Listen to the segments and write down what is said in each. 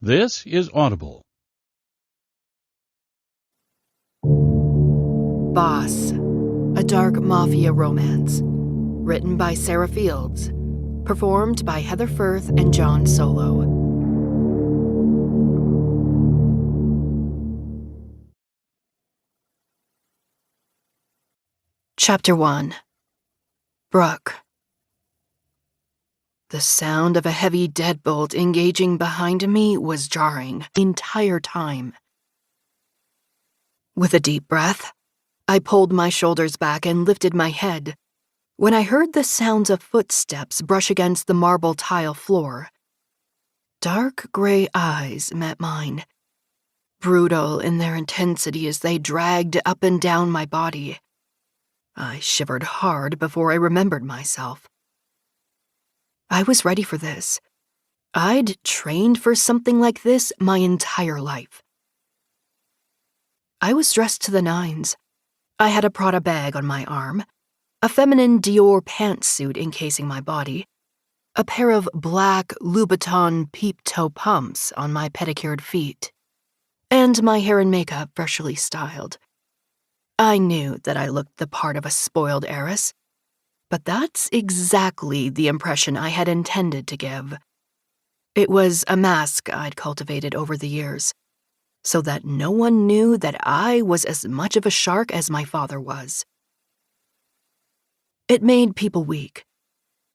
This is Audible. Boss, a dark mafia romance. Written by Sarah Fields. Performed by Heather Firth and John Solo. Chapter 1. Brooke. The sound of a heavy deadbolt engaging behind me was jarring the entire time. With a deep breath, I pulled my shoulders back and lifted my head when I heard the sounds of footsteps brush against the marble tile floor. Dark gray eyes met mine, brutal in their intensity as they dragged up and down my body. I shivered hard before I remembered myself. I was ready for this. I'd trained for something like this my entire life. I was dressed to the nines. I had a Prada bag on my arm, a feminine Dior pantsuit encasing my body, a pair of black Louboutin peep-toe pumps on my pedicured feet, and my hair and makeup freshly styled. I knew that I looked the part of a spoiled heiress, but that's exactly the impression I had intended to give. It was a mask I'd cultivated over the years, so that no one knew that I was as much of a shark as my father was. It made people weak.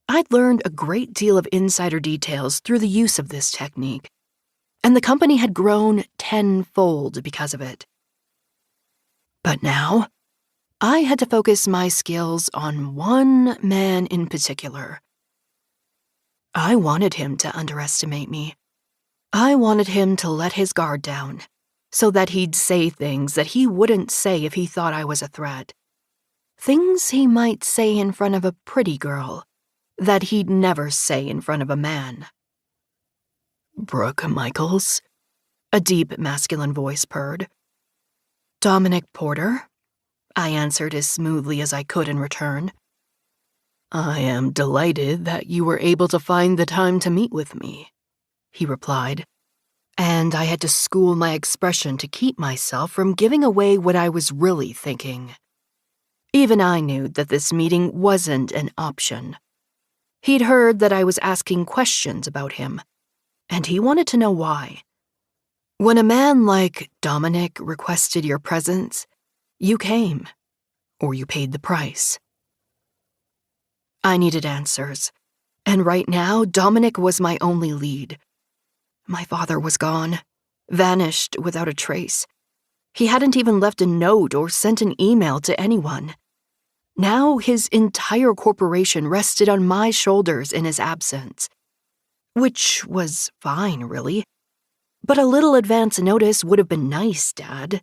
I'd learned a great deal of insider details through the use of this technique, and the company had grown tenfold because of it. But now, I had to focus my skills on one man in particular. I wanted him to underestimate me. I wanted him to let his guard down, so that he'd say things that he wouldn't say if he thought I was a threat. Things he might say in front of a pretty girl that he'd never say in front of a man. "Brooke Michaels?" a deep masculine voice purred. "Dominic Porter?" I answered as smoothly as I could in return. "I am delighted that you were able to find the time to meet with me," he replied, and I had to school my expression to keep myself from giving away what I was really thinking. Even I knew that this meeting wasn't an option. He'd heard that I was asking questions about him, and he wanted to know why. When a man like Dominic requested your presence, you came, or you paid the price. I needed answers, and right now Dominic was my only lead. My father was gone, vanished without a trace. He hadn't even left a note or sent an email to anyone. Now his entire corporation rested on my shoulders in his absence. Which was fine, really. But a little advance notice would have been nice, Dad.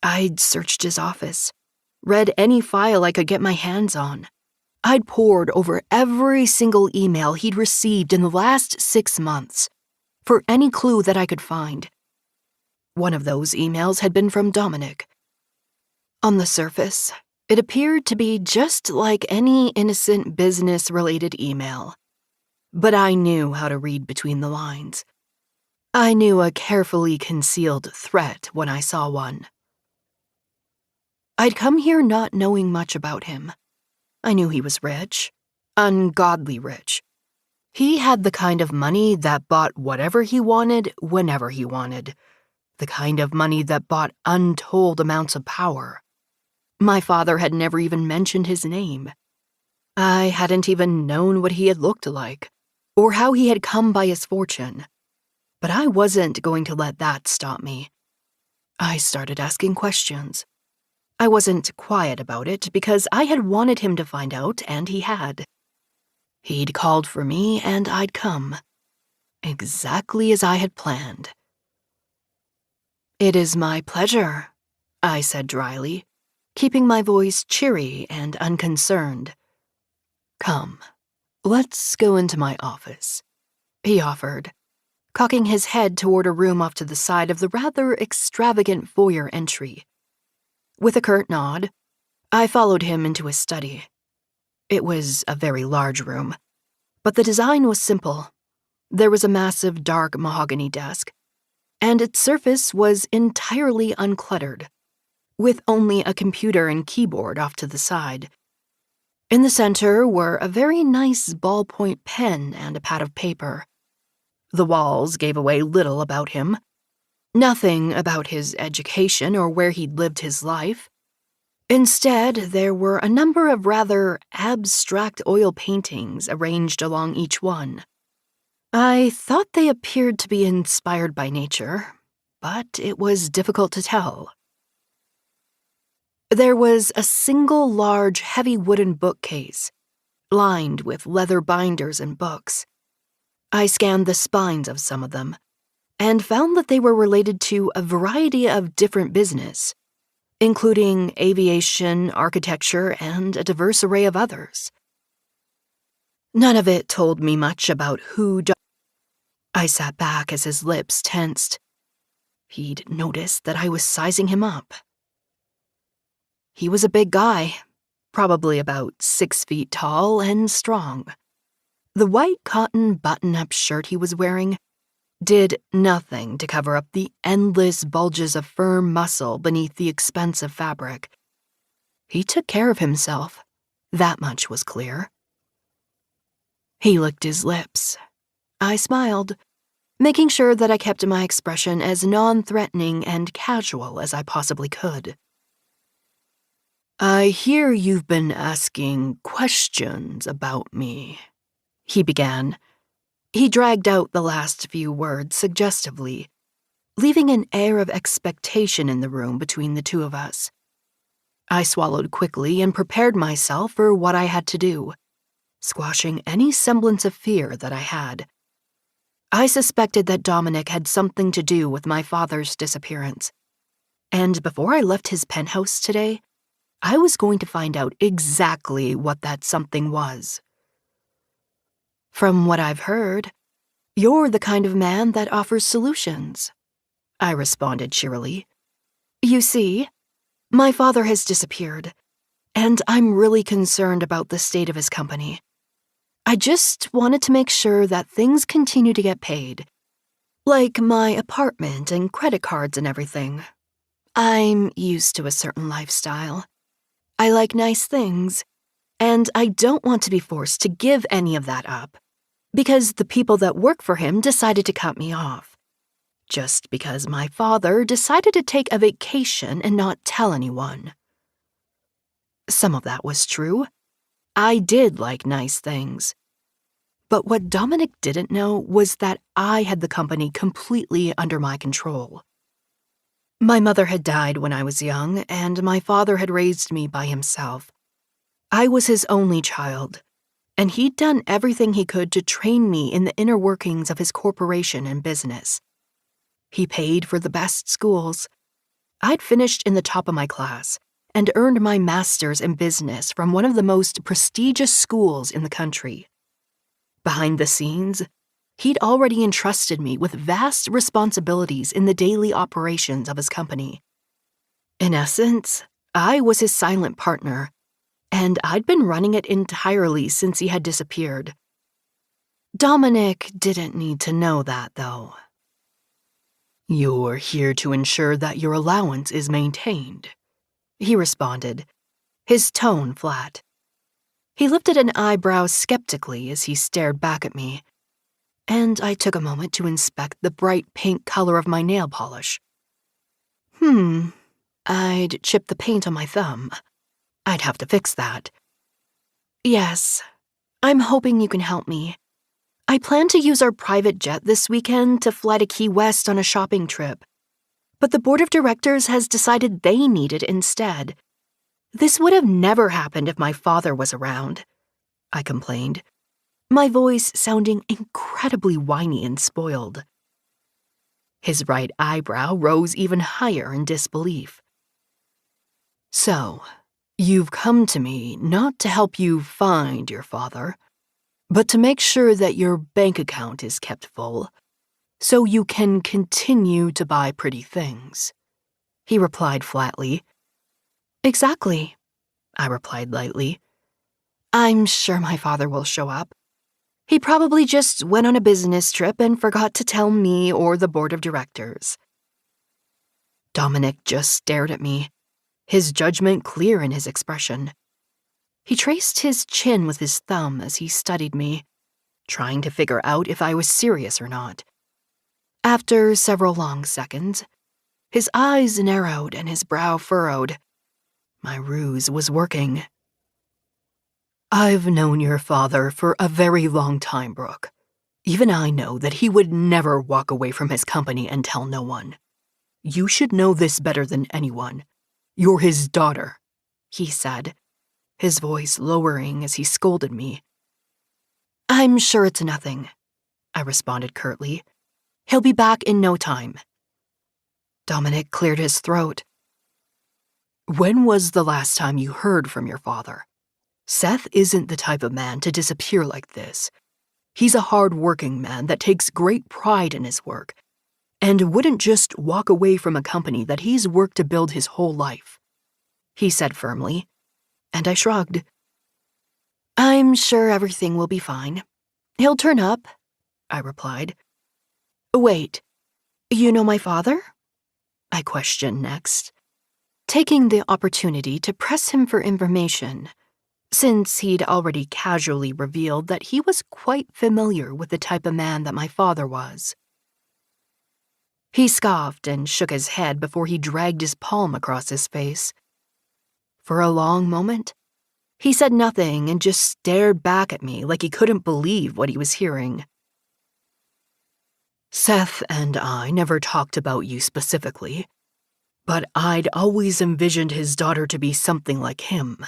I'd searched his office, read any file I could get my hands on. I'd pored over every single email he'd received in the last 6 months for any clue that I could find. One of those emails had been from Dominic. On the surface, it appeared to be just like any innocent business-related email. But I knew how to read between the lines. I knew a carefully concealed threat when I saw one. I'd come here not knowing much about him. I knew he was rich, ungodly rich. He had the kind of money that bought whatever he wanted whenever he wanted, the kind of money that bought untold amounts of power. My father had never even mentioned his name. I hadn't even known what he had looked like, or how he had come by his fortune. But I wasn't going to let that stop me. I started asking questions. I wasn't quiet about it because I had wanted him to find out, and he had. He'd called for me, and I'd come. Exactly as I had planned. "It is my pleasure," I said dryly, keeping my voice cheery and unconcerned. "Come, let's go into my office," he offered, cocking his head toward a room off to the side of the rather extravagant foyer entry. With a curt nod, I followed him into his study. It was a very large room, but the design was simple. There was a massive dark mahogany desk, and its surface was entirely uncluttered, with only a computer and keyboard off to the side. In the center were a very nice ballpoint pen and a pad of paper. The walls gave away little about him. Nothing about his education or where he'd lived his life. Instead, there were a number of rather abstract oil paintings arranged along each one. I thought they appeared to be inspired by nature, but it was difficult to tell. There was a single large, heavy wooden bookcase, lined with leather binders and books. I scanned the spines of some of them, and found that they were related to a variety of different business, including aviation, architecture, and a diverse array of others. None of it told me much about I sat back as his lips tensed. He'd noticed that I was sizing him up. He was a big guy, probably about 6 feet tall and strong. The white cotton button-up shirt he was wearing did nothing to cover up the endless bulges of firm muscle beneath the expensive fabric. He took care of himself, that much was clear. He licked his lips. I smiled, making sure that I kept my expression as non-threatening and casual as I possibly could. "I hear you've been asking questions about me," he began. He dragged out the last few words suggestively, leaving an air of expectation in the room between the two of us. I swallowed quickly and prepared myself for what I had to do, squashing any semblance of fear that I had. I suspected that Dominic had something to do with my father's disappearance, and before I left his penthouse today, I was going to find out exactly what that something was. "From what I've heard, you're the kind of man that offers solutions," I responded cheerily. "You see, my father has disappeared, and I'm really concerned about the state of his company. I just wanted to make sure that things continue to get paid, like my apartment and credit cards and everything. I'm used to a certain lifestyle. I like nice things, and I don't want to be forced to give any of that up, because the people that work for him decided to cut me off, just because my father decided to take a vacation and not tell anyone." Some of that was true. I did like nice things. But what Dominic didn't know was that I had the company completely under my control. My mother had died when I was young, and my father had raised me by himself. I was his only child, and he'd done everything he could to train me in the inner workings of his corporation and business. He paid for the best schools. I'd finished in the top of my class and earned my master's in business from one of the most prestigious schools in the country. Behind the scenes, he'd already entrusted me with vast responsibilities in the daily operations of his company. In essence, I was his silent partner, and I'd been running it entirely since he had disappeared. Dominic didn't need to know that, though. "You're here to ensure that your allowance is maintained," he responded, his tone flat. He lifted an eyebrow skeptically as he stared back at me, and I took a moment to inspect the bright pink color of my nail polish. I'd chipped the paint on my thumb. I'd have to fix that. "Yes, I'm hoping you can help me. I plan to use our private jet this weekend to fly to Key West on a shopping trip, but the board of directors has decided they need it instead. This would have never happened if my father was around," I complained, my voice sounding incredibly whiny and spoiled. His right eyebrow rose even higher in disbelief. "So, you've come to me not to help you find your father, but to make sure that your bank account is kept full, so you can continue to buy pretty things," he replied flatly. "Exactly," I replied lightly. "I'm sure my father will show up. He probably just went on a business trip and forgot to tell me or the board of directors. Dominic just stared at me, his judgment clear in his expression. He traced his chin with his thumb as he studied me, trying to figure out if I was serious or not. After several long seconds, his eyes narrowed and his brow furrowed. My ruse was working. I've known your father for a very long time, Brooke. Even I know that he would never walk away from his company and tell no one. You should know this better than anyone. You're his daughter, he said, his voice lowering as he scolded me. I'm sure it's nothing, I responded curtly. He'll be back in no time. Dominic cleared his throat. When was the last time you heard from your father? Seth isn't the type of man to disappear like this. He's a hard-working man that takes great pride in his work, and wouldn't just walk away from a company that he's worked to build his whole life, he said firmly, and I shrugged. I'm sure everything will be fine. He'll turn up, I replied. Wait, you know my father? I questioned next, taking the opportunity to press him for information, since he'd already casually revealed that he was quite familiar with the type of man that my father was. He scoffed and shook his head before he dragged his palm across his face. For a long moment, he said nothing and just stared back at me like he couldn't believe what he was hearing. Seth and I never talked about you specifically, but I'd always envisioned his daughter to be something like him.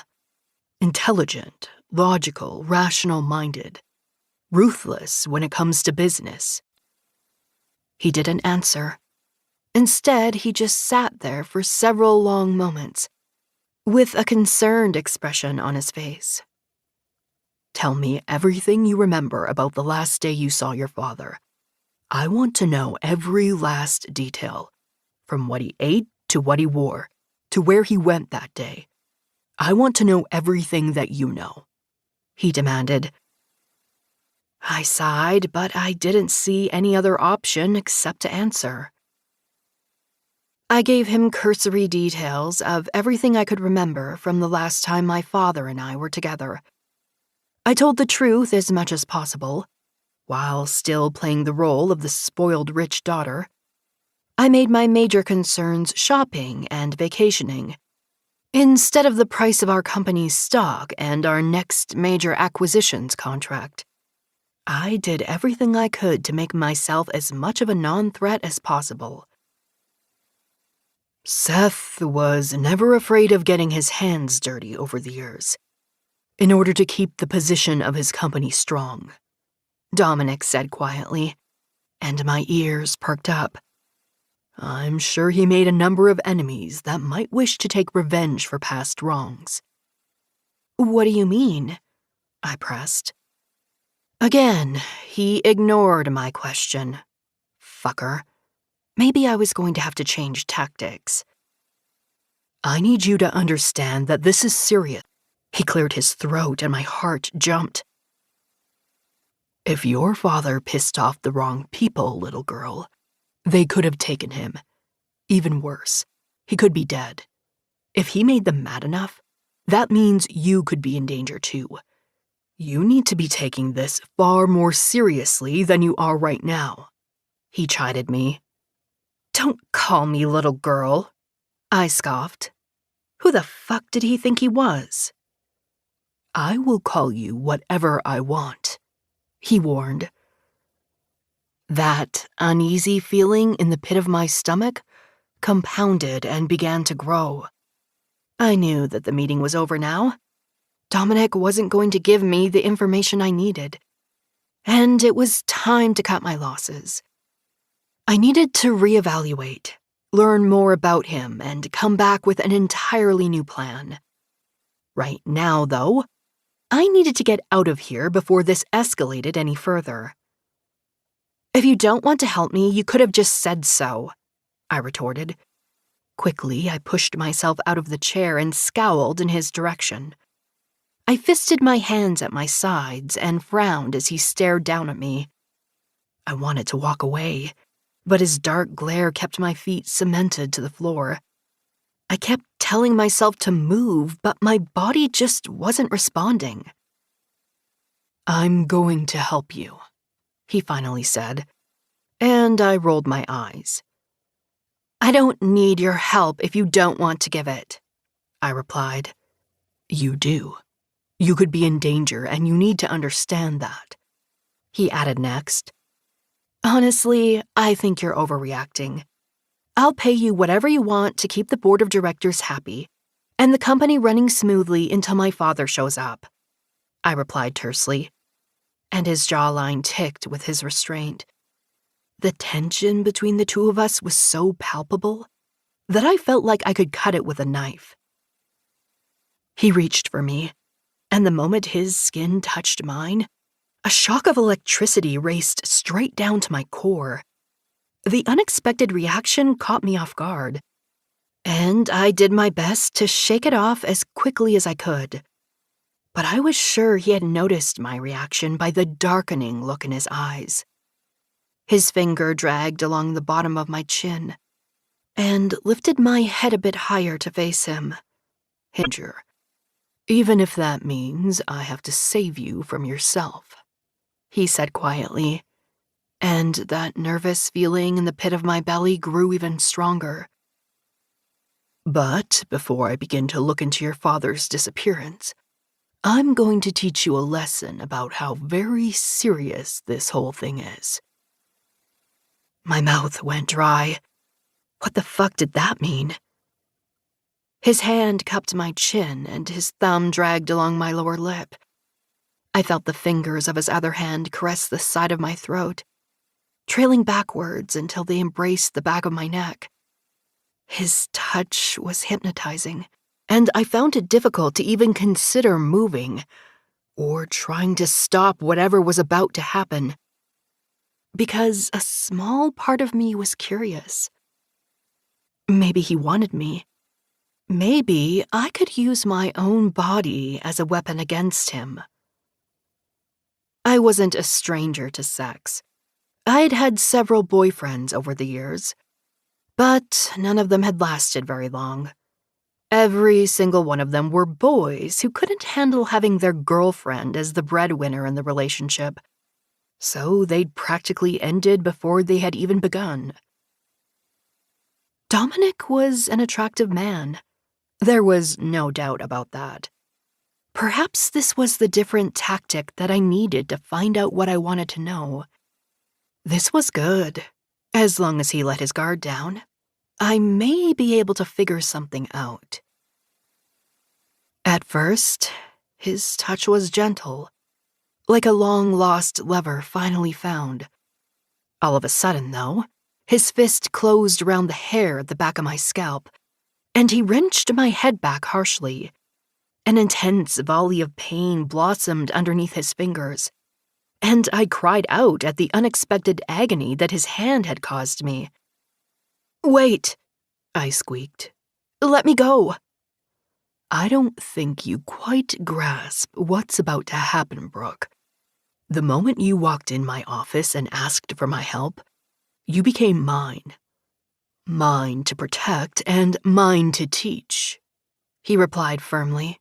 Intelligent, logical, rational-minded, ruthless when it comes to business. He didn't answer. Instead, he just sat there for several long moments, with a concerned expression on his face. Tell me everything you remember about the last day you saw your father. I want to know every last detail, from what he ate to what he wore, to where he went that day. I want to know everything that you know, he demanded. I sighed, but I didn't see any other option except to answer. I gave him cursory details of everything I could remember from the last time my father and I were together. I told the truth as much as possible, while still playing the role of the spoiled rich daughter. I made my major concerns shopping and vacationing, instead of the price of our company's stock and our next major acquisitions contract. I did everything I could to make myself as much of a non-threat as possible. Seth was never afraid of getting his hands dirty over the years, in order to keep the position of his company strong, Dominic said quietly, and my ears perked up. I'm sure he made a number of enemies that might wish to take revenge for past wrongs. What do you mean? I pressed. Again, he ignored my question. Fucker. Maybe I was going to have to change tactics. I need you to understand that this is serious. He cleared his throat and my heart jumped. If your father pissed off the wrong people, little girl, they could have taken him. Even worse, he could be dead. If he made them mad enough, that means you could be in danger too. You need to be taking this far more seriously than you are right now. He chided me. Don't call me little girl, I scoffed. Who the fuck did he think he was? I will call you whatever I want, he warned. That uneasy feeling in the pit of my stomach compounded and began to grow. I knew that the meeting was over now. Dominic wasn't going to give me the information I needed, and it was time to cut my losses. I needed to reevaluate, learn more about him, and come back with an entirely new plan. Right now, though, I needed to get out of here before this escalated any further. If you don't want to help me, you could have just said so, I retorted. Quickly, I pushed myself out of the chair and scowled in his direction. I fisted my hands at my sides and frowned as he stared down at me. I wanted to walk away, but his dark glare kept my feet cemented to the floor. I kept telling myself to move, but my body just wasn't responding. "I'm going to help you," he finally said, and I rolled my eyes. "I don't need your help if you don't want to give it," I replied. "You do. You could be in danger, and you need to understand that," he added next. "Honestly, I think you're overreacting. I'll pay you whatever you want to keep the board of directors happy and the company running smoothly until my father shows up," I replied tersely, and his jawline ticked with his restraint. The tension between the two of us was so palpable that I felt like I could cut it with a knife. He reached for me, and the moment his skin touched mine, a shock of electricity raced straight down to my core. The unexpected reaction caught me off guard, and I did my best to shake it off as quickly as I could. But I was sure he had noticed my reaction by the darkening look in his eyes. His finger dragged along the bottom of my chin and lifted my head a bit higher to face him. "Hinger, even if that means I have to save you from yourself," he said quietly, and that nervous feeling in the pit of my belly grew even stronger. "But before I begin to look into your father's disappearance, I'm going to teach you a lesson about how very serious this whole thing is." My mouth went dry. What the fuck did that mean? His hand cupped my chin and his thumb dragged along my lower lip. I felt the fingers of his other hand caress the side of my throat, trailing backwards until they embraced the back of my neck. His touch was hypnotizing, and I found it difficult to even consider moving or trying to stop whatever was about to happen, because a small part of me was curious. Maybe he wanted me. Maybe I could use my own body as a weapon against him. I wasn't a stranger to sex. I'd had several boyfriends over the years, but none of them had lasted very long. Every single one of them were boys who couldn't handle having their girlfriend as the breadwinner in the relationship, so they'd practically ended before they had even begun. Dominic was an attractive man. There was no doubt about that. Perhaps this was the different tactic that I needed to find out what I wanted to know. This was good. As long as he let his guard down, I may be able to figure something out. At first, his touch was gentle, like a long-lost lover finally found. All of a sudden, though, his fist closed around the hair at the back of my scalp, and he wrenched my head back harshly. An intense volley of pain blossomed underneath his fingers, and I cried out at the unexpected agony that his hand had caused me. "Wait," I squeaked. "Let me go." "I don't think you quite grasp what's about to happen, Brooke. The moment you walked in my office and asked for my help, you became mine. Mine to protect and mine to teach," he replied firmly.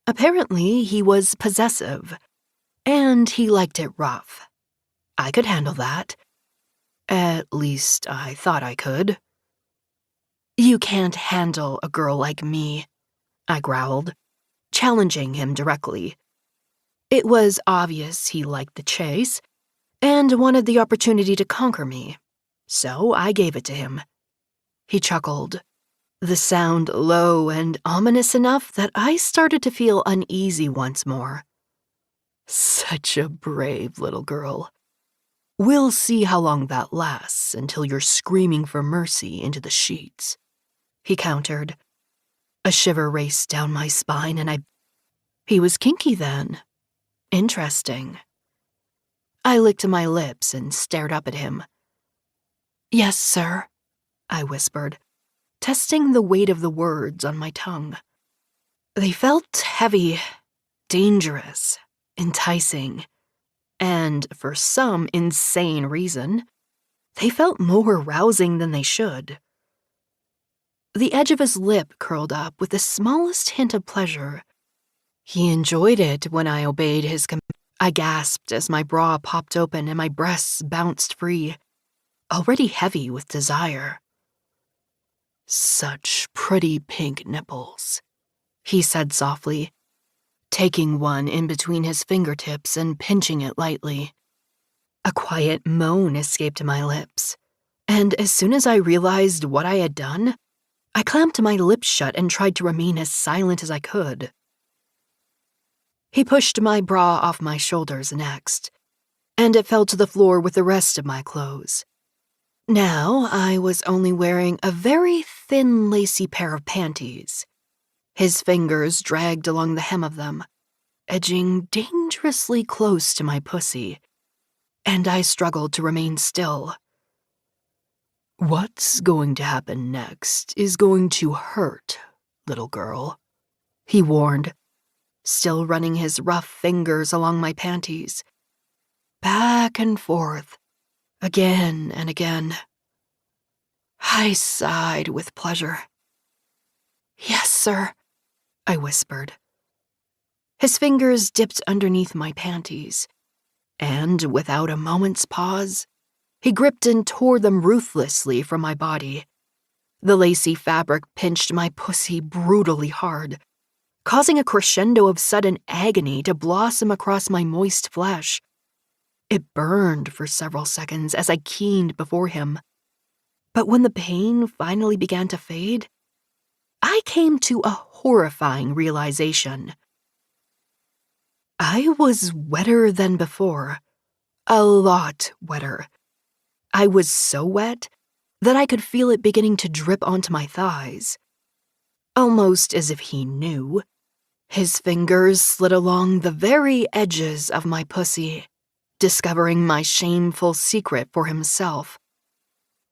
Apparently, he was possessive, and he liked it rough. I could handle that. At least, I thought I could. "You can't handle a girl like me," I growled, challenging him directly. It was obvious he liked the chase and wanted the opportunity to conquer me, so I gave it to him. He chuckled, the sound low and ominous enough that I started to feel uneasy once more. "Such a brave little girl. We'll see how long that lasts until you're screaming for mercy into the sheets," he countered. A shiver raced down my spine, and He was kinky then. Interesting. I licked my lips and stared up at him. "Yes, sir," I whispered, testing the weight of the words on my tongue. They felt heavy, dangerous, enticing, and for some insane reason, they felt more arousing than they should. The edge of his lip curled up with the smallest hint of pleasure. He enjoyed it when I obeyed his command. I gasped as my bra popped open and my breasts bounced free, already heavy with desire. "Such pretty pink nipples," he said softly, taking one in between his fingertips and pinching it lightly. A quiet moan escaped my lips, and as soon as I realized what I had done, I clamped my lips shut and tried to remain as silent as I could. He pushed my bra off my shoulders next, and it fell to the floor with the rest of my clothes. Now I was only wearing a very thin, lacy pair of panties. His fingers dragged along the hem of them, edging dangerously close to my pussy, and I struggled to remain still. "What's going to happen next is going to hurt, little girl," he warned, still running his rough fingers along my panties. Back and forth, again and again. I sighed with pleasure. "Yes, sir," I whispered. His fingers dipped underneath my panties, and without a moment's pause, he gripped and tore them ruthlessly from my body. The lacy fabric pinched my pussy brutally hard, causing a crescendo of sudden agony to blossom across my moist flesh. It burned for several seconds as I keened before him, but when the pain finally began to fade, I came to a horrifying realization. I was wetter than before, a lot wetter. I was so wet that I could feel it beginning to drip onto my thighs. Almost as if he knew, his fingers slid along the very edges of my pussy, discovering my shameful secret for himself.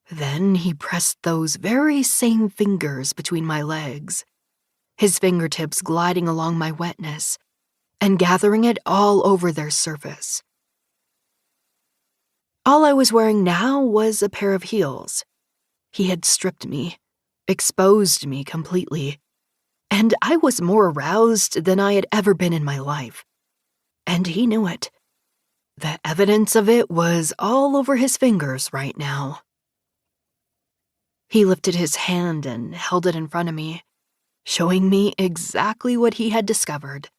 Then he pressed those very same fingers between my legs, his fingertips gliding along my wetness and gathering it all over their surface. All I was wearing now was a pair of heels. He had stripped me, exposed me completely, and I was more aroused than I had ever been in my life. And he knew it. The evidence of it was all over his fingers right now. He lifted his hand and held it in front of me, showing me exactly what he had discovered.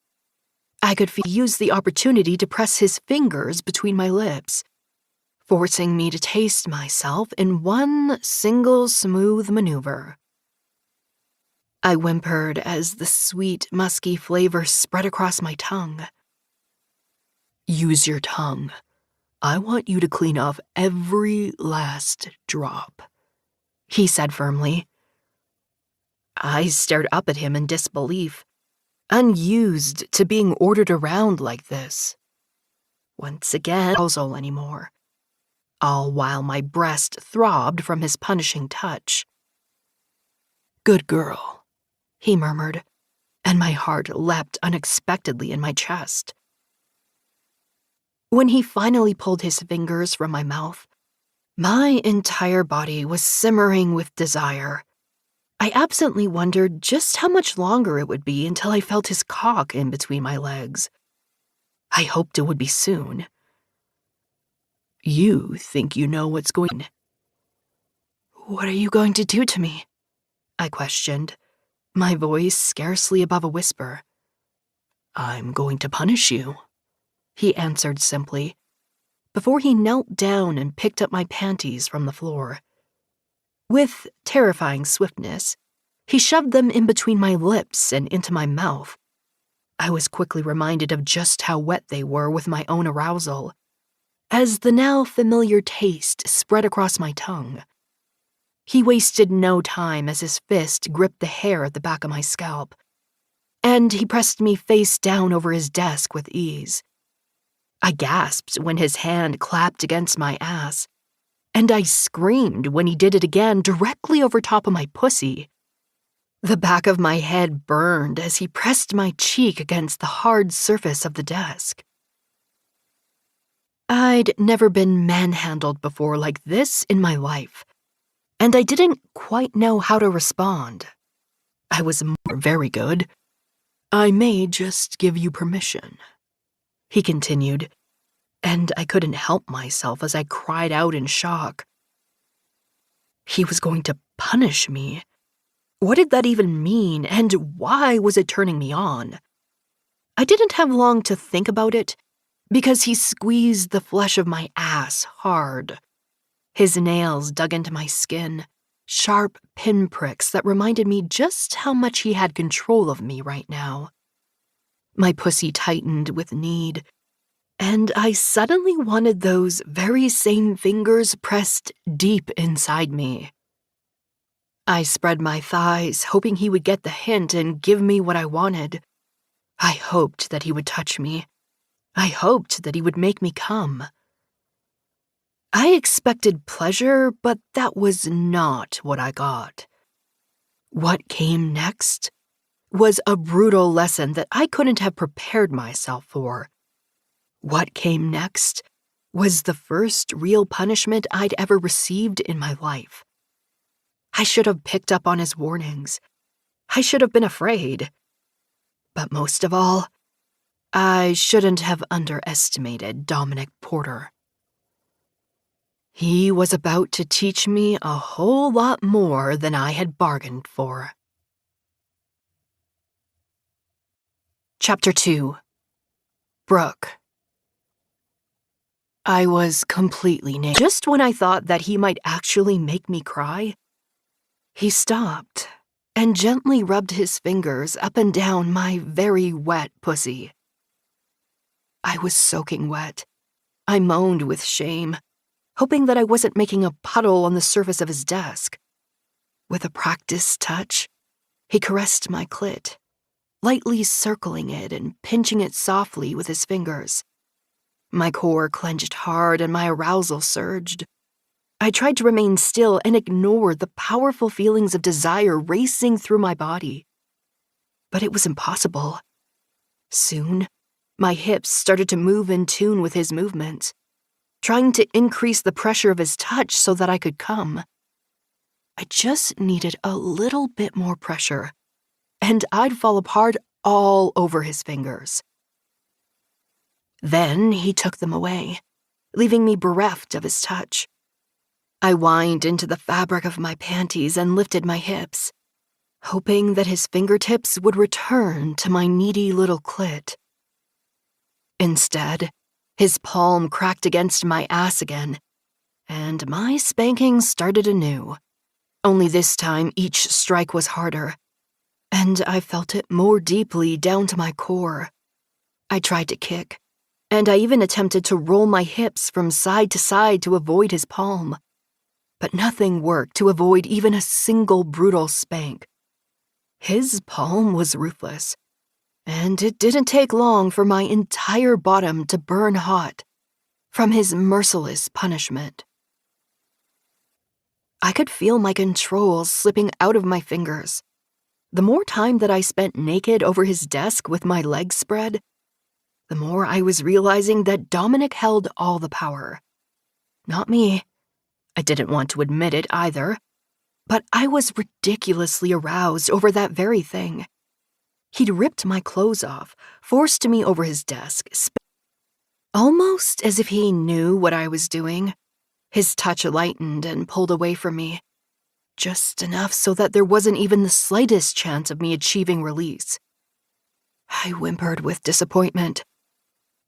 I could use the opportunity to press his fingers between my lips, forcing me to taste myself in one single smooth maneuver. I whimpered as the sweet, musky flavor spread across my tongue. "Use your tongue. I want you to clean off every last drop," he said firmly. I stared up at him in disbelief, unused to being ordered around like this. Once again, no arousal anymore, all while my breast throbbed from his punishing touch. "Good girl," he murmured, and my heart leapt unexpectedly in my chest. When he finally pulled his fingers from my mouth, my entire body was simmering with desire. I absently wondered just how much longer it would be until I felt his cock in between my legs. I hoped it would be soon. "You think you know what's going on?" "What are you going to do to me?" I questioned, my voice scarcely above a whisper. "I'm going to punish you," he answered simply, before he knelt down and picked up my panties from the floor. With terrifying swiftness, he shoved them in between my lips and into my mouth. I was quickly reminded of just how wet they were with my own arousal, as the now familiar taste spread across my tongue. He wasted no time as his fist gripped the hair at the back of my scalp, and he pressed me face down over his desk with ease. I gasped when his hand clapped against my ass, and I screamed when he did it again directly over top of my pussy. The back of my head burned as he pressed my cheek against the hard surface of the desk. I'd never been manhandled before like this in my life, and I didn't quite know how to respond. I was very good. "I may just give you permission," he continued, and I couldn't help myself as I cried out in shock. He was going to punish me. What did that even mean, and why was it turning me on? I didn't have long to think about it, because he squeezed the flesh of my ass hard. His nails dug into my skin, sharp pinpricks that reminded me just how much he had control of me right now. My pussy tightened with need, and I suddenly wanted those very same fingers pressed deep inside me. I spread my thighs, hoping he would get the hint and give me what I wanted. I hoped that he would touch me. I hoped that he would make me come. I expected pleasure, but that was not what I got. What came next was a brutal lesson that I couldn't have prepared myself for. What came next was the first real punishment I'd ever received in my life. I should have picked up on his warnings. I should have been afraid. But most of all, I shouldn't have underestimated Dominic Porter. He was about to teach me a whole lot more than I had bargained for. Chapter 2. Brooke. I was completely naked. Just when I thought that he might actually make me cry, he stopped and gently rubbed his fingers up and down my very wet pussy. I was soaking wet. I moaned with shame, hoping that I wasn't making a puddle on the surface of his desk. With a practiced touch, he caressed my clit, lightly circling it and pinching it softly with his fingers. My core clenched hard and my arousal surged. I tried to remain still and ignore the powerful feelings of desire racing through my body. But it was impossible. Soon, my hips started to move in tune with his movements, trying to increase the pressure of his touch so that I could come. I just needed a little bit more pressure, and I'd fall apart all over his fingers. Then he took them away, leaving me bereft of his touch. I whined into the fabric of my panties and lifted my hips, hoping that his fingertips would return to my needy little clit. Instead, his palm cracked against my ass again, and my spanking started anew. Only this time each strike was harder, and I felt it more deeply down to my core. I tried to kick, and I even attempted to roll my hips from side to side to avoid his palm. But nothing worked to avoid even a single brutal spank. His palm was ruthless, and it didn't take long for my entire bottom to burn hot from his merciless punishment. I could feel my control slipping out of my fingers. The more time that I spent naked over his desk with my legs spread, the more I was realizing that Dominic held all the power. Not me. I didn't want to admit it either, but I was ridiculously aroused over that very thing. He'd ripped my clothes off, forced me over his desk, almost as if he knew what I was doing. His touch lightened and pulled away from me, just enough so that there wasn't even the slightest chance of me achieving release. I whimpered with disappointment,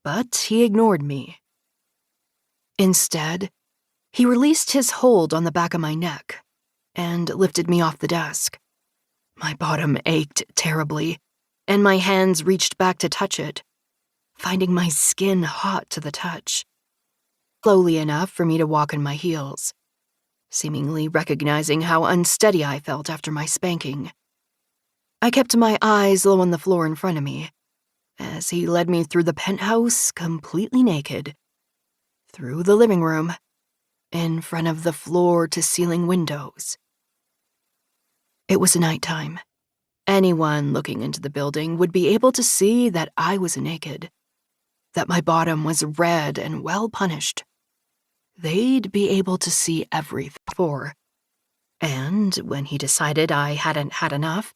but he ignored me. Instead, he released his hold on the back of my neck and lifted me off the desk. My bottom ached terribly, and my hands reached back to touch it, finding my skin hot to the touch. Slowly enough for me to walk in my heels, seemingly recognizing how unsteady I felt after my spanking. I kept my eyes low on the floor in front of me as he led me through the penthouse completely naked, through the living room, in front of the floor-to-ceiling windows. It was nighttime, Anyone looking into the building would be able to see that I was naked, that my bottom was red and well punished. They'd be able to see everything before. And when he decided I hadn't had enough,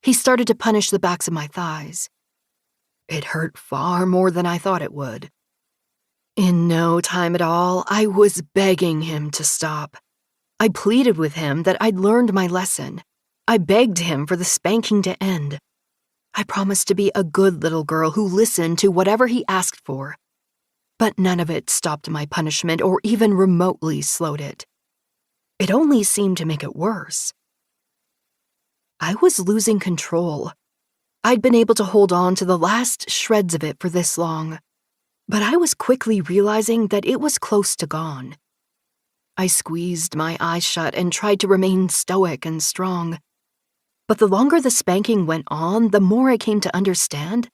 he started to punish the backs of my thighs. It hurt far more than I thought it would. In no time at all, I was begging him to stop. I pleaded with him that I'd learned my lesson. I begged him for the spanking to end. I promised to be a good little girl who listened to whatever he asked for. But none of it stopped my punishment or even remotely slowed it. It only seemed to make it worse. I was losing control. I'd been able to hold on to the last shreds of it for this long, but I was quickly realizing that it was close to gone. I squeezed my eyes shut and tried to remain stoic and strong. But the longer the spanking went on, the more I came to understand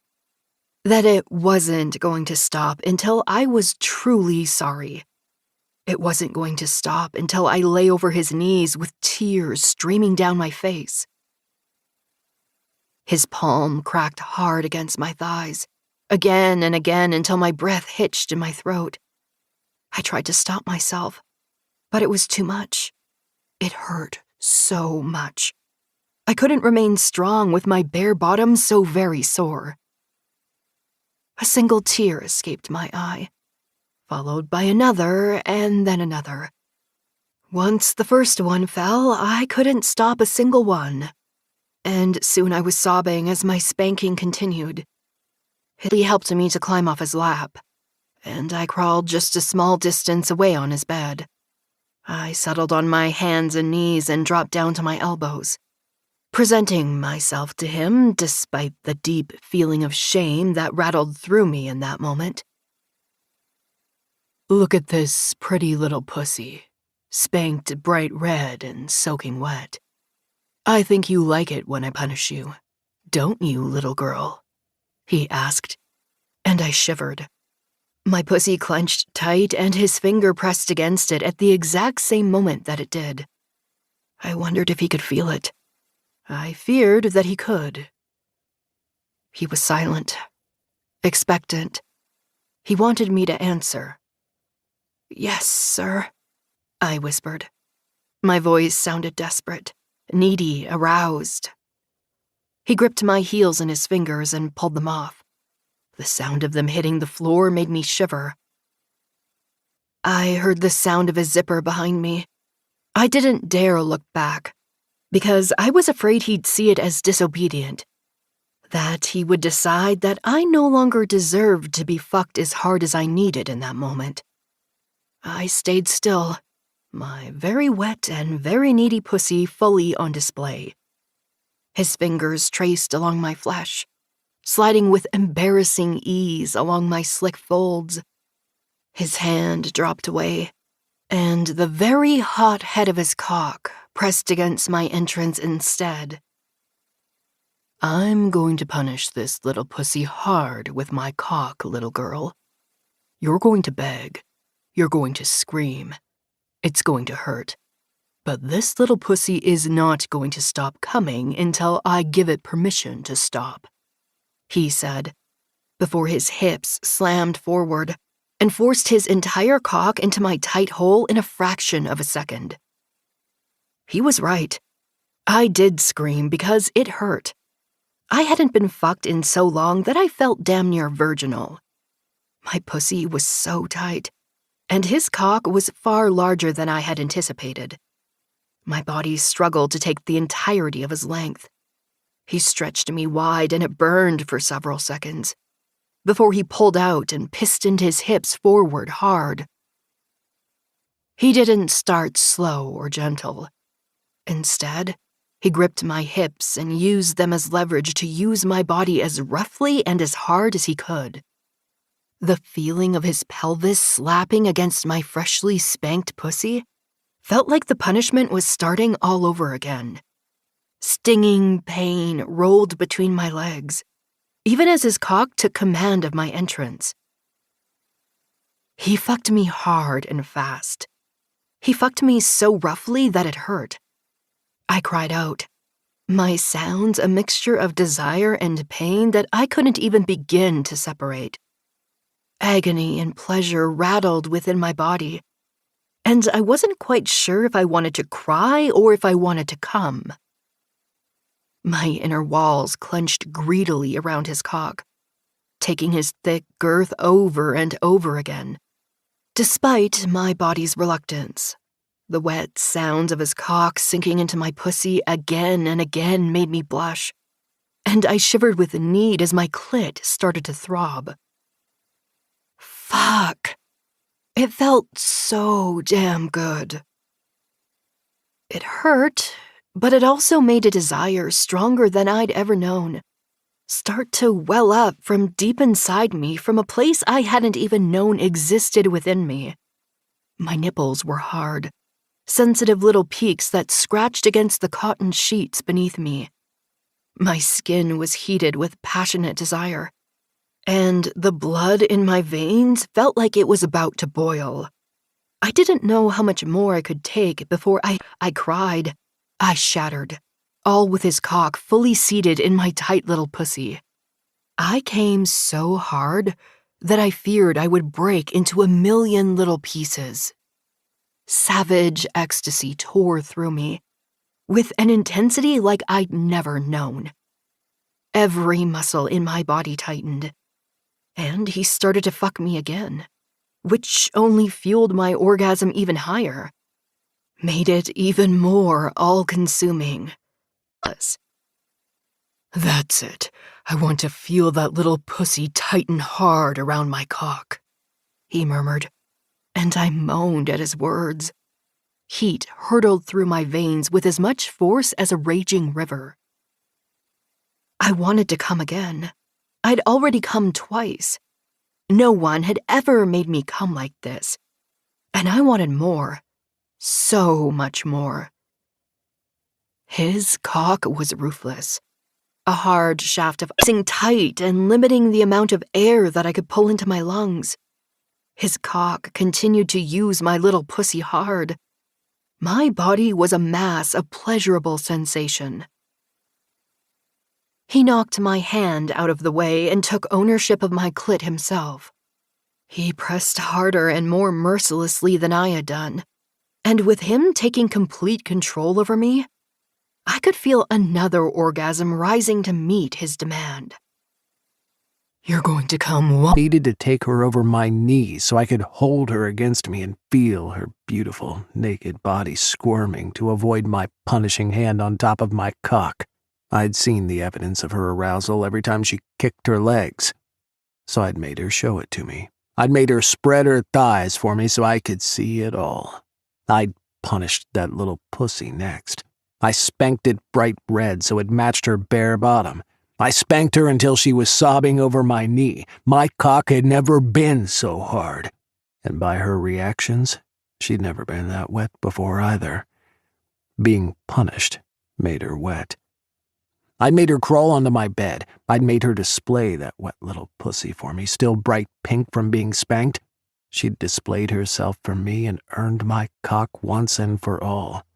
that it wasn't going to stop until I was truly sorry. It wasn't going to stop until I lay over his knees with tears streaming down my face. His palm cracked hard against my thighs, again and again until my breath hitched in my throat. I tried to stop myself, but it was too much. It hurt so much. I couldn't remain strong with my bare bottom so very sore. A single tear escaped my eye, followed by another and then another. Once the first one fell, I couldn't stop a single one, and soon I was sobbing as my spanking continued. He helped me to climb off his lap, and I crawled just a small distance away on his bed. I settled on my hands and knees and dropped down to my elbows, presenting myself to him despite the deep feeling of shame that rattled through me in that moment. "Look at this pretty little pussy, spanked bright red and soaking wet. I think you like it when I punish you, don't you, little girl?" he asked, and I shivered. My pussy clenched tight and his finger pressed against it at the exact same moment that it did. I wondered if he could feel it. I feared that he could. He was silent, expectant. He wanted me to answer. "Yes, sir," I whispered. My voice sounded desperate, needy, aroused. He gripped my heels in his fingers and pulled them off. The sound of them hitting the floor made me shiver. I heard the sound of his zipper behind me. I didn't dare look back, because I was afraid he'd see it as disobedient, that he would decide that I no longer deserved to be fucked as hard as I needed in that moment. I stayed still, my very wet and very needy pussy fully on display. His fingers traced along my flesh, sliding with embarrassing ease along my slick folds. His hand dropped away, and the very hot head of his cock pressed against my entrance instead. "I'm going to punish this little pussy hard with my cock, little girl. You're going to beg. You're going to scream. It's going to hurt. But this little pussy is not going to stop coming until I give it permission to stop," he said, before his hips slammed forward and forced his entire cock into my tight hole in a fraction of a second. He was right. I did scream because it hurt. I hadn't been fucked in so long that I felt damn near virginal. My pussy was so tight, and his cock was far larger than I had anticipated. My body struggled to take the entirety of his length. He stretched me wide and it burned for several seconds, before he pulled out and pistoned his hips forward hard. He didn't start slow or gentle. Instead, he gripped my hips and used them as leverage to use my body as roughly and as hard as he could. The feeling of his pelvis slapping against my freshly spanked pussy felt like the punishment was starting all over again. Stinging pain rolled between my legs, even as his cock took command of my entrance. He fucked me hard and fast. He fucked me so roughly that it hurt. I cried out. My sounds a mixture of desire and pain that I couldn't even begin to separate. Agony and pleasure rattled within my body, and I wasn't quite sure if I wanted to cry or if I wanted to come. My inner walls clenched greedily around his cock, taking his thick girth over and over again. Despite my body's reluctance, the wet sounds of his cock sinking into my pussy again and again made me blush, and I shivered with need as my clit started to throb. Fuck. It felt so damn good. It hurt, but it also made a desire stronger than I'd ever known start to well up from deep inside me from a place I hadn't even known existed within me. My nipples were hard, sensitive little peaks that scratched against the cotton sheets beneath me. My skin was heated with passionate desire, and the blood in my veins felt like it was about to boil. I didn't know how much more I could take before I cried. I shattered, all with his cock fully seated in my tight little pussy. I came so hard that I feared I would break into a million little pieces. Savage ecstasy tore through me, with an intensity like I'd never known. Every muscle in my body tightened, and he started to fuck me again, which only fueled my orgasm even higher, made it even more all-consuming. That's it. I want to feel that little pussy tighten hard around my cock, he murmured, and I moaned at his words. Heat hurtled through my veins with as much force as a raging river. I wanted to come again. I'd already come twice. No one had ever made me come like this, and I wanted more, so much more. His cock was ruthless, a hard shaft of icing tight and limiting the amount of air that I could pull into my lungs. His cock continued to use my little pussy hard. My body was a mass of pleasurable sensation. He knocked my hand out of the way and took ownership of my clit himself. He pressed harder and more mercilessly than I had done, and with him taking complete control over me, I could feel another orgasm rising to meet his demand. You're going to come. I needed to take her over my knees so I could hold her against me and feel her beautiful, naked body squirming to avoid my punishing hand on top of my cock. I'd seen the evidence of her arousal every time she kicked her legs, so I'd made her show it to me. I'd made her spread her thighs for me so I could see it all. I'd punished that little pussy next. I spanked it bright red so it matched her bare bottom. I spanked her until she was sobbing over my knee. My cock had never been so hard. And by her reactions, she'd never been that wet before either. Being punished made her wet. I'd made her crawl onto my bed. I'd made her display that wet little pussy for me, still bright pink from being spanked. She'd displayed herself for me and earned my cock once and for all.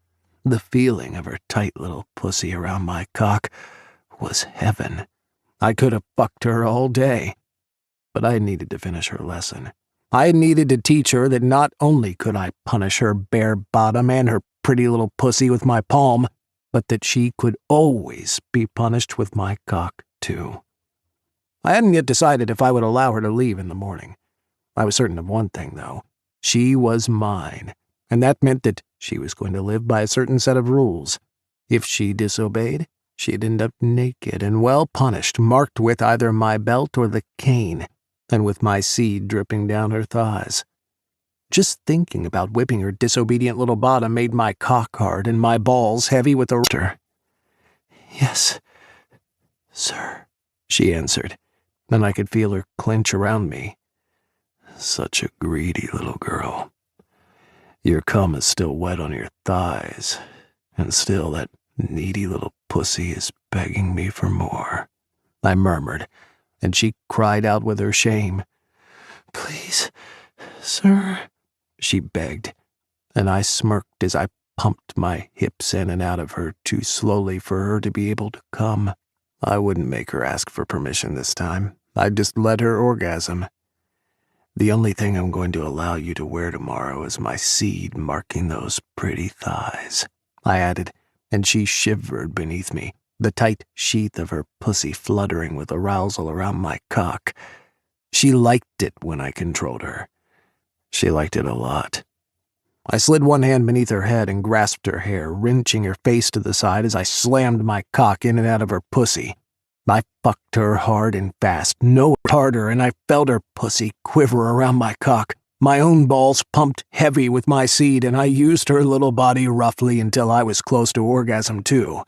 The feeling of her tight little pussy around my cock was heaven. I could have fucked her all day. But I needed to finish her lesson. I needed to teach her that not only could I punish her bare bottom and her pretty little pussy with my palm, but that she could always be punished with my cock, too. I hadn't yet decided if I would allow her to leave in the morning. I was certain of one thing, though. She was mine, and that meant that she was going to live by a certain set of rules. If she disobeyed, she'd end up naked and well punished, marked with either my belt or the cane, and with my seed dripping down her thighs. Just thinking about whipping her disobedient little bottom made my cock hard and my balls heavy with the rudder. Yes, sir, she answered, and I could feel her clench around me. Such a greedy little girl. Your cum is still wet on your thighs, and still that needy little pussy is begging me for more, I murmured, and she cried out with her shame. Please, sir, she begged, and I smirked as I pumped my hips in and out of her too slowly for her to be able to come. I wouldn't make her ask for permission this time. I'd just let her orgasm. The only thing I'm going to allow you to wear tomorrow is my seed marking those pretty thighs, I added, and she shivered beneath me, the tight sheath of her pussy fluttering with arousal around my cock. She liked it when I controlled her. She liked it a lot. I slid one hand beneath her head and grasped her hair, wrenching her face to the side as I slammed my cock in and out of her pussy. I fucked her hard and fast, no harder, and I felt her pussy quiver around my cock. My own balls pumped heavy with my seed, and I used her little body roughly until I was close to orgasm too.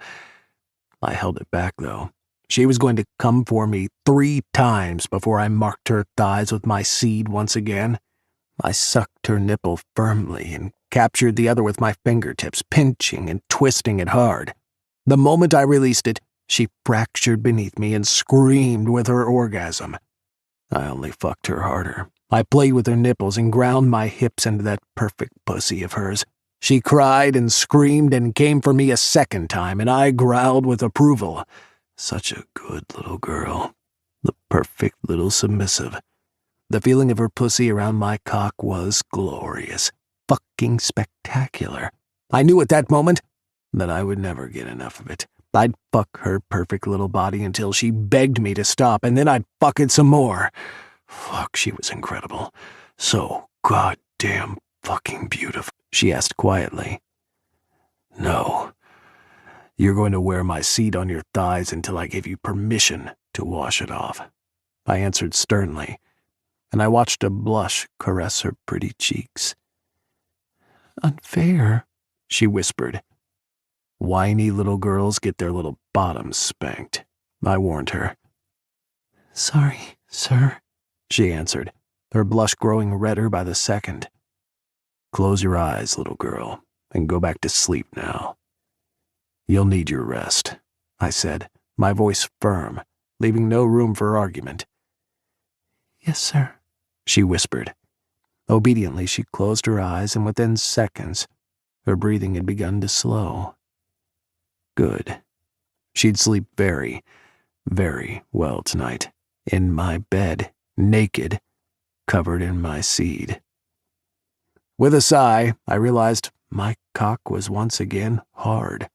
I held it back, though. She was going to come for me 3 times before I marked her thighs with my seed once again. I sucked her nipple firmly and captured the other with my fingertips, pinching and twisting it hard. The moment I released it, she fractured beneath me and screamed with her orgasm. I only fucked her harder. I played with her nipples and ground my hips into that perfect pussy of hers. She cried and screamed and came for me a second time, and I growled with approval. Such a good little girl. The perfect little submissive. The feeling of her pussy around my cock was glorious. Fucking spectacular. I knew at that moment that I would never get enough of it. I'd fuck her perfect little body until she begged me to stop, and then I'd fuck it some more. Fuck, she was incredible. So goddamn fucking beautiful, she asked quietly. No. You're going to wear my seed on your thighs until I give you permission to wash it off, I answered sternly, and I watched a blush caress her pretty cheeks. Unfair, she whispered. Whiny little girls get their little bottoms spanked, I warned her. Sorry, sir, she answered, her blush growing redder by the second. Close your eyes, little girl, and go back to sleep now. You'll need your rest, I said, my voice firm, leaving no room for argument. Yes, sir, she whispered. Obediently, she closed her eyes, and within seconds, her breathing had begun to slow. Good. She'd sleep very, very well tonight, in my bed, naked, covered in my seed. With a sigh, I realized my cock was once again hard.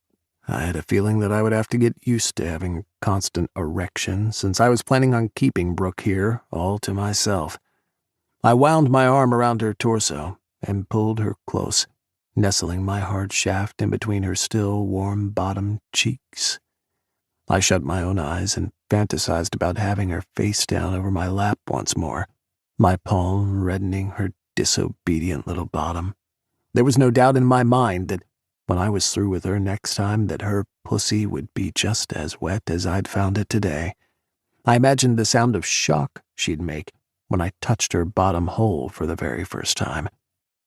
I had a feeling that I would have to get used to having constant erection, since I was planning on keeping Brooke here all to myself. I wound my arm around her torso and pulled her close, nestling my hard shaft in between her still warm bottom cheeks. I shut my own eyes and fantasized about having her face down over my lap once more, my palm reddening her disobedient little bottom. There was no doubt in my mind that when I was through with her next time that her pussy would be just as wet as I'd found it today. I imagined the sound of shock she'd make when I touched her bottom hole for the very first time,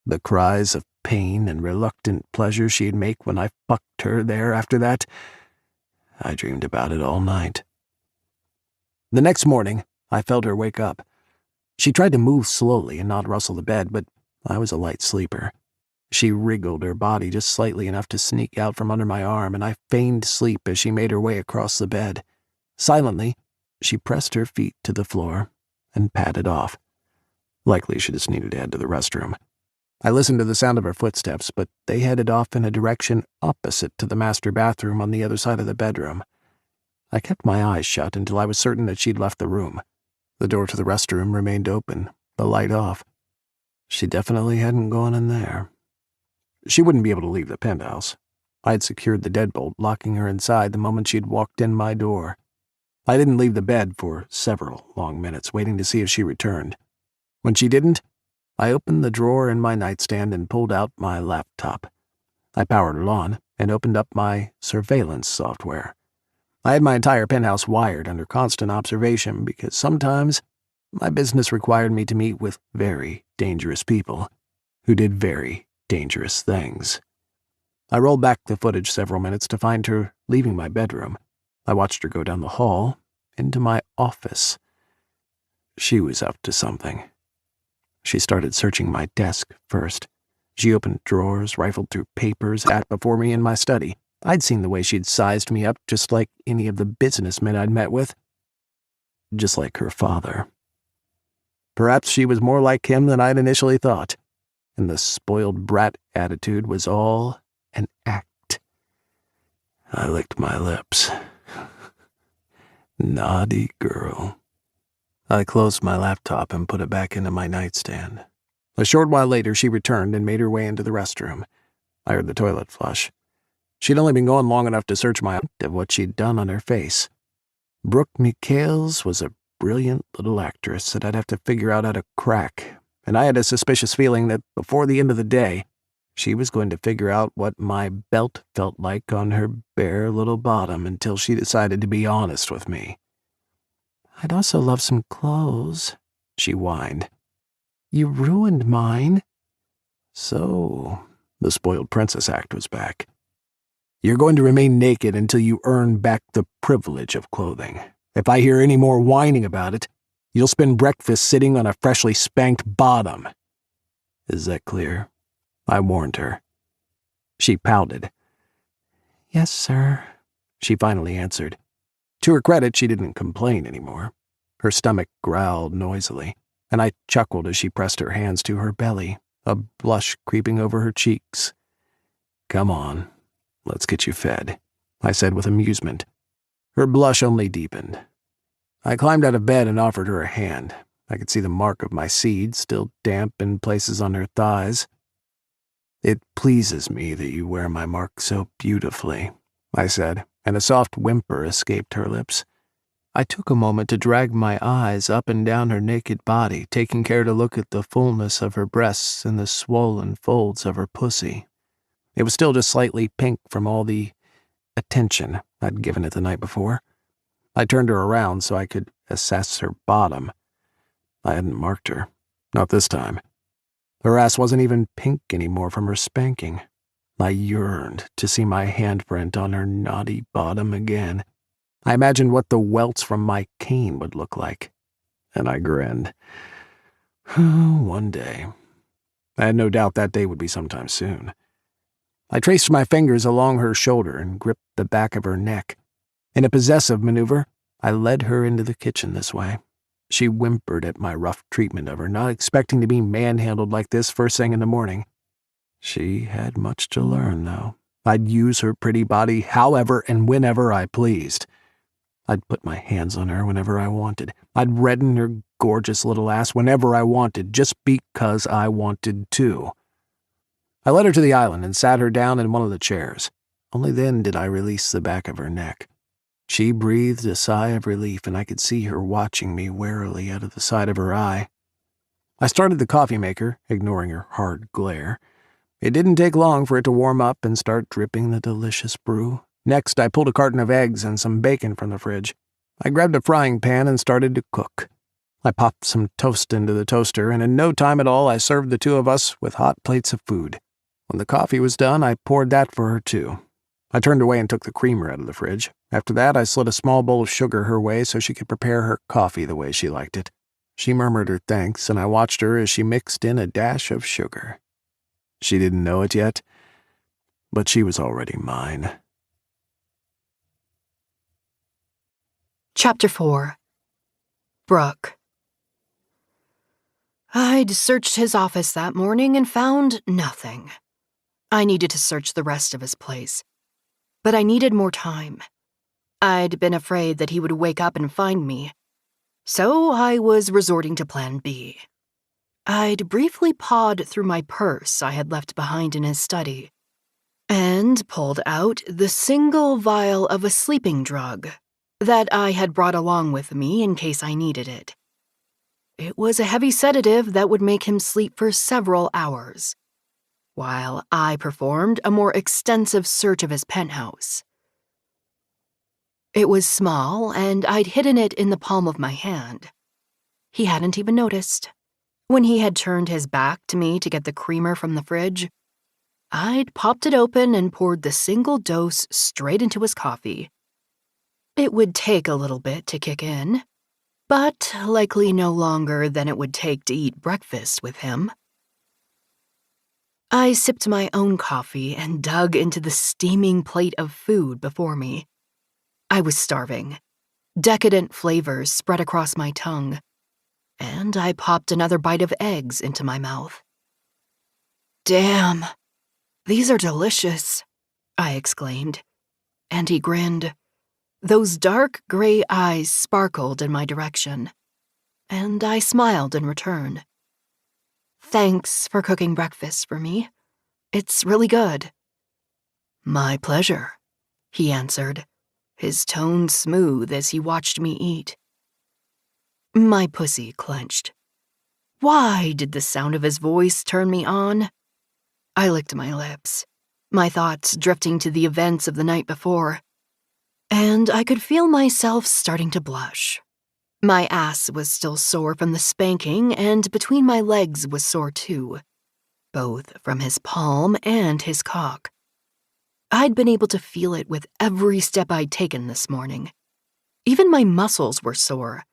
the cries of pain and reluctant pleasure she'd make when I fucked her there after that. I dreamed about it all night. The next morning, I felt her wake up. She tried to move slowly and not rustle the bed, but I was a light sleeper. She wriggled her body just slightly enough to sneak out from under my arm, and I feigned sleep as she made her way across the bed. Silently, she pressed her feet to the floor and padded off. Likely she just needed to head to the restroom. I listened to the sound of her footsteps, but they headed off in a direction opposite to the master bathroom on the other side of the bedroom. I kept my eyes shut until I was certain that she'd left the room. The door to the restroom remained open, the light off. She definitely hadn't gone in there. She wouldn't be able to leave the penthouse. I had secured the deadbolt, locking her inside the moment she'd walked in my door. I didn't leave the bed for several long minutes, waiting to see if she returned. When she didn't, I opened the drawer in my nightstand and pulled out my laptop. I powered it on and opened up my surveillance software. I had my entire penthouse wired under constant observation because sometimes my business required me to meet with very dangerous people who did very dangerous things. I rolled back the footage several minutes to find her leaving my bedroom. I watched her go down the hall into my office. She was up to something. She started searching my desk first, She opened drawers, rifled through papers, sat before me in my study. I'd seen the way she'd sized me up, just like any of the businessmen I'd met with. Just like her father. Perhaps she was more like him than I'd initially thought, and the spoiled brat attitude was all an act. I licked my lips. Naughty girl. I closed my laptop and put it back into my nightstand. A short while later, she returned and made her way into the restroom. I heard the toilet flush. She'd only been gone long enough to search my of what she'd done on her face. Brooke Michaels was a brilliant little actress that I'd have to figure out how to crack, and I had a suspicious feeling that before the end of the day, she was going to figure out what my belt felt like on her bare little bottom until she decided to be honest with me. "I'd also love some clothes," she whined. "You ruined mine." So, the spoiled princess act was back. "You're going to remain naked until you earn back the privilege of clothing. If I hear any more whining about it, you'll spend breakfast sitting on a freshly spanked bottom. Is that clear?" I warned her. She pouted. "Yes, sir," she finally answered. To her credit, she didn't complain anymore. Her stomach growled noisily, and I chuckled as she pressed her hands to her belly, a blush creeping over her cheeks. "Come on, let's get you fed," I said with amusement. Her blush only deepened. I climbed out of bed and offered her a hand. I could see the mark of my seed, still damp in places on her thighs. "It pleases me that you wear my mark so beautifully," I said, and a soft whimper escaped her lips. I took a moment to drag my eyes up and down her naked body, taking care to look at the fullness of her breasts and the swollen folds of her pussy. It was still just slightly pink from all the attention I'd given it the night before. I turned her around so I could assess her bottom. I hadn't marked her. Not this time. Her ass wasn't even pink anymore from her spanking. I yearned to see my handprint on her naughty bottom again. I imagined what the welts from my cane would look like, and I grinned. One day. I had no doubt that day would be sometime soon. I traced my fingers along her shoulder and gripped the back of her neck. In a possessive maneuver, I led her into the kitchen this way. She whimpered at my rough treatment of her, not expecting to be manhandled like this first thing in the morning. She had much to learn, though. I'd use her pretty body however and whenever I pleased. I'd put my hands on her whenever I wanted. I'd redden her gorgeous little ass whenever I wanted, just because I wanted to. I led her to the island and sat her down in one of the chairs. Only then did I release the back of her neck. She breathed a sigh of relief, and I could see her watching me warily out of the side of her eye. I started the coffee maker, ignoring her hard glare. It didn't take long for it to warm up and start dripping the delicious brew. Next, I pulled a carton of eggs and some bacon from the fridge. I grabbed a frying pan and started to cook. I popped some toast into the toaster, and in no time at all, I served the two of us with hot plates of food. When the coffee was done, I poured that for her, too. I turned away and took the creamer out of the fridge. After that, I slid a small bowl of sugar her way so she could prepare her coffee the way she liked it. She murmured her thanks, and I watched her as she mixed in a dash of sugar. She didn't know it yet, but she was already mine. Chapter 4. Brooke. I'd searched his office that morning and found nothing. I needed to search the rest of his place, but I needed more time. I'd been afraid that he would wake up and find me, so I was resorting to Plan B. I'd briefly pawed through my purse I had left behind in his study and pulled out the single vial of a sleeping drug that I had brought along with me in case I needed it. It was a heavy sedative that would make him sleep for several hours, while I performed a more extensive search of his penthouse. It was small, and I'd hidden it in the palm of my hand. He hadn't even noticed. When he had turned his back to me to get the creamer from the fridge, I'd popped it open and poured the single dose straight into his coffee. It would take a little bit to kick in, but likely no longer than it would take to eat breakfast with him. I sipped my own coffee and dug into the steaming plate of food before me. I was starving. Decadent flavors spread across my tongue, and I popped another bite of eggs into my mouth. "Damn, these are delicious," I exclaimed, and he grinned. Those dark gray eyes sparkled in my direction, and I smiled in return. "Thanks for cooking breakfast for me. It's really good." "My pleasure," he answered, his tone smooth as he watched me eat. My pussy clenched. Why did the sound of his voice turn me on? I licked my lips, my thoughts drifting to the events of the night before, and I could feel myself starting to blush. My ass was still sore from the spanking, and between my legs was sore too, both from his palm and his cock. I'd been able to feel it with every step I'd taken this morning. Even my muscles were sore,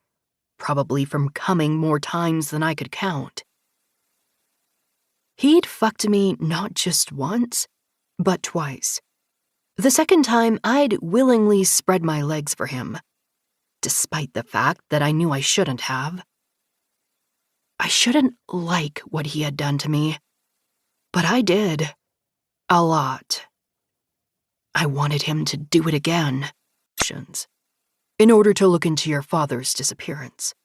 probably from coming more times than I could count. He'd fucked me not just once, but twice. The second time, I'd willingly spread my legs for him, despite the fact that I knew I shouldn't have. I shouldn't like what he had done to me, but I did. A lot. I wanted him to do it again, in order to look into your father's disappearance.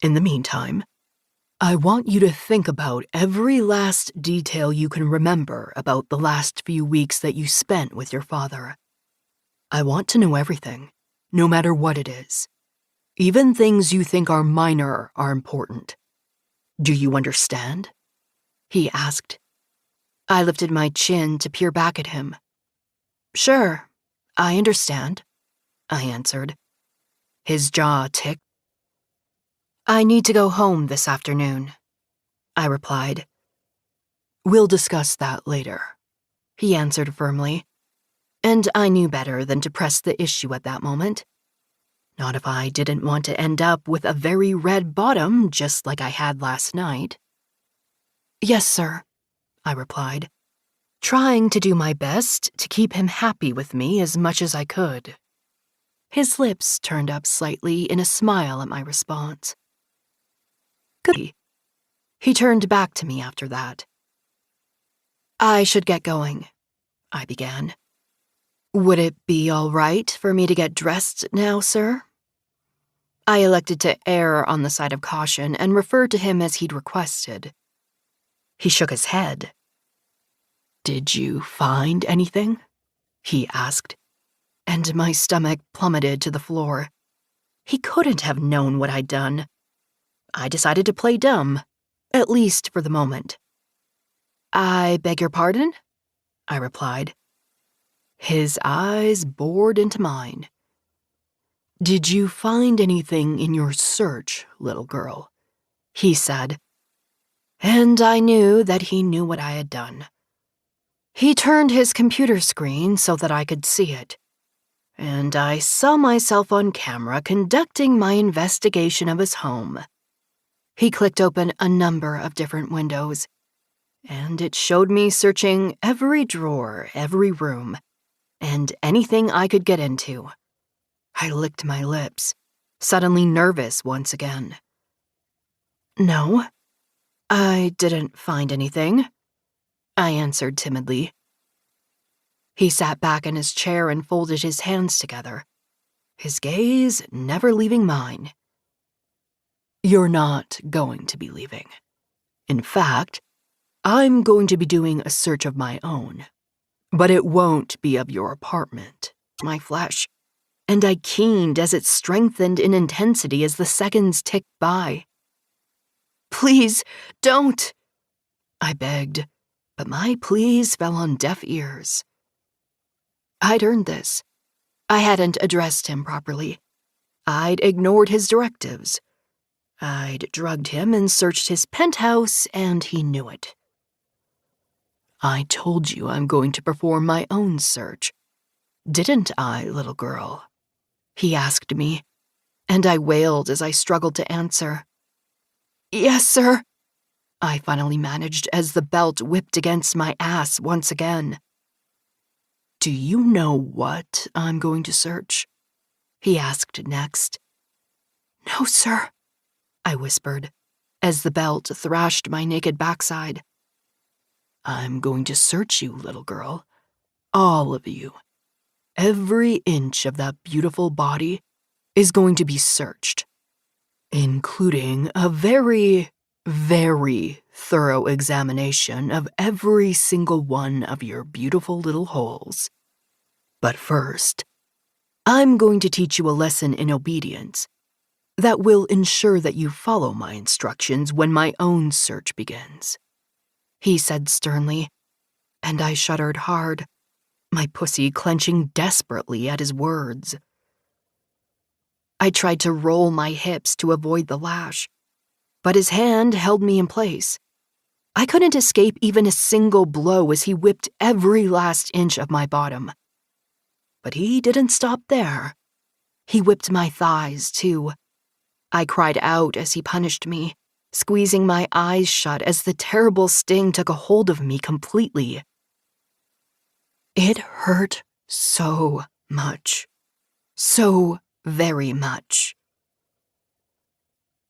In the meantime, I want you to think about every last detail you can remember about the last few weeks that you spent with your father. I want to know everything, no matter what it is. Even things you think are minor are important. Do you understand?" he asked. I lifted my chin to peer back at him. "Sure, I understand," I answered. His jaw ticked. "I need to go home this afternoon," I replied. "We'll discuss that later," he answered firmly, and I knew better than to press the issue at that moment. Not if I didn't want to end up with a very red bottom just like I had last night. "Yes, sir," I replied, trying to do my best to keep him happy with me as much as I could. His lips turned up slightly in a smile at my response. "Good." He turned back to me after that. "I should get going," I began. "Would it be all right for me to get dressed now, sir?" I elected to err on the side of caution and referred to him as he'd requested. He shook his head. "Did you find anything?" he asked, and my stomach plummeted to the floor. He couldn't have known what I'd done. I decided to play dumb, at least for the moment. "I beg your pardon?" I replied. His eyes bored into mine. "Did you find anything in your search, little girl?" he said, and I knew that he knew what I had done. He turned his computer screen so that I could see it, and I saw myself on camera conducting my investigation of his home. He clicked open a number of different windows, and it showed me searching every drawer, every room, and anything I could get into. I licked my lips, suddenly nervous once again. "No, I didn't find anything," I answered timidly. He sat back in his chair and folded his hands together, his gaze never leaving mine. "You're not going to be leaving. In fact, I'm going to be doing a search of my own, but it won't be of your apartment." My flesh, and I keened as it strengthened in intensity as the seconds ticked by. "Please, don't," I begged, but my pleas fell on deaf ears. I'd earned this. I hadn't addressed him properly. I'd ignored his directives. I'd drugged him and searched his penthouse, and he knew it. "I told you I'm going to perform my own search. Didn't I, little girl?" he asked me, and I wailed as I struggled to answer. "Yes, sir." I finally managed as the belt whipped against my ass once again. "Do you know what I'm going to search?" he asked next. "No, sir," I whispered, as the belt thrashed my naked backside. "I'm going to search you, little girl. All of you. Every inch of that beautiful body is going to be searched, including a very, very thorough examination of every single one of your beautiful little holes. But first, I'm going to teach you a lesson in obedience that will ensure that you follow my instructions when my own search begins," he said sternly, and I shuddered hard, my pussy clenching desperately at his words. I tried to roll my hips to avoid the lash, but his hand held me in place. I couldn't escape even a single blow as he whipped every last inch of my bottom. But he didn't stop there. He whipped my thighs, too. I cried out as he punished me, squeezing my eyes shut as the terrible sting took a hold of me completely. It hurt so much. So very much.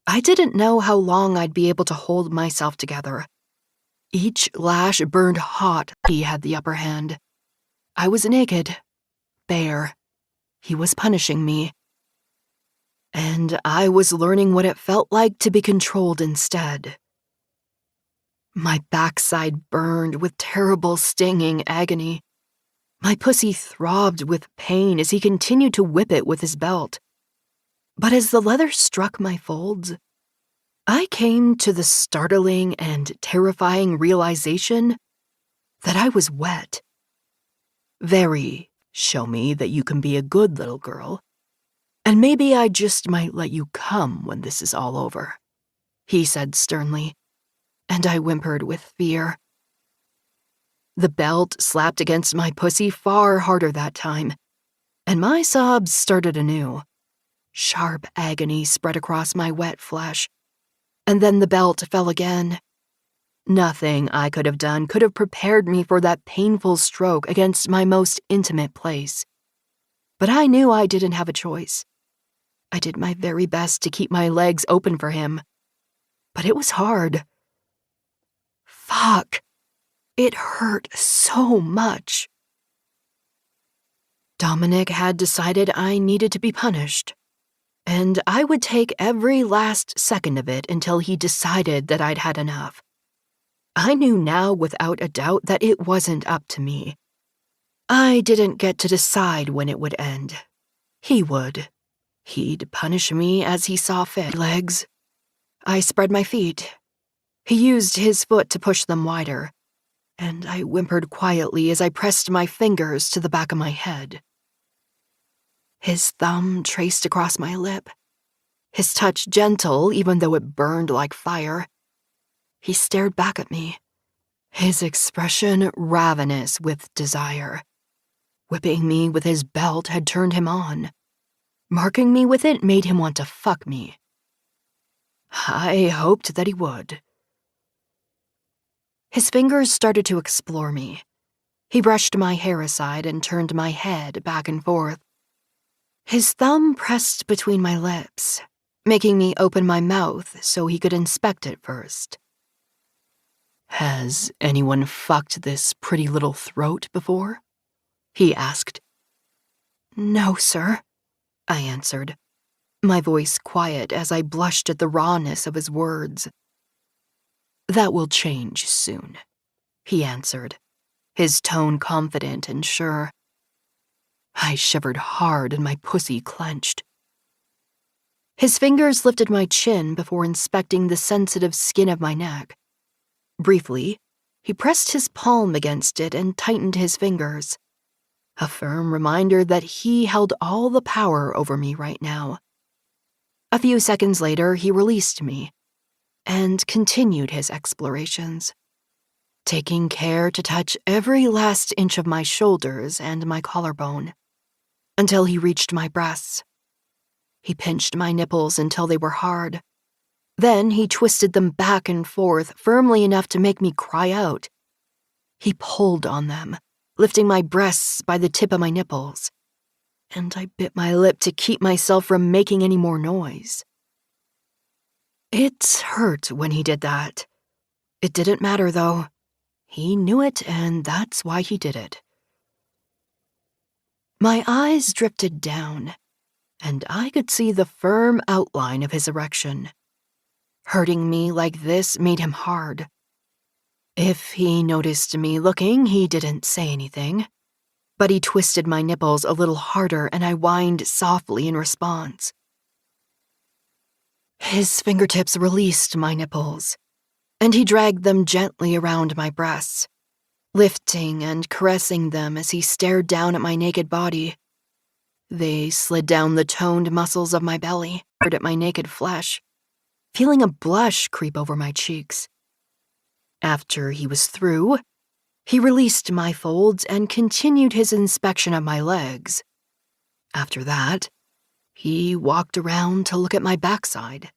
I didn't know how long I'd be able to hold myself together. Each lash burned hot. He had the upper hand. I was naked, bare. He was punishing me. And I was learning what it felt like to be controlled instead. My backside burned with terrible stinging agony. My pussy throbbed with pain as he continued to whip it with his belt. But as the leather struck my folds, I came to the startling and terrifying realization that I was wet. "Very, show me that you can be a good little girl, and maybe I just might let you come when this is all over," he said sternly, and I whimpered with fear. The belt slapped against my pussy far harder that time, and my sobs started anew. Sharp agony spread across my wet flesh, and then the belt fell again. Nothing I could have done could have prepared me for that painful stroke against my most intimate place. But I knew I didn't have a choice. I did my very best to keep my legs open for him, but it was hard. Fuck. It hurt so much. Dominic had decided I needed to be punished, and I would take every last second of it until he decided that I'd had enough. I knew now without a doubt that it wasn't up to me. I didn't get to decide when it would end. He would. He'd punish me as he saw fit. Legs. I spread my feet. He used his foot to push them wider, and I whimpered quietly as I pressed my fingers to the back of my head. His thumb traced across my lip, his touch gentle even though it burned like fire. He stared back at me, his expression ravenous with desire. Whipping me with his belt had turned him on. Marking me with it made him want to fuck me. I hoped that he would. His fingers started to explore me. He brushed my hair aside and turned my head back and forth. His thumb pressed between my lips, making me open my mouth so he could inspect it first. "Has anyone fucked this pretty little throat before?" he asked. "No, sir," I answered, my voice quiet as I blushed at the rawness of his words. "That will change soon," he answered, his tone confident and sure. I shivered hard and my pussy clenched. His fingers lifted my chin before inspecting the sensitive skin of my neck. Briefly, he pressed his palm against it and tightened his fingers. A firm reminder that he held all the power over me right now. A few seconds later, he released me and continued his explorations, taking care to touch every last inch of my shoulders and my collarbone, until he reached my breasts. He pinched my nipples until they were hard, Then he twisted them back and forth firmly enough to make me cry out. He pulled on them, lifting my breasts by the tip of my nipples, and I bit my lip to keep myself from making any more noise. It hurt when he did that. It didn't matter, though. He knew it, and that's why he did it. My eyes drifted down, and I could see the firm outline of his erection. Hurting me like this made him hard. If he noticed me looking, he didn't say anything, but he twisted my nipples a little harder and I whined softly in response. His fingertips released my nipples, and he dragged them gently around my breasts, lifting and caressing them as he stared down at my naked body. They slid down the toned muscles of my belly, at my naked flesh, feeling a blush creep over my cheeks. After he was through, he released my folds and continued his inspection of my legs. After that, he walked around to look at my backside.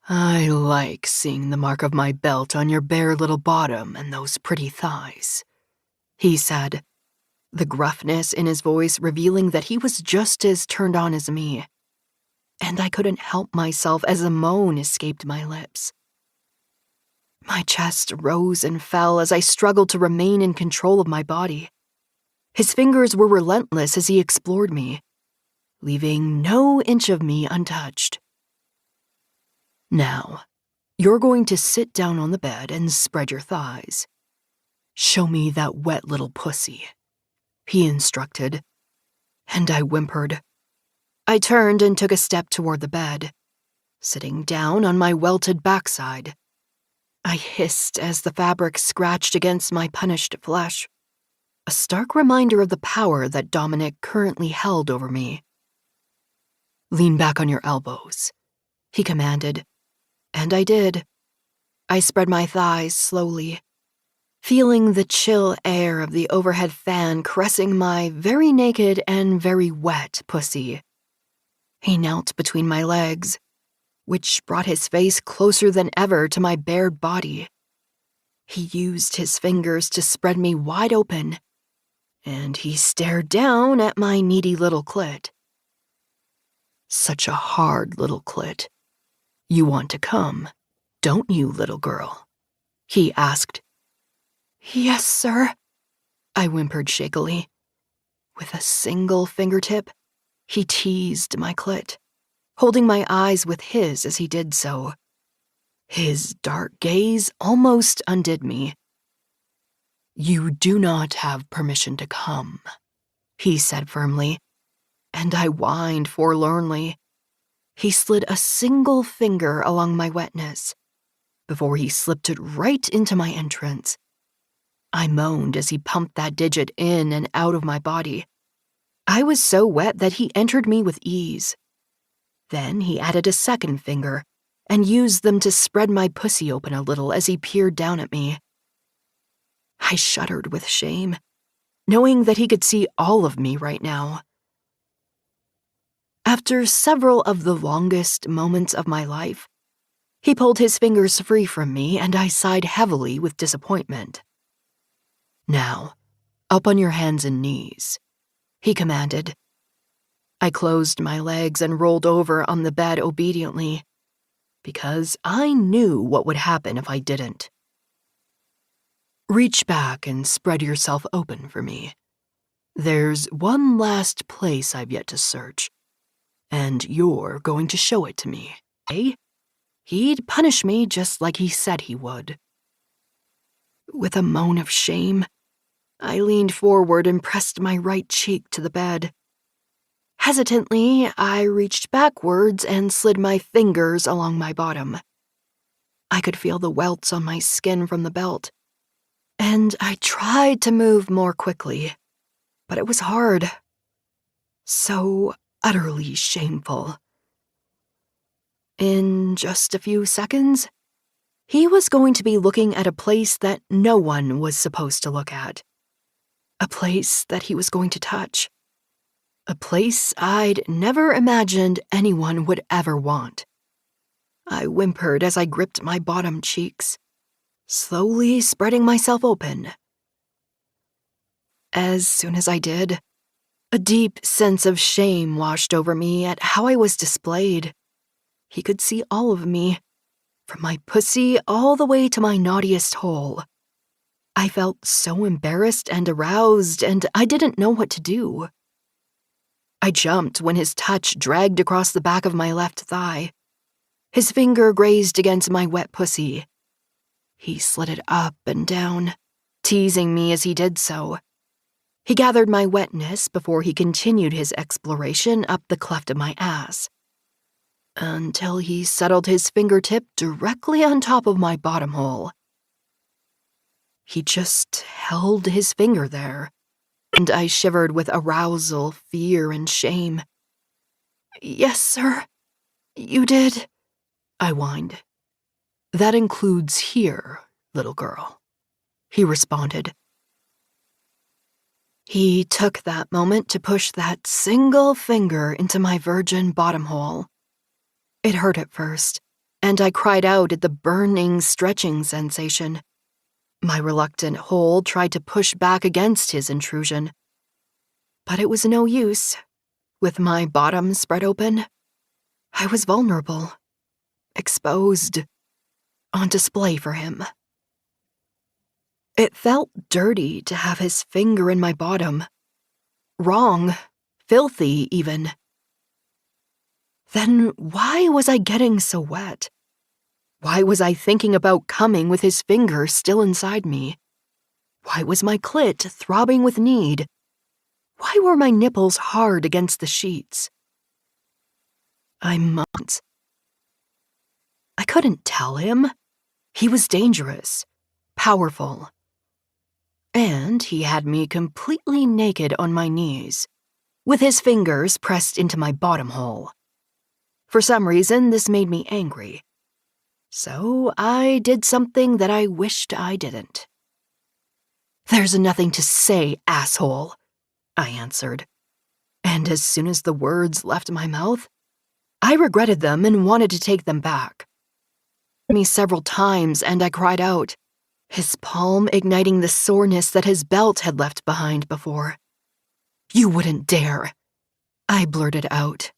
I like seeing the mark of my belt on your bare little bottom and those pretty thighs, he said, the gruffness in his voice revealing that he was just as turned on as me. And I couldn't help myself as a moan escaped my lips. My chest rose and fell as I struggled to remain in control of my body. His fingers were relentless as he explored me, leaving no inch of me untouched. Now, you're going to sit down on the bed and spread your thighs. Show me that wet little pussy, he instructed, and I whimpered. I turned and took a step toward the bed, sitting down on my welted backside. I hissed as the fabric scratched against my punished flesh, a stark reminder of the power that Dominic currently held over me. Lean back on your elbows, he commanded, and I did. I spread my thighs slowly, feeling the chill air of the overhead fan caressing my very naked and very wet pussy. He knelt between my legs, which brought his face closer than ever to my bared body. He used his fingers to spread me wide open, and he stared down at my needy little clit. Such a hard little clit. You want to come, don't you, little girl? He asked. Yes, sir, I whimpered shakily. With a single fingertip, he teased my clit, holding my eyes with his as he did so. His dark gaze almost undid me. You do not have permission to come, he said firmly, and I whined forlornly. He slid a single finger along my wetness, before he slipped it right into my entrance. I moaned as he pumped that digit in and out of my body. I was so wet that he entered me with ease. Then he added a second finger and used them to spread my pussy open a little as he peered down at me. I shuddered with shame, knowing that he could see all of me right now. After several of the longest moments of my life, he pulled his fingers free from me and I sighed heavily with disappointment. Now, up on your hands and knees, he commanded. I closed my legs and rolled over on the bed obediently, because I knew what would happen if I didn't. Reach back and spread yourself open for me. There's one last place I've yet to search, and you're going to show it to me, eh? He'd punish me just like he said he would. With a moan of shame, I leaned forward and pressed my right cheek to the bed. Hesitantly, I reached backwards and slid my fingers along my bottom. I could feel the welts on my skin from the belt, and I tried to move more quickly, but it was hard. So utterly shameful. In just a few seconds, he was going to be looking at a place that no one was supposed to look at. A place that he was going to touch. A place I'd never imagined anyone would ever want. I whimpered as I gripped my bottom cheeks, slowly spreading myself open. As soon as I did, a deep sense of shame washed over me at how I was displayed. He could see all of me, from my pussy all the way to my naughtiest hole. I felt so embarrassed and aroused, and I didn't know what to do. I jumped when his touch dragged across the back of my left thigh. His finger grazed against my wet pussy. He slid it up and down, teasing me as he did so. He gathered my wetness before he continued his exploration up the cleft of my ass, until he settled his fingertip directly on top of my bottom hole. He just held his finger there, and I shivered with arousal, fear, and shame. "Yes, sir, you did," I whined. "That includes here, little girl," he responded. He took that moment to push that single finger into my virgin bottom hole. It hurt at first, and I cried out at the burning, stretching sensation. My reluctant hole tried to push back against his intrusion. But it was no use. With my bottom spread open, I was vulnerable, exposed, on display for him. It felt dirty to have his finger in my bottom. Wrong, filthy even. Then why was I getting so wet? Why was I thinking about coming with his finger still inside me? Why was my clit throbbing with need? Why were my nipples hard against the sheets? I couldn't tell him. He was dangerous, powerful. And he had me completely naked on my knees, with his fingers pressed into my bottom hole. For some reason, this made me angry. So I did something that I wished I didn't. "There's nothing to say, asshole," I answered. And as soon as the words left my mouth, I regretted them and wanted to take them back. Me several times, and I cried out, his palm igniting the soreness that his belt had left behind before. "You wouldn't dare," I blurted out.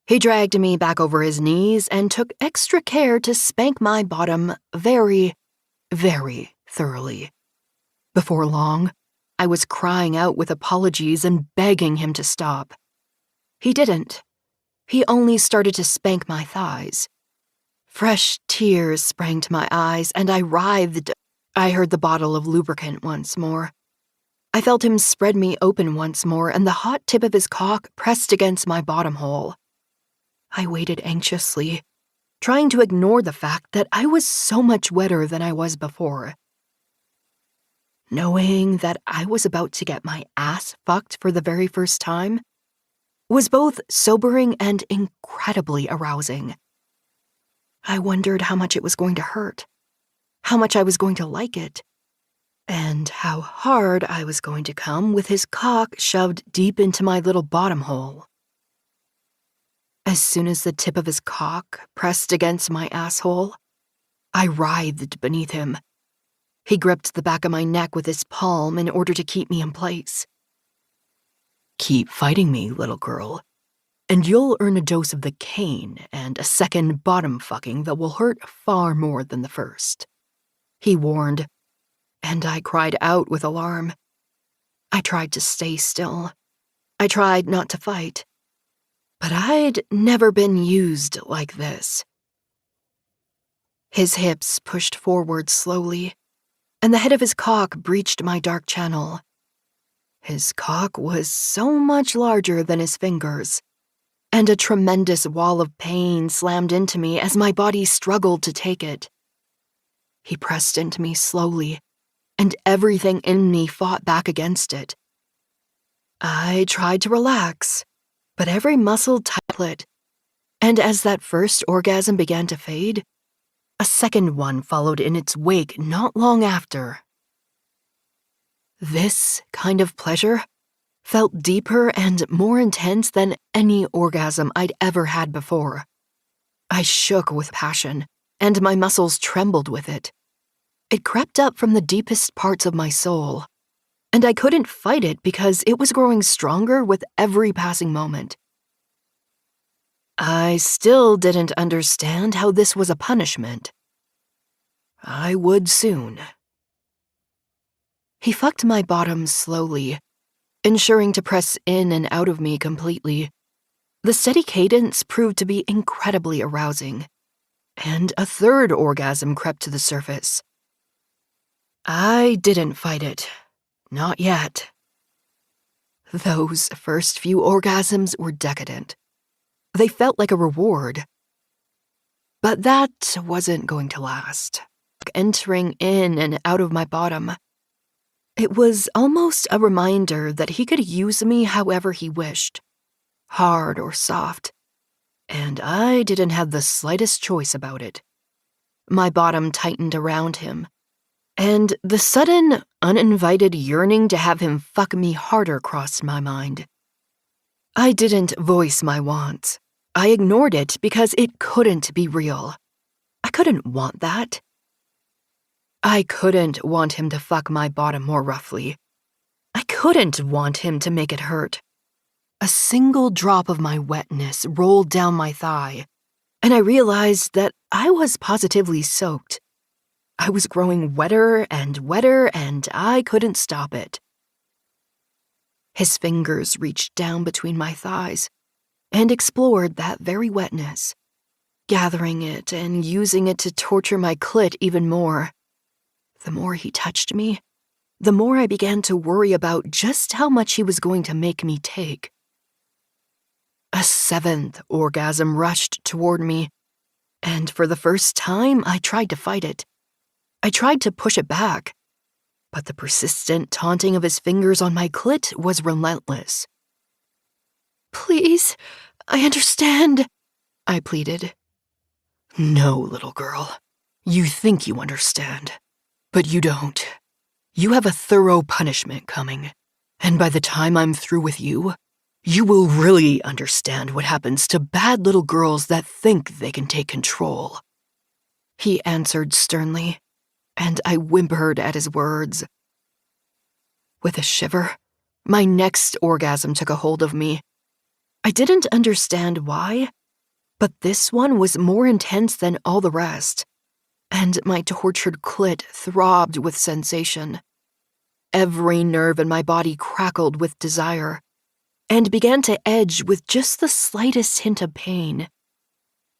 He dragged me back over his knees and took extra care to spank my bottom very, very thoroughly. Before long, I was crying out with apologies and begging him to stop. He didn't. He only started to spank my thighs. Fresh tears sprang to my eyes, and I writhed. I heard the bottle of lubricant once more. I felt him spread me open once more, and the hot tip of his cock pressed against my bottom hole. I waited anxiously, trying to ignore the fact that I was so much wetter than I was before. Knowing that I was about to get my ass fucked for the very first time was both sobering and incredibly arousing. I wondered how much it was going to hurt, how much I was going to like it, and how hard I was going to come with his cock shoved deep into my little bottom hole. As soon as the tip of his cock pressed against my asshole, I writhed beneath him. He gripped the back of my neck with his palm in order to keep me in place. "Keep fighting me, little girl, and you'll earn a dose of the cane and a second bottom fucking that will hurt far more than the first," he warned, and I cried out with alarm. I tried to stay still. I tried not to fight. But I'd never been used like this. His hips pushed forward slowly, and the head of his cock breached my dark channel. His cock was so much larger than his fingers, and a tremendous wall of pain slammed into me as my body struggled to take it. He pressed into me slowly, and everything in me fought back against it. I tried to relax, but every muscle tightened, and as that first orgasm began to fade, a second one followed in its wake not long after. This kind of pleasure felt deeper and more intense than any orgasm I'd ever had before. I shook with passion, and my muscles trembled with it. It crept up from the deepest parts of my soul, and I couldn't fight it because it was growing stronger with every passing moment. I still didn't understand how this was a punishment. I would soon. He fucked my bottom slowly, ensuring to press in and out of me completely. The steady cadence proved to be incredibly arousing, and a third orgasm crept to the surface. I didn't fight it. Not yet. Those first few orgasms were decadent. They felt like a reward. But that wasn't going to last. Entering in and out of my bottom, it was almost a reminder that he could use me however he wished, hard or soft, and I didn't have the slightest choice about it. My bottom tightened around him, and the sudden, uninvited yearning to have him fuck me harder crossed my mind. I didn't voice my wants. I ignored it because it couldn't be real. I couldn't want that. I couldn't want him to fuck my bottom more roughly. I couldn't want him to make it hurt. A single drop of my wetness rolled down my thigh, and I realized that I was positively soaked. I was growing wetter, and I couldn't stop it. His fingers reached down between my thighs and explored that very wetness, gathering it and using it to torture my clit even more. The more he touched me, the more I began to worry about just how much he was going to make me take. A seventh orgasm rushed toward me, and for the first time, I tried to fight it. I tried to push it back, but the persistent taunting of his fingers on my clit was relentless. "Please, I understand," I pleaded. "No, little girl. You think you understand, but you don't. You have a thorough punishment coming, and by the time I'm through with you, you will really understand what happens to bad little girls that think they can take control," he answered sternly, and I whimpered at his words. With a shiver, my next orgasm took a hold of me. I didn't understand why, but this one was more intense than all the rest, and my tortured clit throbbed with sensation. Every nerve in my body crackled with desire, and began to edge with just the slightest hint of pain.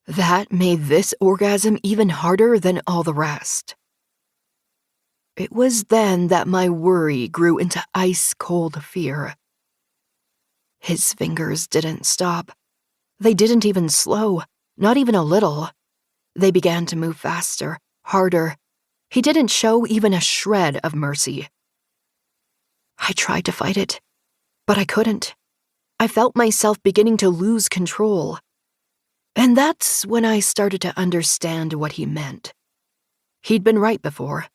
That made this orgasm even harder than all the rest. It was then that my worry grew into ice-cold fear. His fingers didn't stop. They didn't even slow, not even a little. They began to move faster, harder. He didn't show even a shred of mercy. I tried to fight it, but I couldn't. I felt myself beginning to lose control. And that's when I started to understand what he meant. He'd been right before.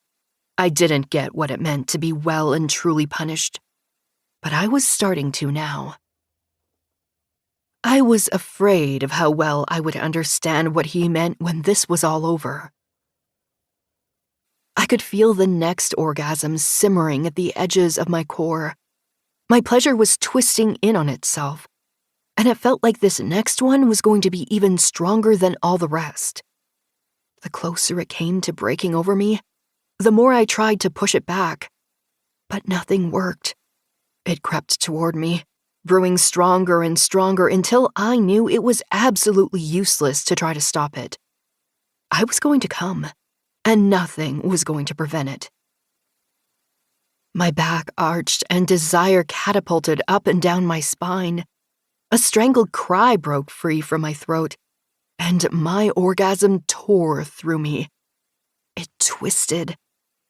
I didn't get what it meant to be well and truly punished, but I was starting to now. I was afraid of how well I would understand what he meant when this was all over. I could feel the next orgasm simmering at the edges of my core. My pleasure was twisting in on itself, and it felt like this next one was going to be even stronger than all the rest. The closer it came to breaking over me, the more I tried to push it back, but nothing worked. It crept toward me, brewing stronger and stronger until I knew it was absolutely useless to try to stop it. I was going to come, and nothing was going to prevent it. My back arched and desire catapulted up and down my spine. A strangled cry broke free from my throat, and my orgasm tore through me. It twisted,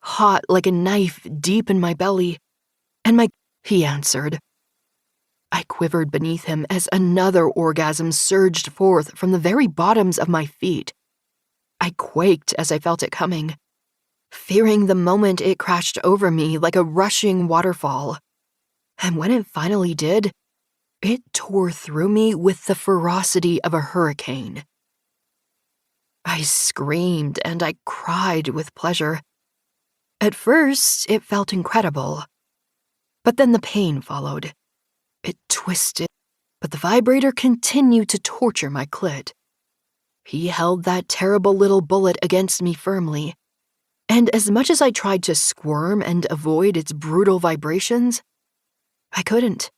hot like a knife deep in my belly, and he answered. I quivered beneath him as another orgasm surged forth from the very bottoms of my feet. I quaked as I felt it coming, fearing the moment it crashed over me like a rushing waterfall. And when it finally did, it tore through me with the ferocity of a hurricane. I screamed and I cried with pleasure. At first, it felt incredible. But then the pain followed. It twisted, but the vibrator continued to torture my clit. He held that terrible little bullet against me firmly, and as much as I tried to squirm and avoid its brutal vibrations, I couldn't.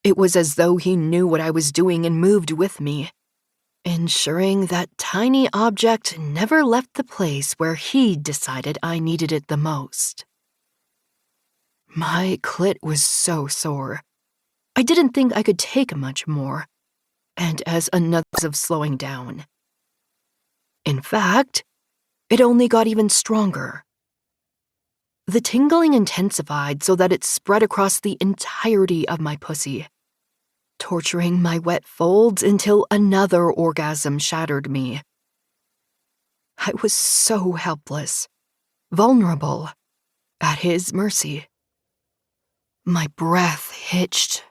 It was as though he knew what I was doing and moved with me, ensuring that tiny object never left the place where he decided I needed it the most. My clit was so sore. I didn't think I could take much more, and as another of slowing down. In fact, it only got even stronger. The tingling intensified so that it spread across the entirety of my pussy, torturing my wet folds until another orgasm shattered me. I was so helpless, vulnerable, at his mercy. My breath hitched.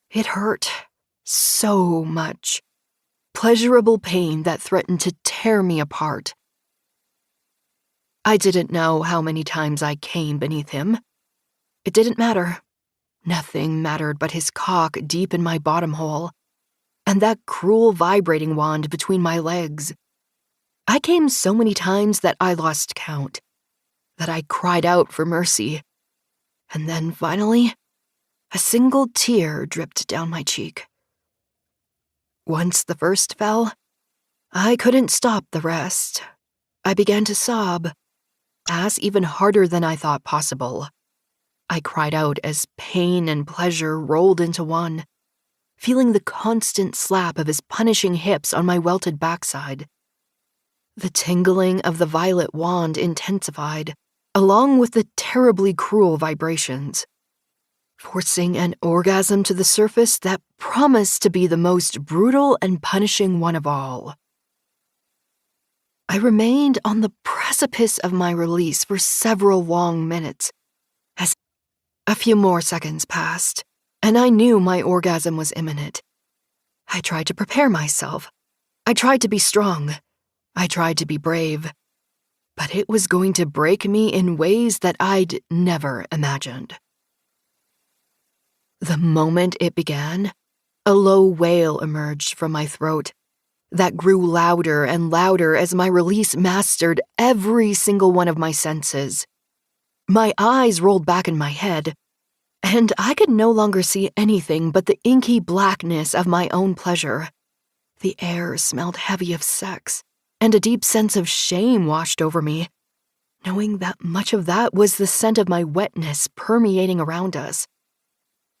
It hurt so much. Pleasurable pain that threatened to tear me apart. I didn't know how many times I came beneath him. It didn't matter. Nothing mattered but his cock deep in my bottom hole, and that cruel vibrating wand between my legs. I came so many times that I lost count, that I cried out for mercy, and then finally, a single tear dripped down my cheek. Once the first fell, I couldn't stop the rest. I began to sob, ass even harder than I thought possible. I cried out as pain and pleasure rolled into one, feeling the constant slap of his punishing hips on my welted backside. The tingling of the violet wand intensified, along with the terribly cruel vibrations, forcing an orgasm to the surface that promised to be the most brutal and punishing one of all. I remained on the precipice of my release for several long minutes, as a few more seconds passed, and I knew my orgasm was imminent. I tried to prepare myself. I tried to be strong. I tried to be brave. But it was going to break me in ways that I'd never imagined. The moment it began, a low wail emerged from my throat that grew louder and louder as my release mastered every single one of my senses. My eyes rolled back in my head, and I could no longer see anything but the inky blackness of my own pleasure. The air smelled heavy of sex, and a deep sense of shame washed over me, knowing that much of that was the scent of my wetness permeating around us.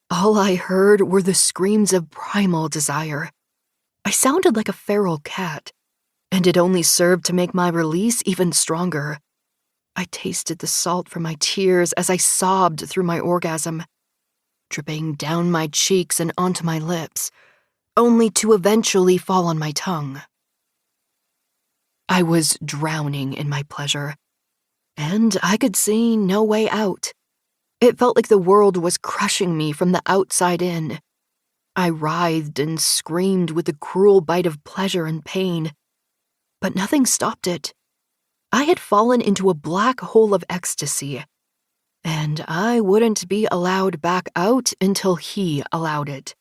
All I heard were the screams of primal desire. I sounded like a feral cat, and it only served to make my release even stronger. I tasted the salt from my tears as I sobbed through my orgasm, dripping down my cheeks and onto my lips, only to eventually fall on my tongue. I was drowning in my pleasure, and I could see no way out. It felt like the world was crushing me from the outside in. I writhed and screamed with the cruel bite of pleasure and pain, but nothing stopped it. I had fallen into a black hole of ecstasy, and I wouldn't be allowed back out until he allowed it.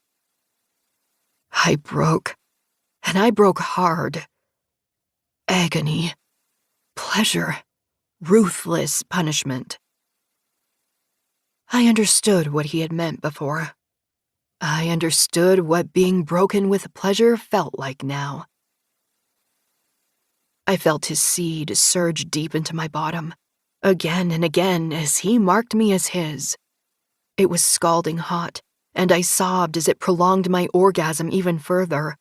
I broke, and I broke hard. Agony, pleasure, ruthless punishment. I understood what he had meant before. I understood what being broken with pleasure felt like now. I felt his seed surge deep into my bottom, again and again as he marked me as his. It was scalding hot, and I sobbed as it prolonged my orgasm even further.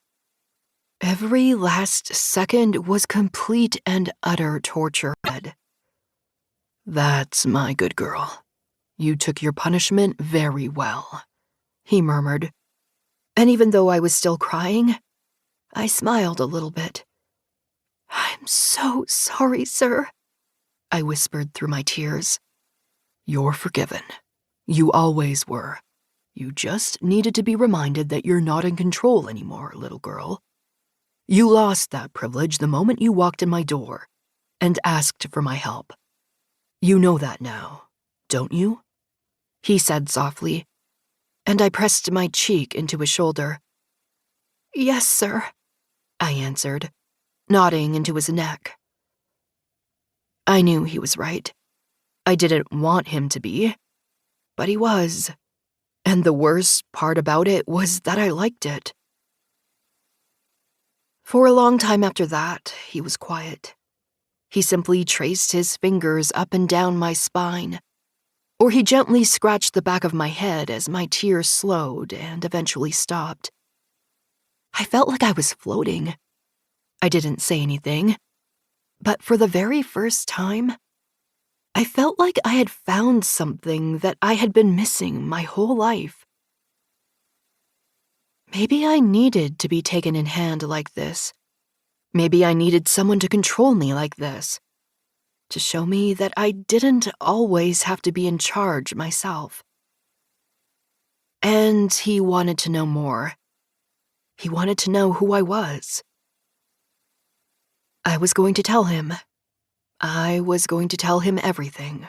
Every last second was complete and utter torture. "That's my good girl. You took your punishment very well," he murmured. And even though I was still crying, I smiled a little bit. "I'm so sorry, sir," I whispered through my tears. "You're forgiven. You always were. You just needed to be reminded that you're not in control anymore, little girl. You lost that privilege the moment you walked in my door and asked for my help. You know that now, don't you? He said softly, and I pressed my cheek into his shoulder. Yes, sir, I answered, nodding into his neck. I knew he was right. I didn't want him to be, but he was. And the worst part about it was that I liked it. For a long time after that, he was quiet. He simply traced his fingers up and down my spine, or he gently scratched the back of my head as my tears slowed and eventually stopped. I felt like I was floating. I didn't say anything, but for the very first time, I felt like I had found something that I had been missing my whole life. Maybe I needed to be taken in hand like this. Maybe I needed someone to control me like this, to show me that I didn't always have to be in charge myself. And he wanted to know more. He wanted to know who I was. I was going to tell him. I was going to tell him everything.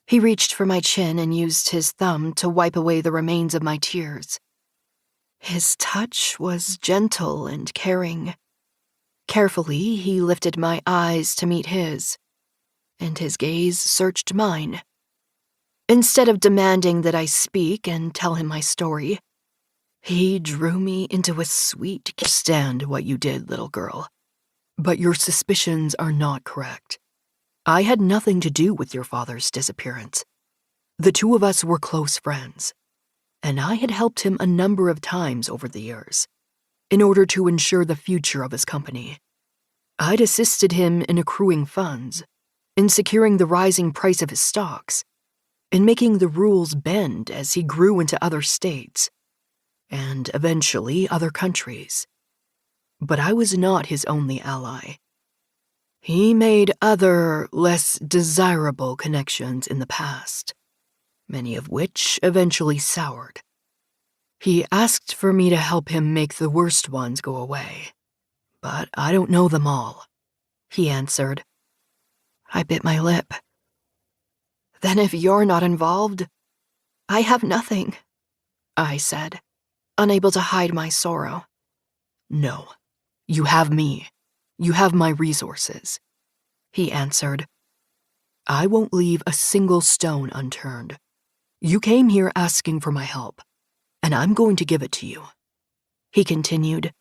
He reached for my chin and used his thumb to wipe away the remains of my tears. His touch was gentle and caring. Carefully, he lifted my eyes to meet his, and his gaze searched mine. Instead of demanding that I speak and tell him my story, he drew me into a sweet, "Understand what you did, little girl. But your suspicions are not correct. I had nothing to do with your father's disappearance. The two of us were close friends, and I had helped him a number of times over the years, in order to ensure the future of his company. I'd assisted him in accruing funds, in securing the rising price of his stocks, in making the rules bend as he grew into other states, and eventually other countries. But I was not his only ally. He made other, less desirable connections in the past, many of which eventually soured. He asked for me to help him make the worst ones go away, but I don't know them all, he answered. I bit my lip. Then if you're not involved, I have nothing, I said, unable to hide my sorrow. No, you have me. You have my resources, he answered. I won't leave a single stone unturned. You came here asking for my help, and I'm going to give it to you, he continued,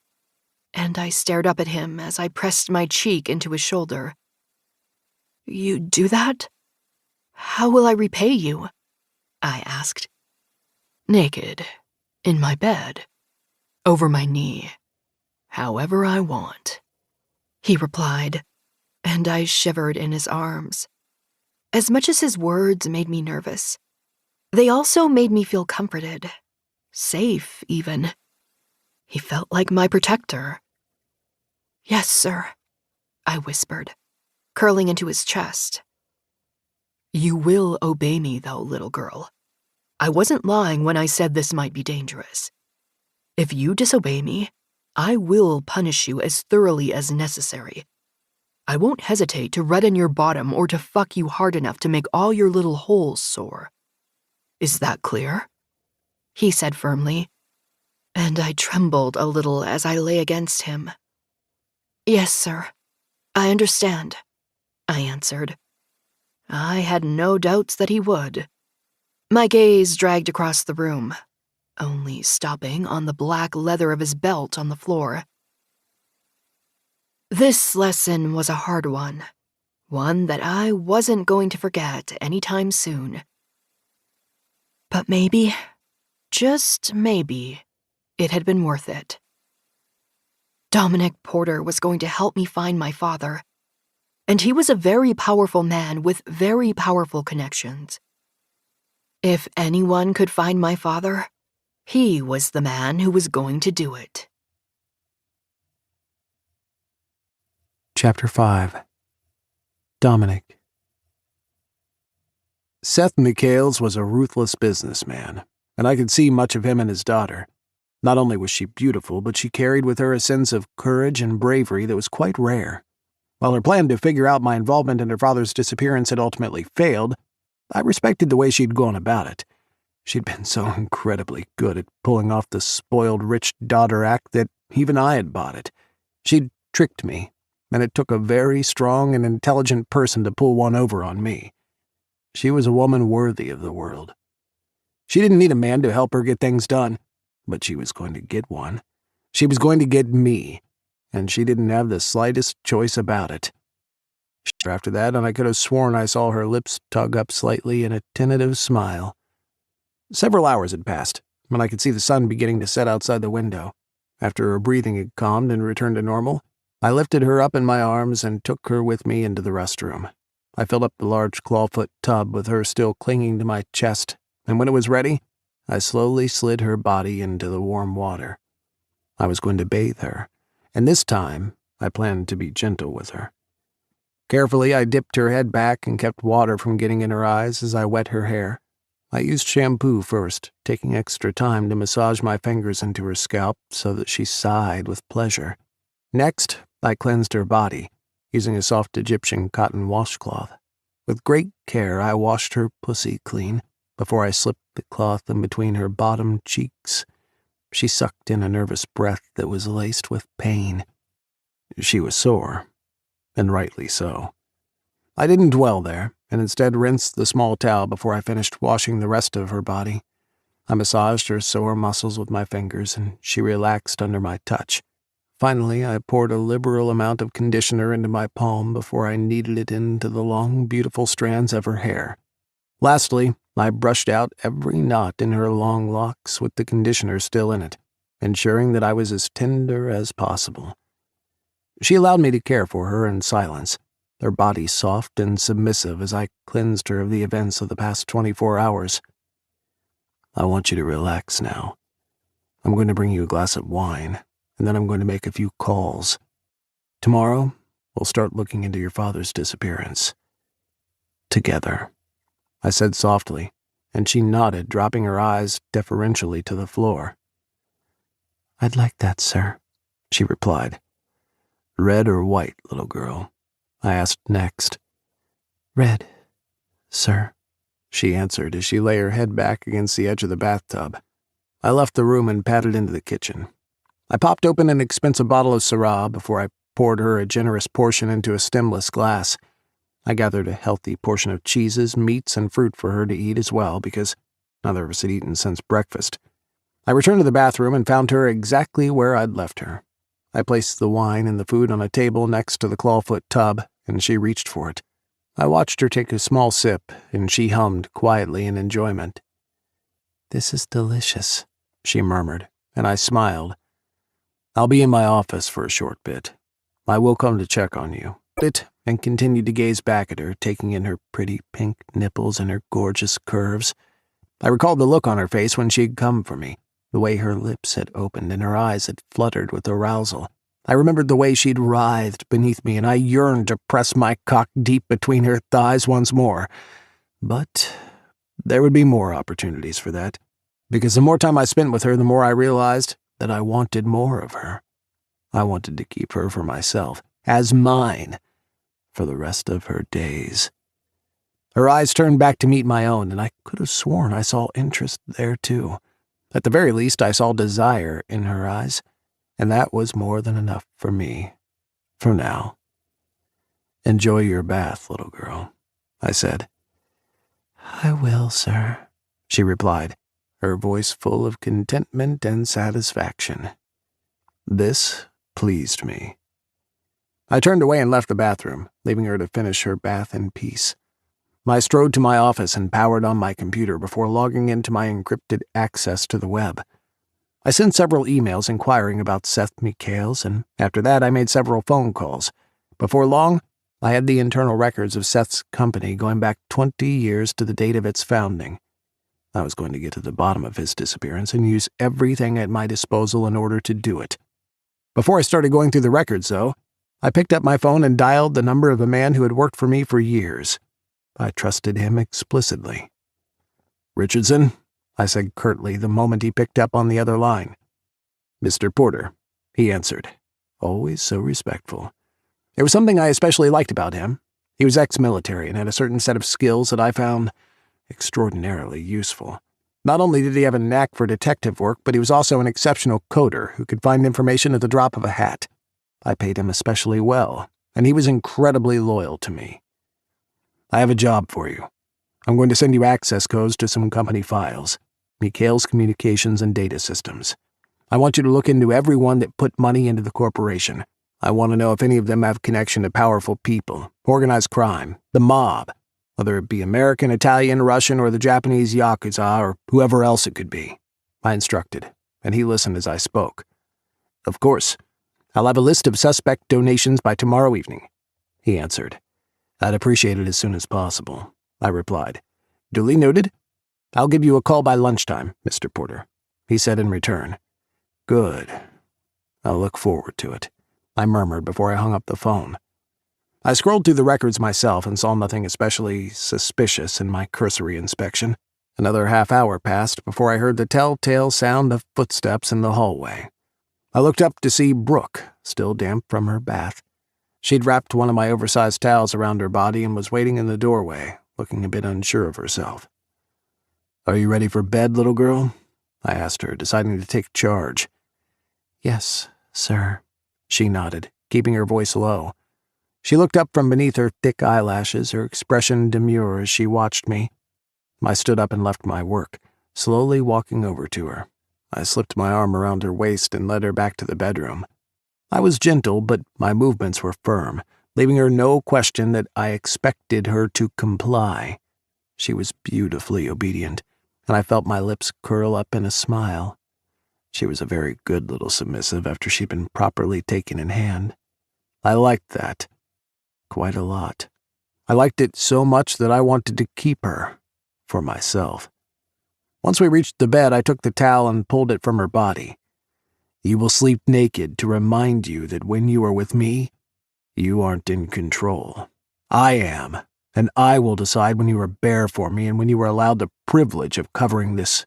and I stared up at him as I pressed my cheek into his shoulder. You do that? How will I repay you? I asked. Naked, in my bed, over my knee, however I want, he replied, and I shivered in his arms. As much as his words made me nervous, they also made me feel comforted, safe even. He felt like my protector. Yes, sir, I whispered, curling into his chest. You will obey me, though, little girl. I wasn't lying when I said this might be dangerous. If you disobey me, I will punish you as thoroughly as necessary. I won't hesitate to redden your bottom or to fuck you hard enough to make all your little holes sore. Is that clear? He said firmly, and I trembled a little as I lay against him. Yes, sir. I understand, I answered. I had no doubts that he would. My gaze dragged across the room, only stopping on the black leather of his belt on the floor. This lesson was a hard one that I wasn't going to forget anytime soon. But maybe, just maybe, it had been worth it. Dominic Porter was going to help me find my father, and he was a very powerful man with very powerful connections. If anyone could find my father, he was the man who was going to do it. Chapter 5. Dominic. Seth McHale's was a ruthless businessman, and I could see much of him in his daughter. Not only was she beautiful, but she carried with her a sense of courage and bravery that was quite rare. While her plan to figure out my involvement in her father's disappearance had ultimately failed, I respected the way she'd gone about it. She'd been so incredibly good at pulling off the spoiled rich daughter act that even I had bought it. She'd tricked me, and it took a very strong and intelligent person to pull one over on me. She was a woman worthy of the world. She didn't need a man to help her get things done, but she was going to get one. She was going to get me, and she didn't have the slightest choice about it. After that, and I could have sworn I saw her lips tug up slightly in a tentative smile. Several hours had passed, when I could see the sun beginning to set outside the window. After her breathing had calmed and returned to normal, I lifted her up in my arms and took her with me into the restroom. I filled up the large clawfoot tub with her still clinging to my chest, and when it was ready, I slowly slid her body into the warm water. I was going to bathe her, and this time I planned to be gentle with her. Carefully, I dipped her head back and kept water from getting in her eyes as I wet her hair. I used shampoo first, taking extra time to massage my fingers into her scalp so that she sighed with pleasure. Next, I cleansed her body, using a soft Egyptian cotton washcloth. With great care, I washed her pussy clean before I slipped the cloth in between her bottom cheeks. She sucked in a nervous breath that was laced with pain. She was sore, and rightly so. I didn't dwell there, and instead rinsed the small towel before I finished washing the rest of her body. I massaged her sore muscles with my fingers, and she relaxed under my touch. Finally, I poured a liberal amount of conditioner into my palm before I kneaded it into the long, beautiful strands of her hair. Lastly, I brushed out every knot in her long locks with the conditioner still in it, ensuring that I was as tender as possible. She allowed me to care for her in silence, her body soft and submissive as I cleansed her of the events of the past 24 hours. I want you to relax now. I'm going to bring you a glass of wine, and then I'm going to make a few calls. Tomorrow, we'll start looking into your father's disappearance. Together, I said softly, and she nodded, dropping her eyes deferentially to the floor. I'd like that, sir, she replied. Red or white, little girl? I asked next. Red, sir, she answered as she lay her head back against the edge of the bathtub. I left the room and padded into the kitchen. I popped open an expensive bottle of Syrah before I poured her a generous portion into a stemless glass. I gathered a healthy portion of cheeses, meats, and fruit for her to eat as well because neither of us had eaten since breakfast. I returned to the bathroom and found her exactly where I'd left her. I placed the wine and the food on a table next to the clawfoot tub, and she reached for it. I watched her take a small sip, and she hummed quietly in enjoyment. This is delicious, she murmured, and I smiled. I'll be in my office for a short bit. I will come to check on you. And continued to gaze back at her, taking in her pretty pink nipples and her gorgeous curves. I recalled the look on her face when she had come for me, the way her lips had opened and her eyes had fluttered with arousal. I remembered the way she'd writhed beneath me, and I yearned to press my cock deep between her thighs once more. But there would be more opportunities for that, because the more time I spent with her, the more I realized that I wanted more of her. I wanted to keep her for myself, as mine, for the rest of her days. Her eyes turned back to meet my own, and I could have sworn I saw interest there too. At the very least, I saw desire in her eyes, and that was more than enough for me, for now. Enjoy your bath, little girl, I said. I will, sir, she replied, her voice full of contentment and satisfaction. This pleased me. I turned away and left the bathroom, leaving her to finish her bath in peace. I strode to my office and powered on my computer before logging into my encrypted access to the web. I sent several emails inquiring about Seth Mikhails, and after that I made several phone calls. Before long, I had the internal records of Seth's company going back 20 years to the date of its founding. I was going to get to the bottom of his disappearance and use everything at my disposal in order to do it. Before I started going through the records, though, I picked up my phone and dialed the number of a man who had worked for me for years. I trusted him explicitly. Richardson, I said curtly the moment he picked up on the other line. Mr. Porter, he answered, always so respectful. There was something I especially liked about him. He was ex-military and had a certain set of skills that I found extraordinarily useful. Not only did he have a knack for detective work, but he was also an exceptional coder who could find information at the drop of a hat. I paid him especially well, and he was incredibly loyal to me. I have a job for you. I'm going to send you access codes to some company files, Mikhail's communications and data systems. I want you to look into everyone that put money into the corporation. I want to know if any of them have connection to powerful people, organized crime, the mob, whether it be American, Italian, Russian, or the Japanese Yakuza, or whoever else it could be. I instructed, and he listened as I spoke. Of course, I'll have a list of suspect donations by tomorrow evening, he answered. I'd appreciate it as soon as possible, I replied. Duly noted. I'll give you a call by lunchtime, Mr. Porter, he said in return. Good. I'll look forward to it, I murmured before I hung up the phone. I scrolled through the records myself and saw nothing especially suspicious in my cursory inspection. Another half-hour passed before I heard the telltale sound of footsteps in the hallway. I looked up to see Brooke, still damp from her bath. She'd wrapped one of my oversized towels around her body and was waiting in the doorway, looking a bit unsure of herself. Are you ready for bed, little girl? I asked her, deciding to take charge. Yes, sir, she nodded, keeping her voice low. She looked up from beneath her thick eyelashes, her expression demure as she watched me. I stood up and left my work, slowly walking over to her. I slipped my arm around her waist and led her back to the bedroom. I was gentle, but my movements were firm, leaving her no question that I expected her to comply. She was beautifully obedient, and I felt my lips curl up in a smile. She was a very good little submissive after she'd been properly taken in hand. I liked that. Quite a lot. I liked it so much that I wanted to keep her for myself. Once we reached the bed, I took the towel and pulled it from her body. You will sleep naked to remind you that when you are with me, you aren't in control. I am, and I will decide when you are bare for me and when you are allowed the privilege of covering this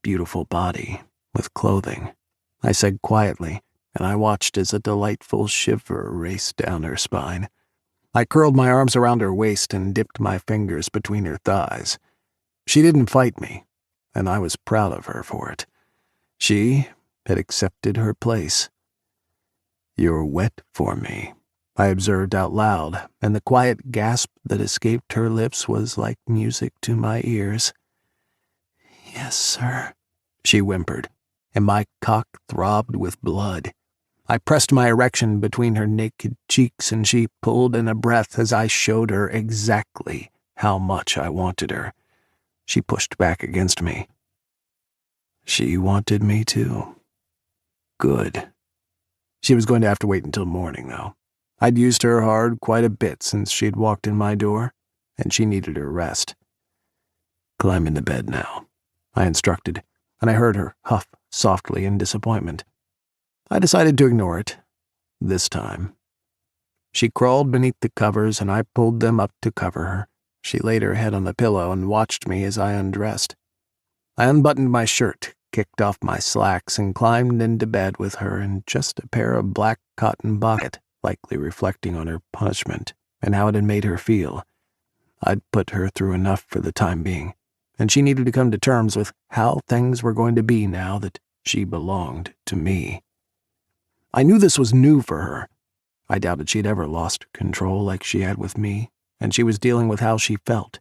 beautiful body with clothing, I said quietly, and I watched as a delightful shiver raced down her spine. I curled my arms around her waist and dipped my fingers between her thighs. She didn't fight me, and I was proud of her for it. She had accepted her place. You're wet for me, I observed out loud, and the quiet gasp that escaped her lips was like music to my ears. Yes, sir, she whimpered, and my cock throbbed with blood. I pressed my erection between her naked cheeks, and she pulled in a breath as I showed her exactly how much I wanted her. She pushed back against me. She wanted me too. Good. She was going to have to wait until morning, though. I'd used her hard quite a bit since she'd walked in my door, and she needed her rest. Climb into bed now, I instructed, and I heard her huff softly in disappointment. I decided to ignore it, this time. She crawled beneath the covers, and I pulled them up to cover her. She laid her head on the pillow and watched me as I undressed. I unbuttoned my shirt, kicked off my slacks, and climbed into bed with her in just a pair of black cotton bottoms, likely reflecting on her punishment and how it had made her feel. I'd put her through enough for the time being, and she needed to come to terms with how things were going to be now that she belonged to me. I knew this was new for her. I doubted she'd ever lost control like she had with me, and she was dealing with how she felt.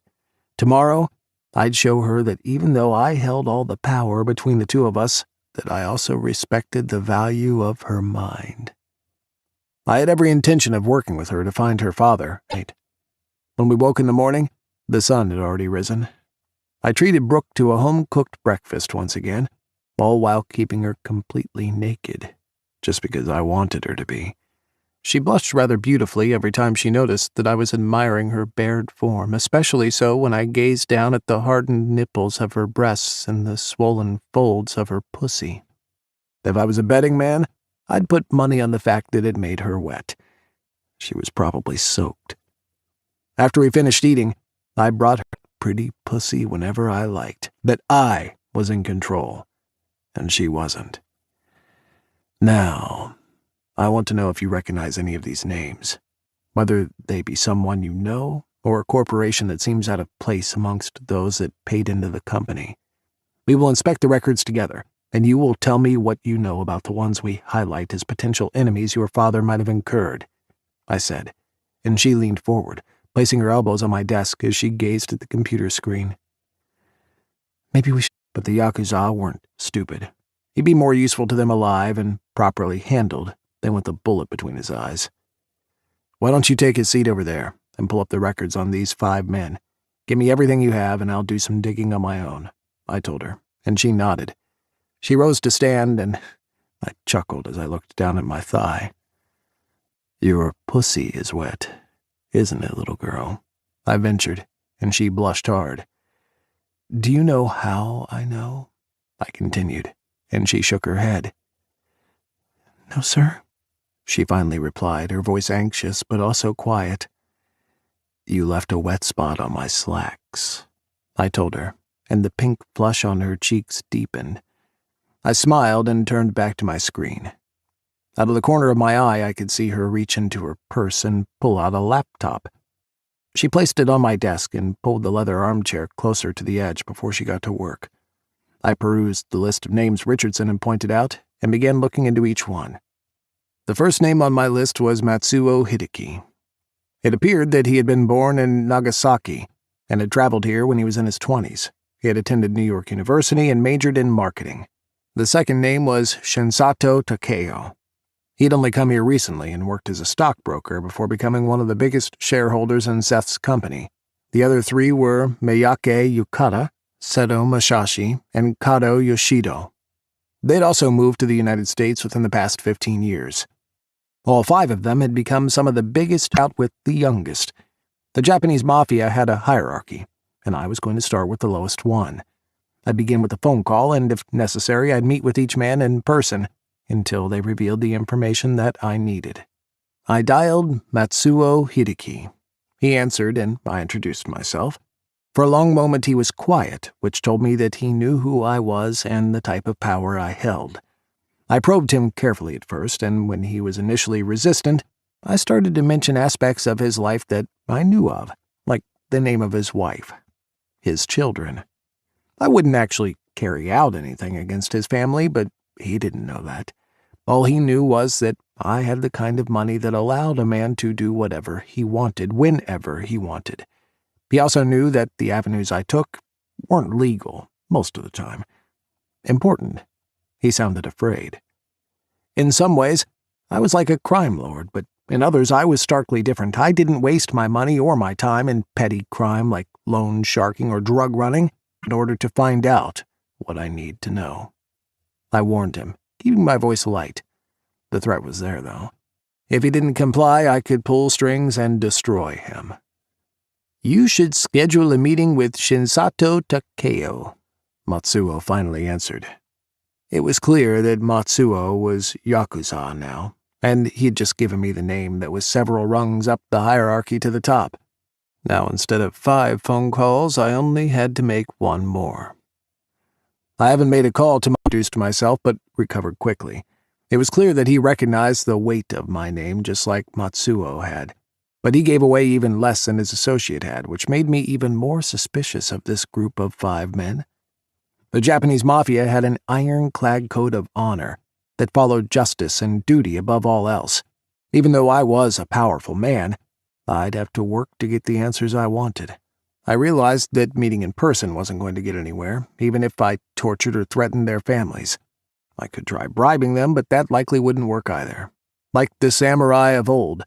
Tomorrow, I'd show her that even though I held all the power between the two of us, that I also respected the value of her mind. I had every intention of working with her to find her father. When we woke in the morning, the sun had already risen. I treated Brooke to a home-cooked breakfast once again, all while keeping her completely naked, just because I wanted her to be. She blushed rather beautifully every time she noticed that I was admiring her bared form, especially so when I gazed down at the hardened nipples of her breasts and the swollen folds of her pussy. If I was a betting man, I'd put money on the fact that it made her wet. She was probably soaked. After we finished eating, I brought her pretty pussy whenever I liked, that I was in control, and she wasn't. Now, I want to know if you recognize any of these names, whether they be someone you know or a corporation that seems out of place amongst those that paid into the company. We will inspect the records together, and you will tell me what you know about the ones we highlight as potential enemies your father might have incurred, I said, and she leaned forward, placing her elbows on my desk as she gazed at the computer screen. Maybe we should, but the Yakuza weren't stupid. He'd be more useful to them alive and properly handled than with a bullet between his eyes. Why don't you take a seat over there and pull up the records on these 5 men? Give me everything you have and I'll do some digging on my own, I told her, and she nodded. She rose to stand, and I chuckled as I looked down at my thigh. Your pussy is wet, isn't it, little girl? I ventured, and she blushed hard. Do you know how I know? I continued, and she shook her head. No, sir, she finally replied, her voice anxious but also quiet. You left a wet spot on my slacks, I told her, and the pink flush on her cheeks deepened. I smiled and turned back to my screen. Out of the corner of my eye, I could see her reach into her purse and pull out a laptop. She placed it on my desk and pulled the leather armchair closer to the edge before she got to work. I perused the list of names Richardson had pointed out and began looking into each one. The first name on my list was Matsuo Hideki. It appeared that he had been born in Nagasaki and had traveled here when he was in his 20s. He had attended New York University and majored in marketing. The second name was Shinsato Takeo. He'd only come here recently and worked as a stockbroker before becoming one of the biggest shareholders in Seth's company. The other 3 were Miyake Yukata, Seto Masashi, and Kato Yoshido. They'd also moved to the United States within the past 15 years. All 5 of them had become some of the biggest out with the youngest. The Japanese mafia had a hierarchy, and I was going to start with the lowest one. I'd begin with a phone call, and if necessary, I'd meet with each man in person until they revealed the information that I needed. I dialed Matsuo Hideki. He answered, and I introduced myself. For a long moment he was quiet, which told me that he knew who I was and the type of power I held. I probed him carefully at first, and when he was initially resistant, I started to mention aspects of his life that I knew of, like the name of his wife, his children. I wouldn't actually carry out anything against his family, but he didn't know that. All he knew was that I had the kind of money that allowed a man to do whatever he wanted, whenever he wanted. He also knew that the avenues I took weren't legal, most of the time. Important. He sounded afraid. In some ways, I was like a crime lord, but in others I was starkly different. I didn't waste my money or my time in petty crime like loan sharking or drug running in order to find out what I need to know. I warned him, keeping my voice light. The threat was there, though. If he didn't comply, I could pull strings and destroy him. You should schedule a meeting with Shinsato Takeo, Matsuo finally answered. It was clear that Matsuo was Yakuza now, and he had just given me the name that was several rungs up the hierarchy to the top. Now, instead of 5 phone calls, I only had to make 1 more. I haven't made a call to introduce myself, but recovered quickly. It was clear that he recognized the weight of my name just like Matsuo had, but he gave away even less than his associate had, which made me even more suspicious of this group of 5 men. The Japanese mafia had an ironclad code of honor that followed justice and duty above all else. Even though I was a powerful man, I'd have to work to get the answers I wanted. I realized that meeting in person wasn't going to get anywhere, even if I tortured or threatened their families. I could try bribing them, but that likely wouldn't work either. Like the samurai of old,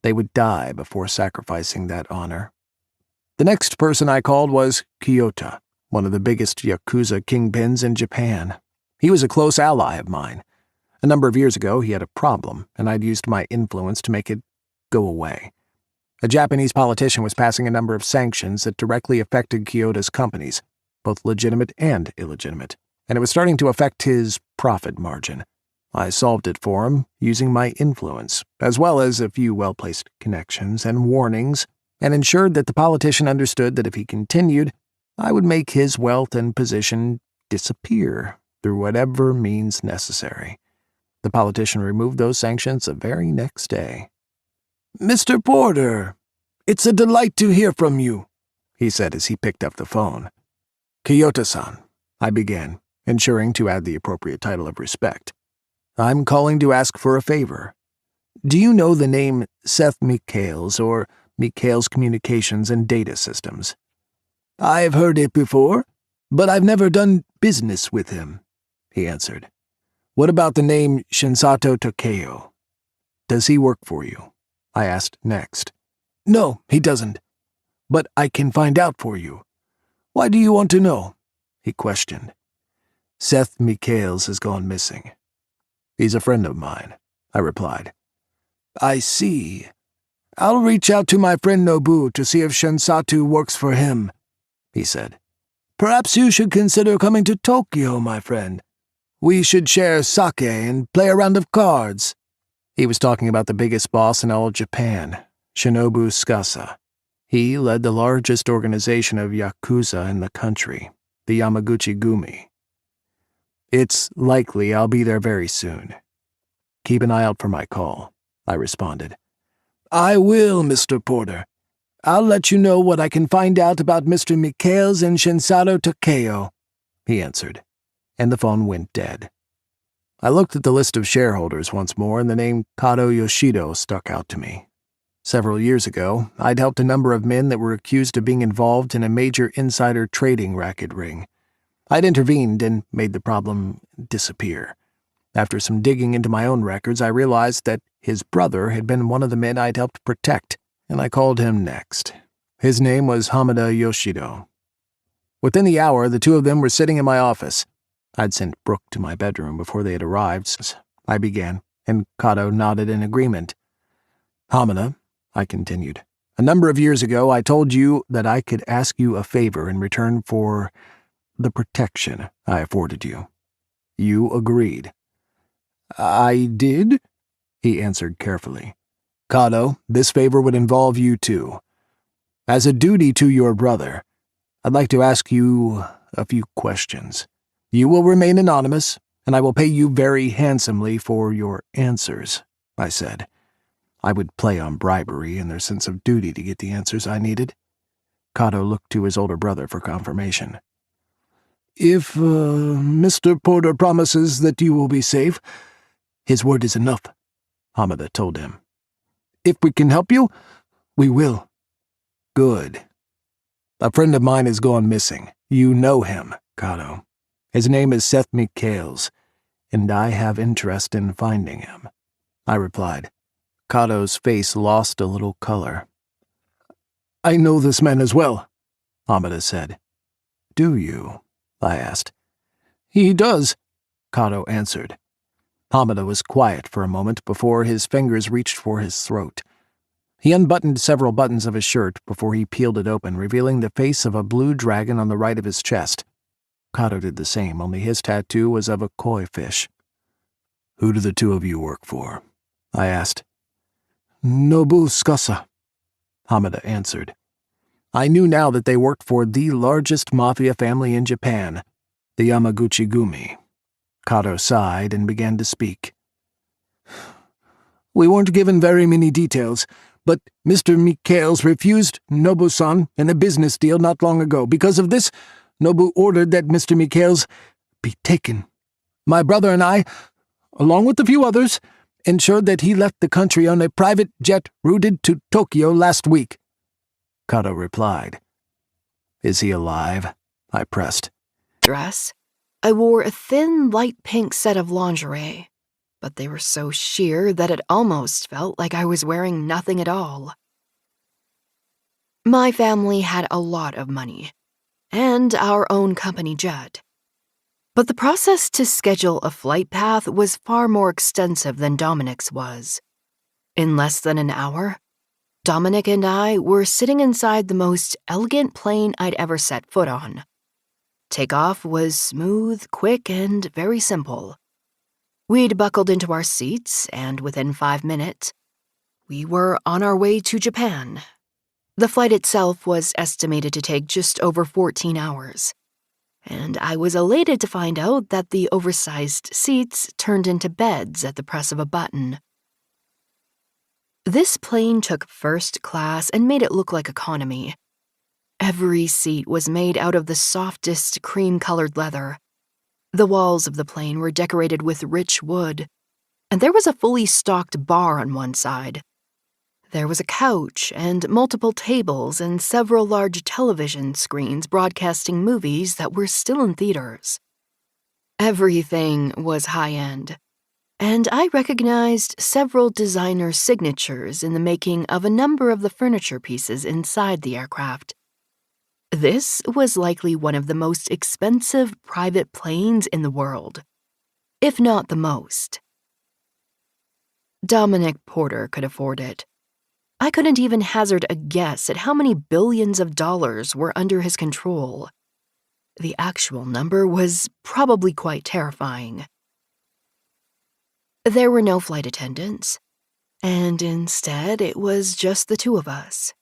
they would die before sacrificing that honor. The next person I called was Kyoto, one of the biggest Yakuza kingpins in Japan. He was a close ally of mine. A number of years ago, he had a problem, and I'd used my influence to make it go away. A Japanese politician was passing a number of sanctions that directly affected Kyoto's companies, both legitimate and illegitimate, and it was starting to affect his profit margin. I solved it for him using my influence, as well as a few well-placed connections and warnings, and ensured that the politician understood that if he continued, I would make his wealth and position disappear through whatever means necessary. The politician removed those sanctions the very next day. "Mr. Porter, it's a delight to hear from you," he said as he picked up the phone. "Kyoto-san," I began, ensuring to add the appropriate title of respect. "I'm calling to ask for a favor. Do you know the name Seth Michaels or Michaels Communications and Data Systems?" "I've heard it before, but I've never done business with him," he answered. "What about the name Shinsato Takeo? Does he work for you?" I asked next. "No, he doesn't. But I can find out for you. Why do you want to know?" he questioned. "Seth Michaels has gone missing." "He's a friend of mine," I replied. "I see. I'll reach out to my friend Nobu to see if Shinsato works for him," he said. "Perhaps you should consider coming to Tokyo, my friend. We should share sake and play a round of cards." He was talking about the biggest boss in all Japan, Shinobu Tsukasa. He led the largest organization of Yakuza in the country, the Yamaguchi Gumi. "It's likely I'll be there very soon. Keep an eye out for my call," I responded. "I will, Mr. Porter. I'll let you know what I can find out about Mr. Michaels and Shinsato Takeo," he answered, and the phone went dead. I looked at the list of shareholders once more, and the name Kato Yoshido stuck out to me. Several years ago, I'd helped a number of men that were accused of being involved in a major insider trading racket ring. I'd intervened and made the problem disappear. After some digging into my own records, I realized that his brother had been one of the men I'd helped protect, and I called him next. His name was Hamada Yoshido. Within the hour, the two of them were sitting in my office. I'd sent Brooke to my bedroom before they had arrived. I began, and Kato nodded in agreement. "Hamada," I continued, "a number of years ago I told you that I could ask you a favor in return for the protection I afforded you. You agreed." "I did?" he answered carefully. "Kato, this favor would involve you too. As a duty to your brother, I'd like to ask you a few questions. You will remain anonymous, and I will pay you very handsomely for your answers," I said. I would play on bribery and their sense of duty to get the answers I needed. Kato looked to his older brother for confirmation. "If Mr. Porter promises that you will be safe, his word is enough," Hamada told him. "If we can help you, we will." "Good. A friend of mine has gone missing. You know him, Kato. His name is Seth Michaels, and I have interest in finding him," I replied. Kato's face lost a little color. "I know this man as well," Hamada said. "Do you?" I asked. "He does," Kato answered. Hamada was quiet for a moment before his fingers reached for his throat. He unbuttoned several buttons of his shirt before he peeled it open, revealing the face of a blue dragon on the right of his chest. Kato did the same, only his tattoo was of a koi fish. "Who do the two of you work for?" I asked. "Nobu Tsukasa," Hamada answered. I knew now that they worked for the largest mafia family in Japan, the Yamaguchi Gumi. Kato sighed and began to speak. "We weren't given very many details, but Mr. Michaels refused Nobu-san in a business deal not long ago. Because of this, Nobu ordered that Mr. Michaels be taken. My brother and I, along with a few others, ensured that he left the country on a private jet routed to Tokyo last week," Kato replied. "Is he alive?" I pressed. Dress, I wore a thin, light pink set of lingerie, but they were so sheer that it almost felt like I was wearing nothing at all. My family had a lot of money, and our own company jet. But the process to schedule a flight path was far more extensive than Dominic's was. In less than an hour, Dominic and I were sitting inside the most elegant plane I'd ever set foot on. Takeoff was smooth, quick, and very simple. We'd buckled into our seats, and within 5 minutes, we were on our way to Japan. The flight itself was estimated to take just over 14 hours. and I was elated to find out that the oversized seats turned into beds at the press of a button. This plane took first class and made it look like economy. Every seat was made out of the softest cream-colored leather. The walls of the plane were decorated with rich wood, and there was a fully stocked bar on one side. There was a couch and multiple tables and several large television screens broadcasting movies that were still in theaters. Everything was high-end, and I recognized several designer signatures in the making of a number of the furniture pieces inside the aircraft. This was likely one of the most expensive private planes in the world, if not the most. Dominic Porter could afford it. I couldn't even hazard a guess at how many billions of dollars were under his control. The actual number was probably quite terrifying. There were no flight attendants, and instead it was just the two of us.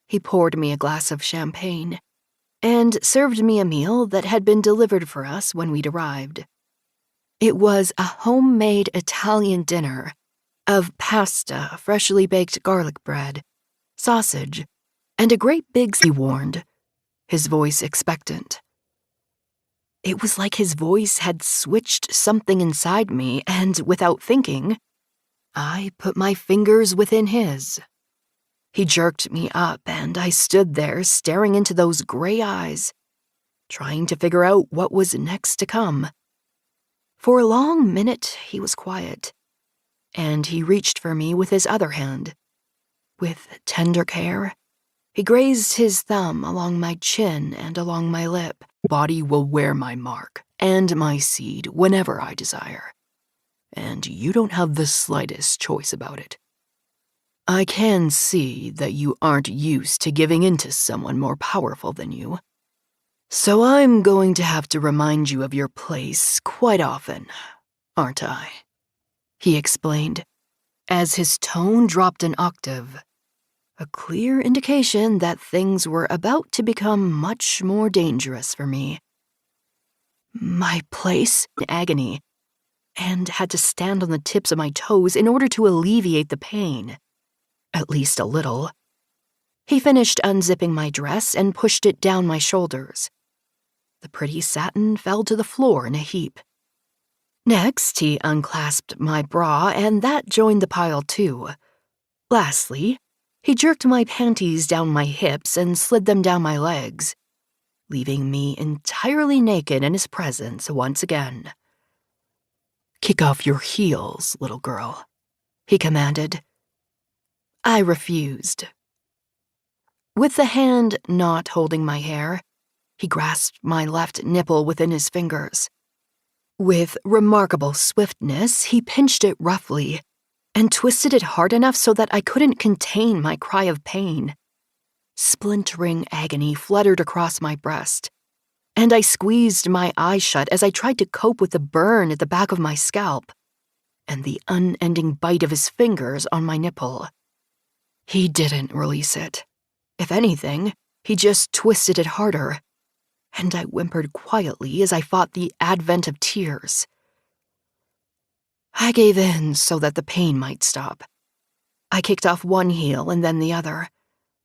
He poured me a glass of champagne and served me a meal that had been delivered for us when we'd arrived. It was a homemade Italian dinner of pasta, freshly baked garlic bread, sausage, and a great big, he warned, his voice expectant. It was like his voice had switched something inside me, and without thinking, I put my fingers within his. He jerked me up, and I stood there staring into those gray eyes, trying to figure out what was next to come. For a long minute, he was quiet, and he reached for me with his other hand. With tender care, he grazed his thumb along my chin and along my lip. Body will wear my mark and my seed whenever I desire, and you don't have the slightest choice about it. I can see that you aren't used to giving in to someone more powerful than you, so I'm going to have to remind you of your place quite often, aren't I? He explained, as his tone dropped an octave, a clear indication that things were about to become much more dangerous for me. My place in agony, and had to stand on the tips of my toes in order to alleviate the pain. At least a little. He finished unzipping my dress and pushed it down my shoulders. The pretty satin fell to the floor in a heap. Next, he unclasped my bra, and that joined the pile too. Lastly, he jerked my panties down my hips and slid them down my legs, leaving me entirely naked in his presence once again. "Kick off your heels, little girl," he commanded. I refused. With the hand not holding my hair, he grasped my left nipple within his fingers. With remarkable swiftness, he pinched it roughly and twisted it hard enough so that I couldn't contain my cry of pain. Splintering agony fluttered across my breast, and I squeezed my eyes shut as I tried to cope with the burn at the back of my scalp and the unending bite of his fingers on my nipple. He didn't release it. If anything, he just twisted it harder, and I whimpered quietly as I fought the advent of tears. I gave in so that the pain might stop. I kicked off one heel and then the other.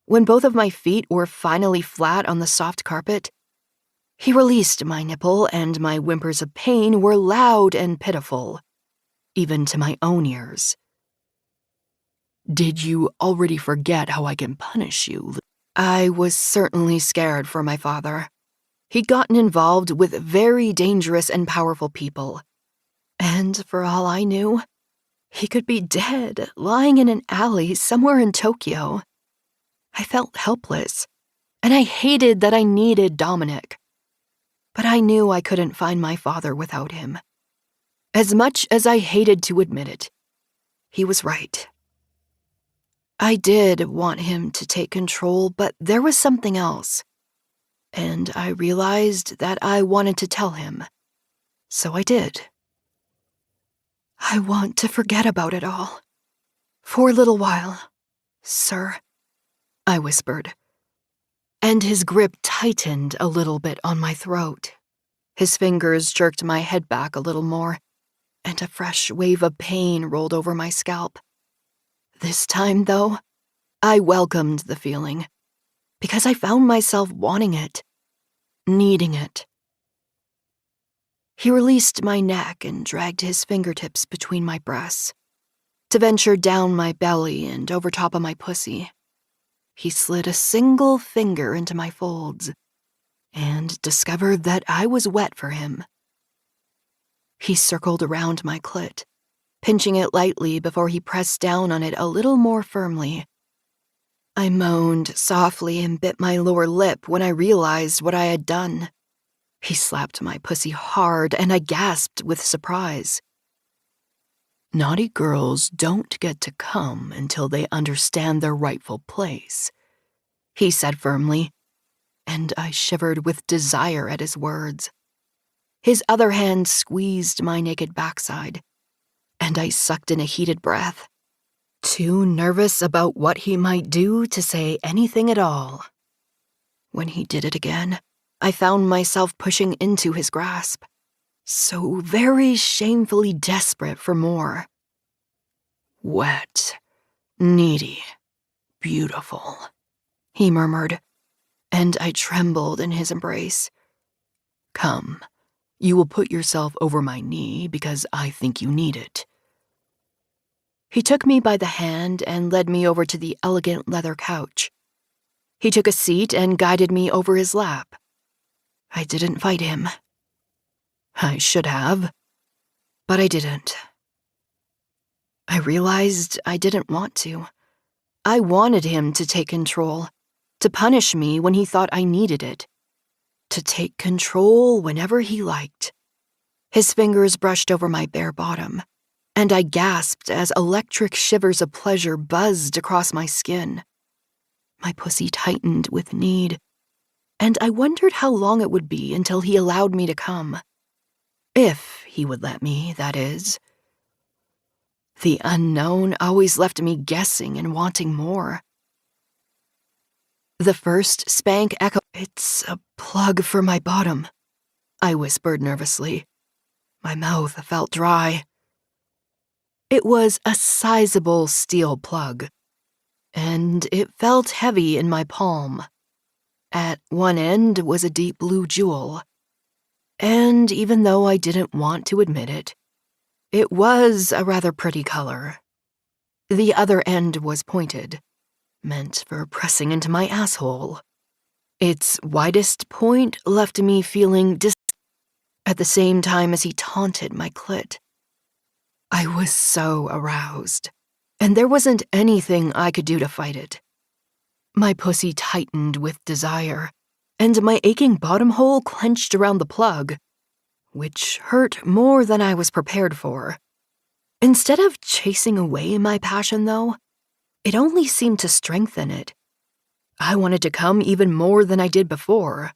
When both of my feet were finally flat on the soft carpet, he released my nipple, and my whimpers of pain were loud and pitiful, even to my own ears. "Did you already forget how I can punish you?" I was certainly scared for my father. He'd gotten involved with very dangerous and powerful people, and for all I knew, he could be dead, lying in an alley somewhere in Tokyo. I felt helpless, and I hated that I needed Dominic. But I knew I couldn't find my father without him. As much as I hated to admit it, he was right. I did want him to take control, but there was something else, and I realized that I wanted to tell him, so I did. "I want to forget about it all. For a little while, sir," I whispered, and his grip tightened a little bit on my throat. His fingers jerked my head back a little more, and a fresh wave of pain rolled over my scalp. This time, though, I welcomed the feeling, because I found myself wanting it, needing it. He released my neck and dragged his fingertips between my breasts, to venture down my belly and over top of my pussy. He slid a single finger into my folds and discovered that I was wet for him. He circled around my clit, pinching it lightly before he pressed down on it a little more firmly. I moaned softly and bit my lower lip when I realized what I had done. He slapped my pussy hard, and I gasped with surprise. Naughty girls don't get to come until they understand their rightful place, he said firmly, and I shivered with desire at his words. His other hand squeezed my naked backside, and I sucked in a heated breath, too nervous about what he might do to say anything at all. When he did it again, I found myself pushing into his grasp, so very shamefully desperate for more. Wet, needy, beautiful, he murmured, and I trembled in his embrace. Come, you will put yourself over my knee because I think you need it. He took me by the hand and led me over to the elegant leather couch. He took a seat and guided me over his lap. I didn't fight him. I should have, but I didn't. I realized I didn't want to. I wanted him to take control, to punish me when he thought I needed it, to take control whenever he liked. His fingers brushed over my bare bottom, and I gasped as electric shivers of pleasure buzzed across my skin. My pussy tightened with need, and I wondered how long it would be until he allowed me to come. If he would let me, that is. The unknown always left me guessing and wanting more. The first spank echoed. It's a plug for my bottom, I whispered nervously. My mouth felt dry. It was a sizable steel plug, and it felt heavy in my palm. At one end was a deep blue jewel, and even though I didn't want to admit it, it was a rather pretty color. The other end was pointed, meant for pressing into my asshole. Its widest point left me feeling at the same time as he taunted my clit. I was so aroused, and there wasn't anything I could do to fight it. My pussy tightened with desire, and my aching bottom hole clenched around the plug, which hurt more than I was prepared for. Instead of chasing away my passion, though, it only seemed to strengthen it. I wanted to come even more than I did before.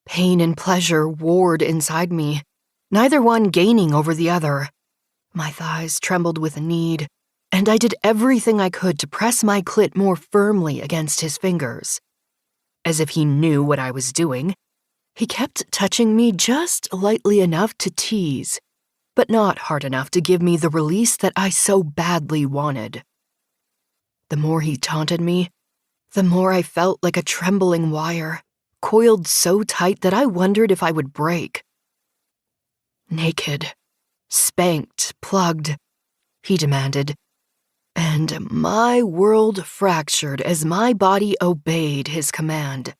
Pain and pleasure warred inside me, neither one gaining over the other. My thighs trembled with need, and I did everything I could to press my clit more firmly against his fingers. As if he knew what I was doing, he kept touching me just lightly enough to tease, but not hard enough to give me the release that I so badly wanted. The more he taunted me, the more I felt like a trembling wire, coiled so tight that I wondered if I would break. Naked, spanked, plugged, he demanded, and my world fractured as my body obeyed his command.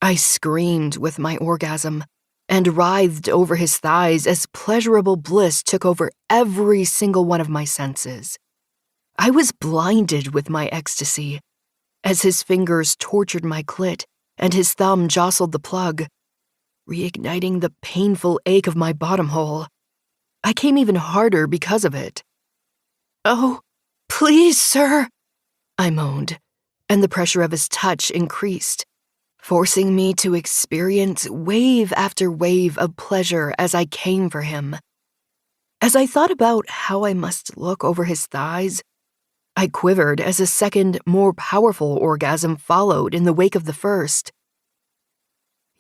I screamed with my orgasm and writhed over his thighs as pleasurable bliss took over every single one of my senses. I was blinded with my ecstasy as his fingers tortured my clit and his thumb jostled the plug, reigniting the painful ache of my bottom hole. I came even harder because of it. "Oh, please, sir," I moaned, and the pressure of his touch increased, forcing me to experience wave after wave of pleasure as I came for him. As I thought about how I must look over his thighs, I quivered as a second, more powerful orgasm followed in the wake of the first.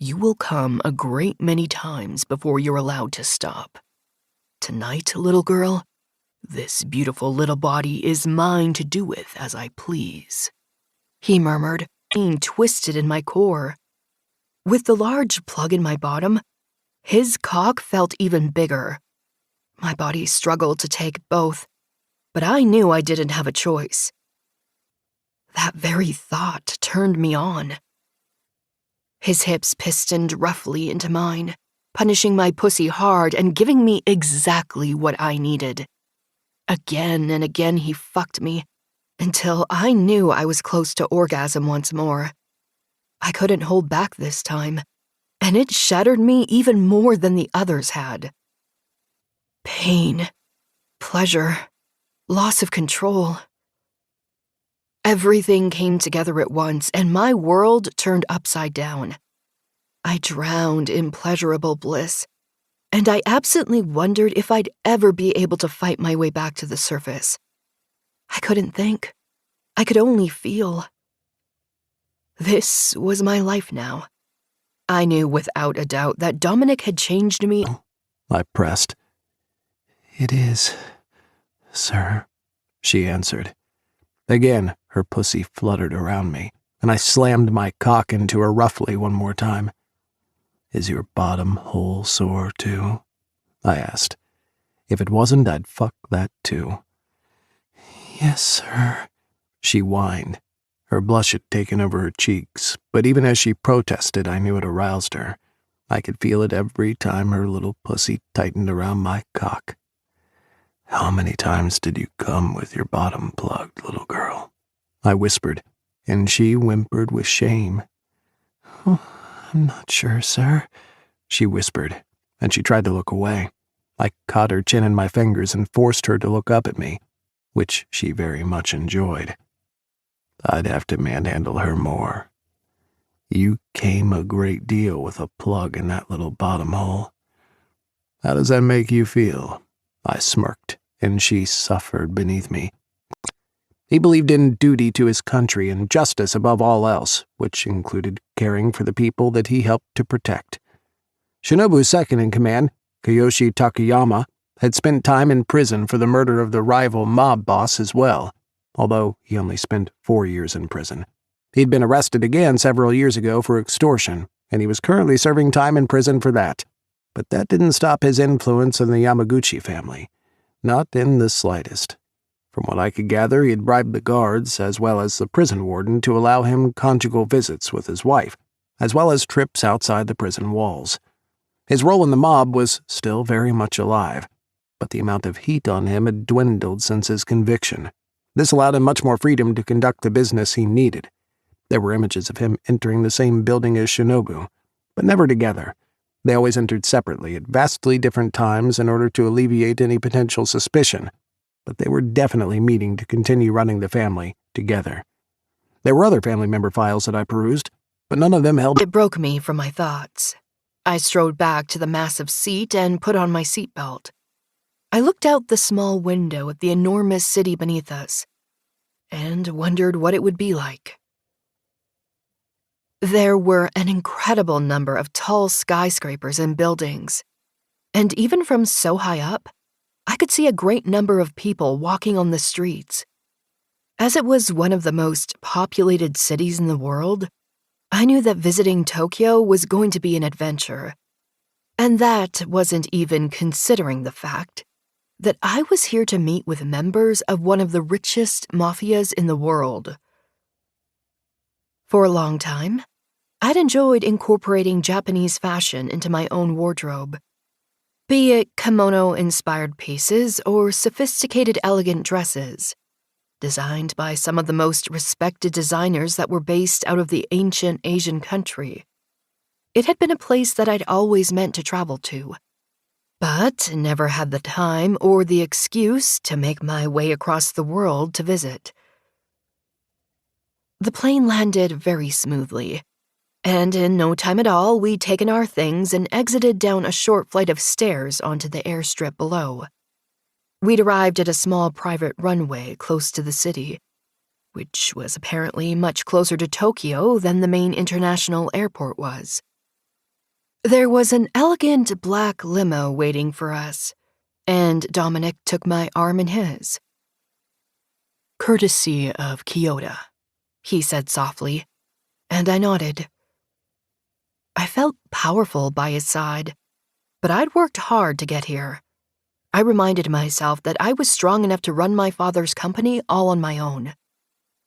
You will come a great many times before you're allowed to stop. Tonight, little girl, this beautiful little body is mine to do with as I please," he murmured, pain twisted in my core. With the large plug in my bottom, his cock felt even bigger. My body struggled to take both, but I knew I didn't have a choice. That very thought turned me on. His hips pistoned roughly into mine, punishing my pussy hard and giving me exactly what I needed. Again and again he fucked me, until I knew I was close to orgasm once more. I couldn't hold back this time, and it shattered me even more than the others had. Pain, pleasure, loss of control. Everything came together at once, and my world turned upside down. I drowned in pleasurable bliss, and I absently wondered if I'd ever be able to fight my way back to the surface. I couldn't think. I could only feel. This was my life now. I knew without a doubt that Dominic had changed me. I pressed. "It is, sir," she answered. Again, her pussy fluttered around me, and I slammed my cock into her roughly one more time. "Is your bottom hole sore, too?" I asked. If it wasn't, I'd fuck that, too. "Yes, sir," she whined. Her blush had taken over her cheeks, but even as she protested, I knew it aroused her. I could feel it every time her little pussy tightened around my cock. "How many times did you come with your bottom plugged, little girl?" I whispered, and she whimpered with shame. "Oh, I'm not sure, sir," she whispered, and she tried to look away. I caught her chin in my fingers and forced her to look up at me, which she very much enjoyed. I'd have to manhandle her more. "You came a great deal with a plug in that little bottom hole. How does that make you feel?" I smirked, and she suffered beneath me. He believed in duty to his country and justice above all else, which included caring for the people that he helped to protect. Shinobu's second-in-command, Kiyoshi Takayama, had spent time in prison for the murder of the rival mob boss as well, although he only spent 4 years in prison. He'd been arrested again several years ago for extortion, and he was currently serving time in prison for that. But that didn't stop his influence in the Yamaguchi family. Not in the slightest. From what I could gather, he'd bribed the guards, as well as the prison warden, to allow him conjugal visits with his wife, as well as trips outside the prison walls. His role in the mob was still very much alive, but the amount of heat on him had dwindled since his conviction. This allowed him much more freedom to conduct the business he needed. There were images of him entering the same building as Shinobu, but never together. They always entered separately at vastly different times in order to alleviate any potential suspicion, but they were definitely meeting to continue running the family together. There were other family member files that I perused, but none of them held. It broke me from my thoughts. I strode back to the massive seat and put on my seatbelt. I looked out the small window at the enormous city beneath us, and wondered what it would be like. There were an incredible number of tall skyscrapers and buildings, and even from so high up, I could see a great number of people walking on the streets. As it was one of the most populated cities in the world, I knew that visiting Tokyo was going to be an adventure, and that wasn't even considering the fact that I was here to meet with members of one of the richest mafias in the world. For a long time, I'd enjoyed incorporating Japanese fashion into my own wardrobe, be it kimono-inspired pieces or sophisticated elegant dresses, designed by some of the most respected designers that were based out of the ancient Asian country. It had been a place that I'd always meant to travel to, but never had the time or the excuse to make my way across the world to visit. The plane landed very smoothly, and in no time at all, we'd taken our things and exited down a short flight of stairs onto the airstrip below. We'd arrived at a small private runway close to the city, which was apparently much closer to Tokyo than the main international airport was. There was an elegant black limo waiting for us, and Dominic took my arm in his. "Courtesy of Kyoto," he said softly, and I nodded. I felt powerful by his side, but I'd worked hard to get here. I reminded myself that I was strong enough to run my father's company all on my own,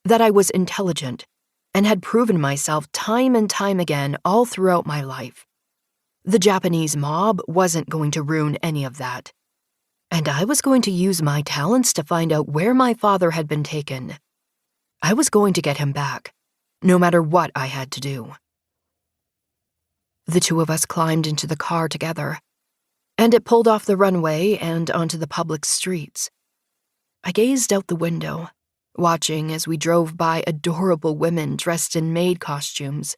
that I was intelligent, and had proven myself time and time again all throughout my life. The Japanese mob wasn't going to ruin any of that, and I was going to use my talents to find out where my father had been taken. I was going to get him back, no matter what I had to do. The two of us climbed into the car together, and it pulled off the runway and onto the public streets. I gazed out the window, watching as we drove by adorable women dressed in maid costumes,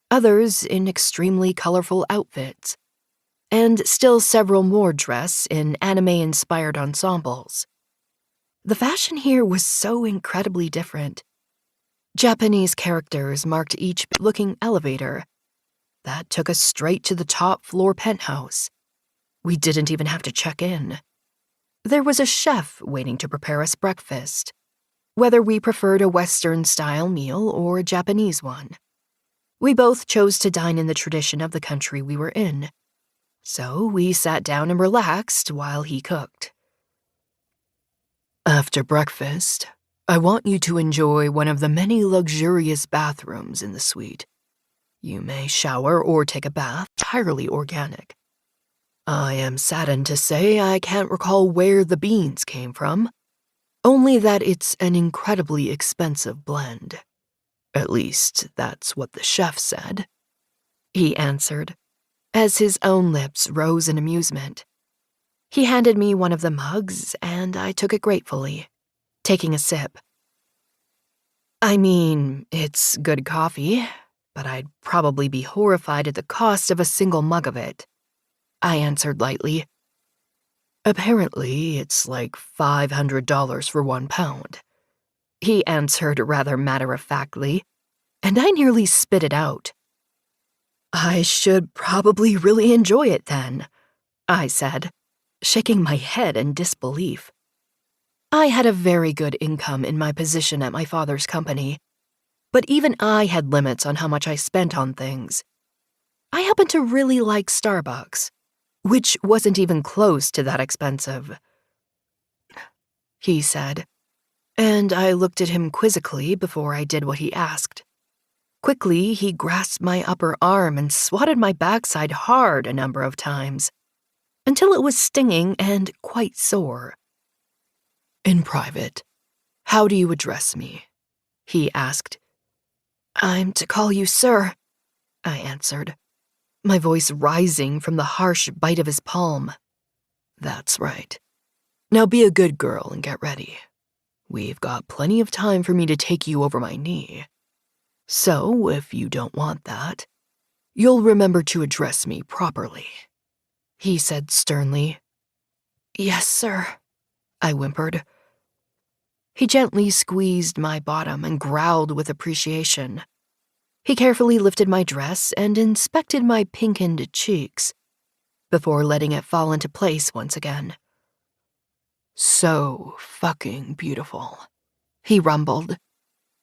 others in extremely colorful outfits, and still several more dressed in anime-inspired ensembles. The fashion here was so incredibly different. Japanese characters marked each looking elevator that took us straight to the top floor penthouse. We didn't even have to check in. There was a chef waiting to prepare us breakfast, whether we preferred a Western-style meal or a Japanese one. We both chose to dine in the tradition of the country we were in, so we sat down and relaxed while he cooked. "After breakfast, I want you to enjoy one of the many luxurious bathrooms in the suite. You may shower or take a bath, entirely organic. I am saddened to say I can't recall where the beans came from, only that it's an incredibly expensive blend. At least, that's what the chef said," he answered, as his own lips rose in amusement. He handed me one of the mugs, and I took it gratefully, taking a sip. "I mean, it's good coffee, but I'd probably be horrified at the cost of a single mug of it," I answered lightly. "Apparently, it's like $500 for 1 pound," he answered rather matter-of-factly, and I nearly spit it out. "I should probably really enjoy it then," I said, shaking my head in disbelief. I had a very good income in my position at my father's company, but even I had limits on how much I spent on things. I happened to really like Starbucks, which wasn't even close to that expensive. He said, and I looked at him quizzically before I did what he asked. Quickly, he grasped my upper arm and swatted my backside hard a number of times, until it was stinging and quite sore. "In private, how do you address me?" he asked. "I'm to call you sir," I answered, my voice rising from the harsh bite of his palm. "That's right. Now be a good girl and get ready. We've got plenty of time for me to take you over my knee. So, if you don't want that, you'll remember to address me properly," he said sternly. "Yes, sir," I whimpered. He gently squeezed my bottom and growled with appreciation. He carefully lifted my dress and inspected my pinkened cheeks, before letting it fall into place once again. "So fucking beautiful," he rumbled,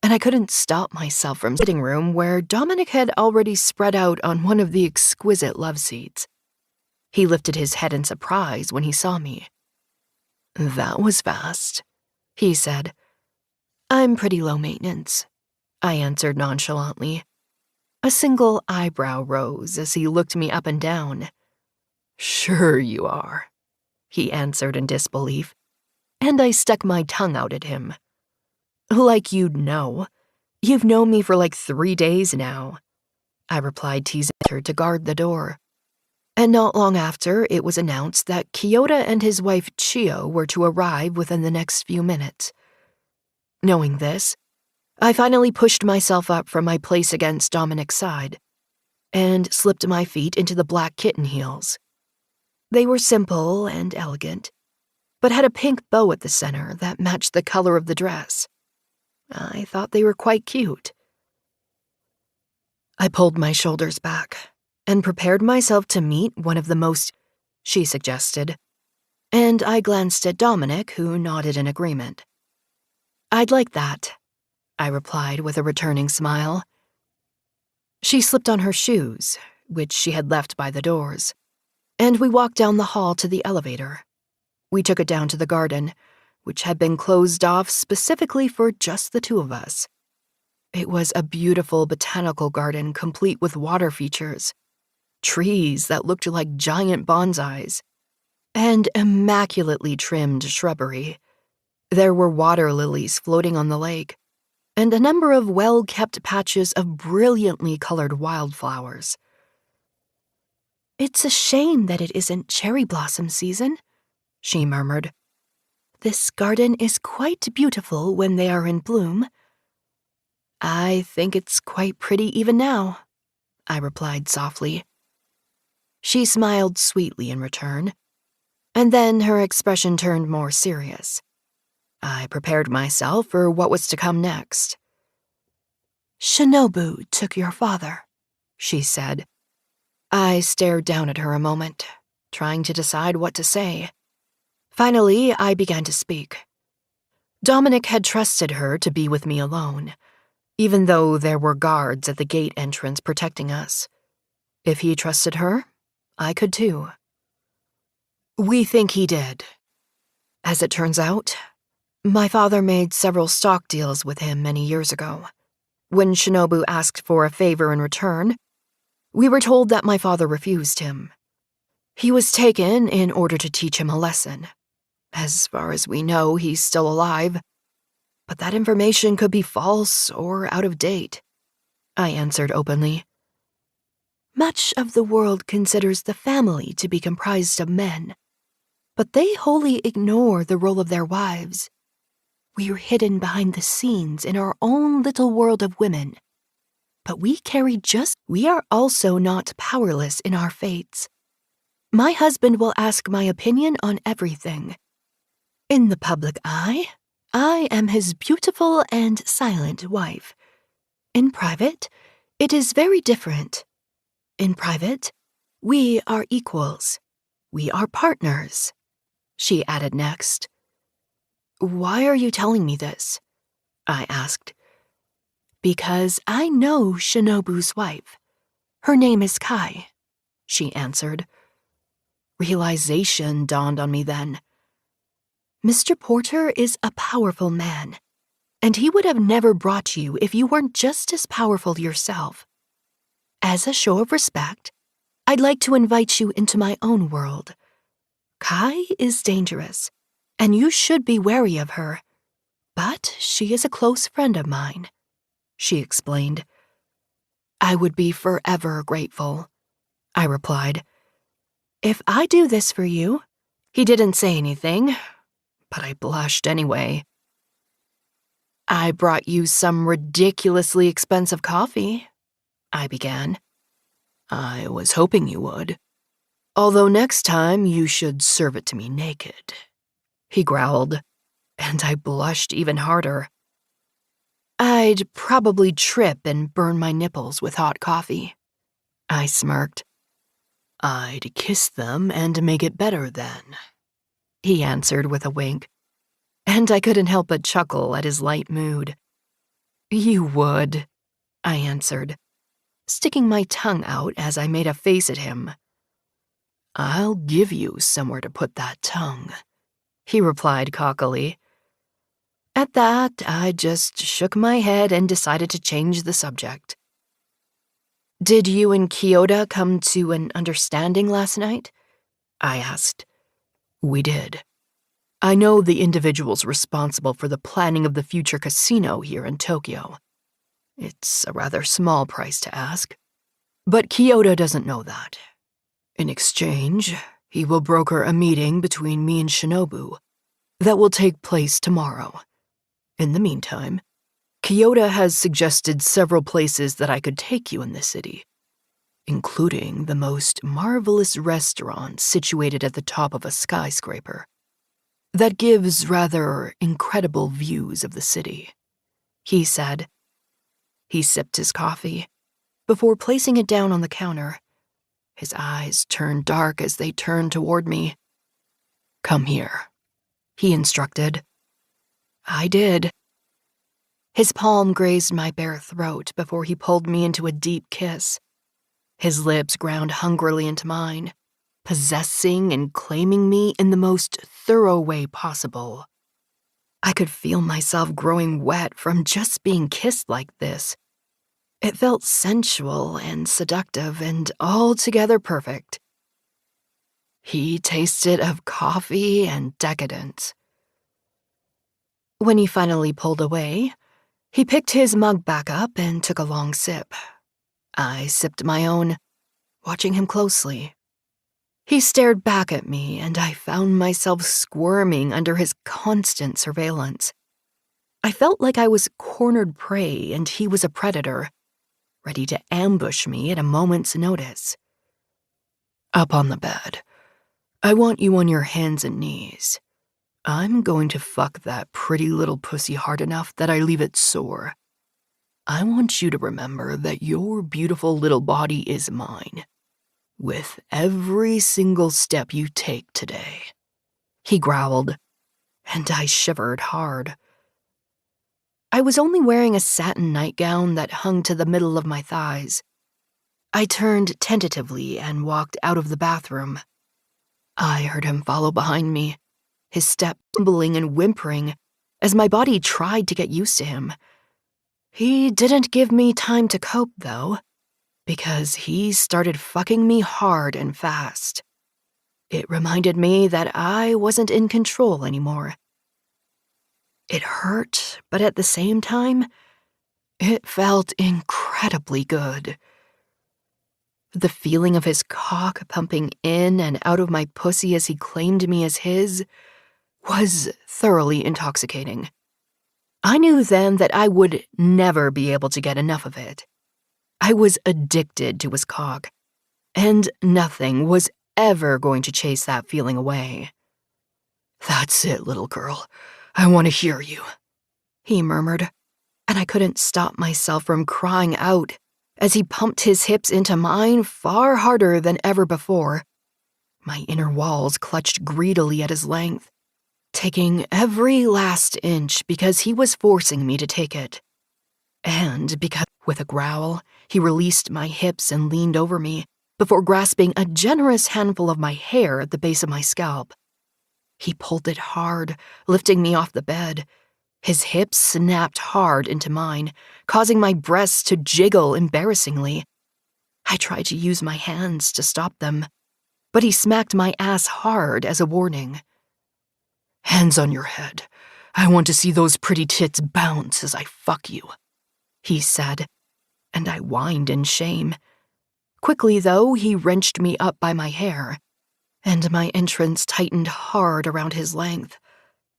and I couldn't stop myself from sitting room where Dominic had already spread out on one of the exquisite love seats. He lifted his head in surprise when he saw me. "That was fast," he said. "I'm pretty low maintenance," I answered nonchalantly. A single eyebrow rose as he looked me up and down. "Sure you are," he answered in disbelief, and I stuck my tongue out at him. "Like you'd know. You've known me for like 3 days now," I replied, teasing her to guard the door. And not long after, it was announced that Kyoto and his wife Chio were to arrive within the next few minutes. Knowing this, I finally pushed myself up from my place against Dominic's side and slipped my feet into the black kitten heels. They were simple and elegant, but had a pink bow at the center that matched the color of the dress. I thought they were quite cute. I pulled my shoulders back, and prepared myself to meet one of the most, she suggested, and I glanced at Dominic, who nodded in agreement. I'd like that, I replied with a returning smile. She slipped on her shoes, which she had left by the doors, and we walked down the hall to the elevator. We took it down to the garden, which had been closed off specifically for just the two of us. It was a beautiful botanical garden complete with water features, trees that looked like giant bonsais, and immaculately trimmed shrubbery. There were water lilies floating on the lake, and a number of well-kept patches of brilliantly colored wildflowers. "It's a shame that it isn't cherry blossom season," she murmured. "This garden is quite beautiful when they are in bloom." "I think it's quite pretty even now," I replied softly. She smiled sweetly in return, and then her expression turned more serious. I prepared myself for what was to come next. "Shinobu took your father," she said. I stared down at her a moment, trying to decide what to say. Finally, I began to speak. Dominic had trusted her to be with me alone, even though there were guards at the gate entrance protecting us. If he trusted her, I could too. We think he did. As it turns out, my father made several stock deals with him many years ago. When Shinobu asked for a favor in return, we were told that my father refused him. He was taken in order to teach him a lesson. As far as we know, he's still alive, but that information could be false or out of date, I answered openly. Much of the world considers the family to be comprised of men, but they wholly ignore the role of their wives. We're hidden behind the scenes in our own little world of women, but we are also not powerless in our fates. My husband will ask my opinion on everything. In the public eye, I am his beautiful and silent wife. In private, it is very different. In private, we are equals. We are partners," she added next. "Why are you telling me this?" I asked. "Because I know Shinobu's wife. Her name is Kai," she answered. Realization dawned on me then. Mr. Porter is a powerful man, and he would have never brought you if you weren't just as powerful yourself. As a show of respect, I'd like to invite you into my own world. Kai is dangerous, and you should be wary of her, but she is a close friend of mine," she explained. "I would be forever grateful," I replied. "If I do this for you," he didn't say anything, but I blushed anyway. "I brought you some ridiculously expensive coffee," I began. "I was hoping you would. Although next time you should serve it to me naked," he growled, and I blushed even harder. "I'd probably trip and burn my nipples with hot coffee," I smirked. "I'd kiss them and make it better then," he answered with a wink, and I couldn't help but chuckle at his light mood. "You would," I answered, sticking my tongue out as I made a face at him. "I'll give you somewhere to put that tongue," he replied cockily. At that, I just shook my head and decided to change the subject. "Did you and Kyoto come to an understanding last night?" I asked. "We did. I know the individuals responsible for the planning of the future casino here in Tokyo. It's a rather small price to ask, but Kyoto doesn't know that. In exchange, he will broker a meeting between me and Shinobu that will take place tomorrow. In the meantime, Kyoto has suggested several places that I could take you in the city, including the most marvelous restaurant situated at the top of a skyscraper that gives rather incredible views of the city," he said. He sipped his coffee before placing it down on the counter His eyes turned dark as they turned toward me. "Come here," he instructed. I did. His palm grazed my bare throat before he pulled me into a deep kiss. His lips ground hungrily into mine, possessing and claiming me in the most thorough way possible. I could feel myself growing wet from just being kissed like this. It felt sensual and seductive and altogether perfect. He tasted of coffee and decadence. When he finally pulled away, he picked his mug back up and took a long sip. I sipped my own, watching him closely. He stared back at me, and I found myself squirming under his constant surveillance. I felt like I was cornered prey and he was a predator, ready to ambush me at a moment's notice. "Up on the bed. I want you on your hands and knees. I'm going to fuck that pretty little pussy hard enough that I leave it sore. I want you to remember that your beautiful little body is mine, with every single step you take today," he growled, and I shivered hard. I was only wearing a satin nightgown that hung to the middle of my thighs. I turned tentatively and walked out of the bathroom. I heard him follow behind me, his step tumbling and whimpering as my body tried to get used to him. He didn't give me time to cope, though, because he started fucking me hard and fast. It reminded me that I wasn't in control anymore. It hurt, but at the same time, it felt incredibly good. The feeling of his cock pumping in and out of my pussy as he claimed me as his was thoroughly intoxicating. I knew then that I would never be able to get enough of it. I was addicted to his cock, and nothing was ever going to chase that feeling away. "That's it, little girl. I want to hear you," he murmured, and I couldn't stop myself from crying out as he pumped his hips into mine far harder than ever before. My inner walls clutched greedily at his length, taking every last inch because he was forcing me to take it. And because, with a growl, he released my hips and leaned over me before grasping a generous handful of my hair at the base of my scalp. He pulled it hard, lifting me off the bed. His hips snapped hard into mine, causing my breasts to jiggle embarrassingly. I tried to use my hands to stop them, but he smacked my ass hard as a warning. "Hands on your head. I want to see those pretty tits bounce as I fuck you," he said, and I whined in shame. Quickly, though, he wrenched me up by my hair, and my entrance tightened hard around his length.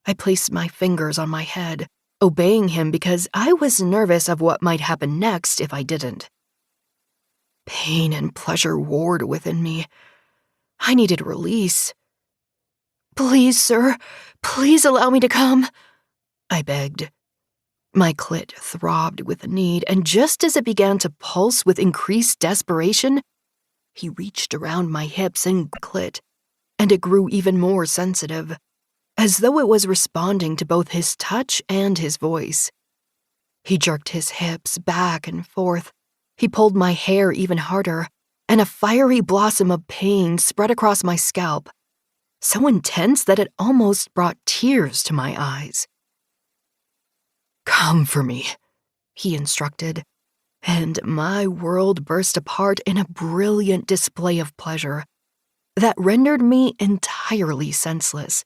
I placed my fingers on my head, obeying him because I was nervous of what might happen next if I didn't. Pain and pleasure warred within me. I needed release. "Please, sir, please allow me to come," I begged. My clit throbbed with need, and just as it began to pulse with increased desperation, he reached around my hips and clit, and it grew even more sensitive, as though it was responding to both his touch and his voice. He jerked his hips back and forth. He pulled my hair even harder, and a fiery blossom of pain spread across my scalp, so intense that it almost brought tears to my eyes. "Come for me," he instructed, and my world burst apart in a brilliant display of pleasure that rendered me entirely senseless.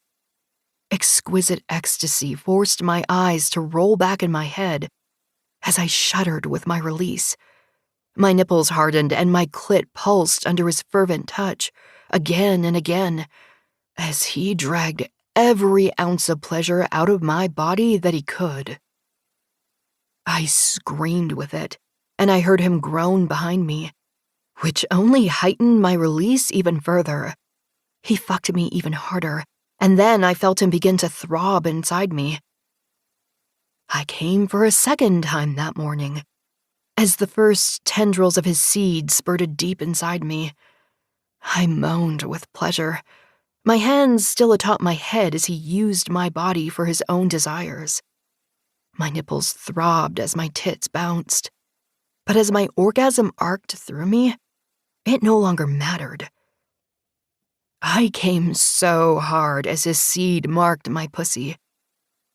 Exquisite ecstasy forced my eyes to roll back in my head as I shuddered with my release. My nipples hardened and my clit pulsed under his fervent touch, again and again, as he dragged every ounce of pleasure out of my body that he could. I screamed with it, and I heard him groan behind me, which only heightened my release even further. He fucked me even harder, and then I felt him begin to throb inside me. I came for a second time that morning, as the first tendrils of his seed spurted deep inside me. I moaned with pleasure, my hands still atop my head as he used my body for his own desires. My nipples throbbed as my tits bounced, but as my orgasm arced through me, it no longer mattered. I came so hard as his seed marked my pussy.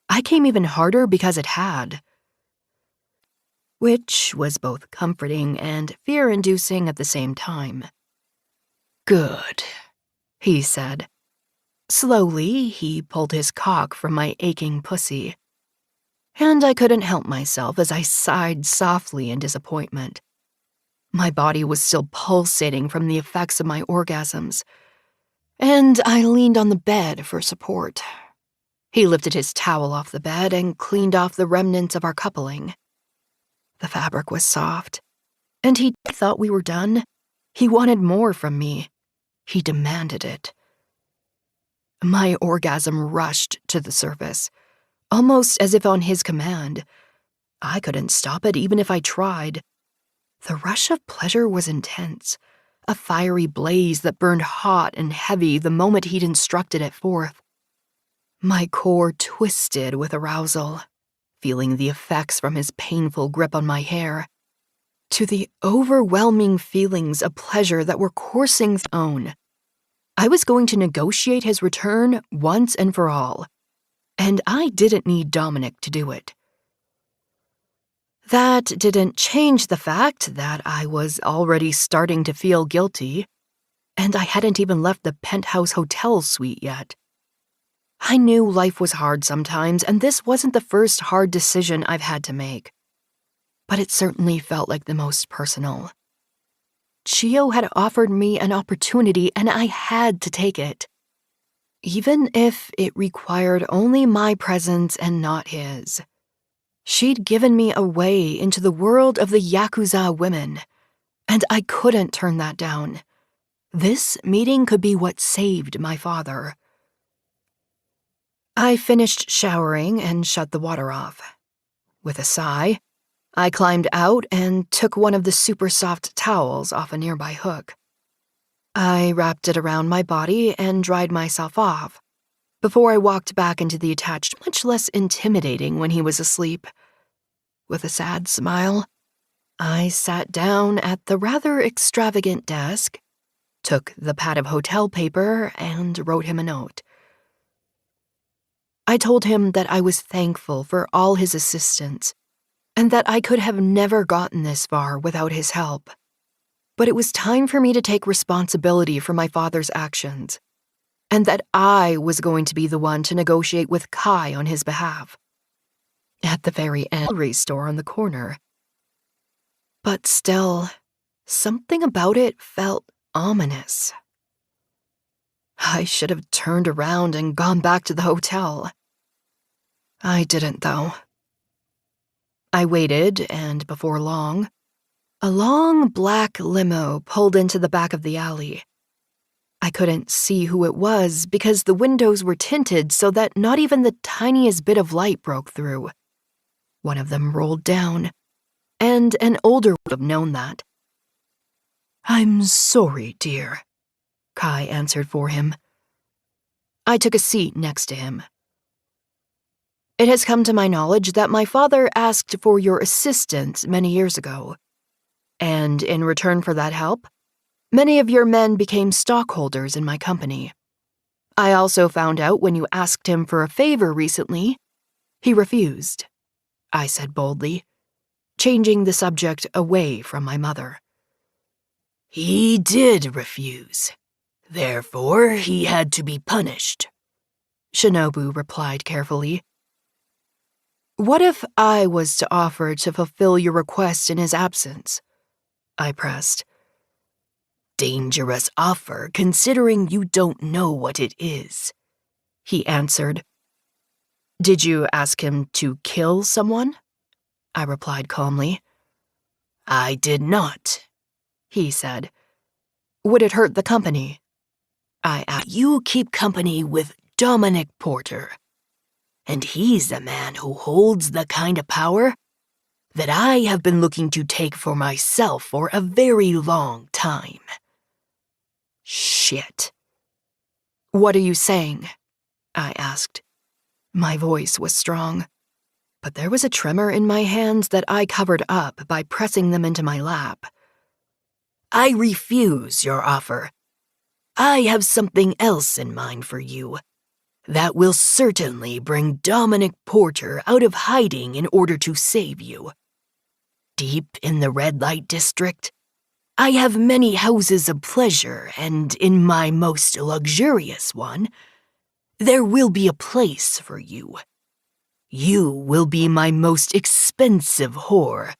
I came even harder because it had. Which was both comforting and fear-inducing at the same time. Good, he said. Slowly, he pulled his cock from my aching pussy. And I couldn't help myself as I sighed softly in disappointment. My body was still pulsating from the effects of my orgasms, and I leaned on the bed for support. He lifted his towel off the bed and cleaned off the remnants of our coupling. The fabric was soft, and he thought we were done. He wanted more from me. He demanded it. My orgasm rushed to the surface, almost as if on his command. I couldn't stop it even if I tried. The rush of pleasure was intense, a fiery blaze that burned hot and heavy the moment he'd instructed it forth. My core twisted with arousal, feeling the effects from his painful grip on my hair, to the overwhelming feelings of pleasure that were coursing through my own. I was going to negotiate his return once and for all, and I didn't need Dominic to do it. That didn't change the fact that I was already starting to feel guilty, and I hadn't even left the penthouse hotel suite yet. I knew life was hard sometimes, and this wasn't the first hard decision I've had to make. But it certainly felt like the most personal. Chio had offered me an opportunity, and I had to take it. Even if it required only my presence and not his. She'd given me a way into the world of the Yakuza women, and I couldn't turn that down. This meeting could be what saved my father. I finished showering and shut the water off. With a sigh, I climbed out and took one of the super soft towels off a nearby hook. I wrapped it around my body and dried myself off, before I walked back into the attached, much less intimidating when he was asleep. With a sad smile, I sat down at the rather extravagant desk, took the pad of hotel paper, and wrote him a note. I told him that I was thankful for all his assistance, and that I could have never gotten this far without his help. But it was time for me to take responsibility for my father's actions, and that I was going to be the one to negotiate with Kai on his behalf. At the very end, jewelry store on the corner. But still, something about it felt ominous. I should have turned around and gone back to the hotel. I didn't, though. I waited, and before long, a long black limo pulled into the back of the alley. I couldn't see who it was because the windows were tinted so that not even the tiniest bit of light broke through. One of them rolled down, and an older would have known that. "I'm sorry, dear," Kai answered for him. I took a seat next to him. "It has come to my knowledge that my father asked for your assistance many years ago, and in return for that help, many of your men became stockholders in my company. I also found out when you asked him for a favor recently, he refused," I said boldly, changing the subject away from my mother. "He did refuse. Therefore, he had to be punished," Shinobu replied carefully. "What if I was to offer to fulfill your request in his absence?" I pressed. "Dangerous offer, considering you don't know what it is," he answered. "Did you ask him to kill someone?" I replied calmly. "I did not," he said. "Would it hurt the company?" I asked. "You keep company with Dominic Porter, and he's the man who holds the kind of power that I have been looking to take for myself for a very long time." Shit. What are you saying? I asked. My voice was strong, but there was a tremor in my hands that I covered up by pressing them into my lap. I refuse your offer. I have something else in mind for you that will certainly bring Dominic Porter out of hiding in order to save you. Deep in the red light district, I have many houses of pleasure, and in my most luxurious one, there will be a place for you. You will be my most expensive whore,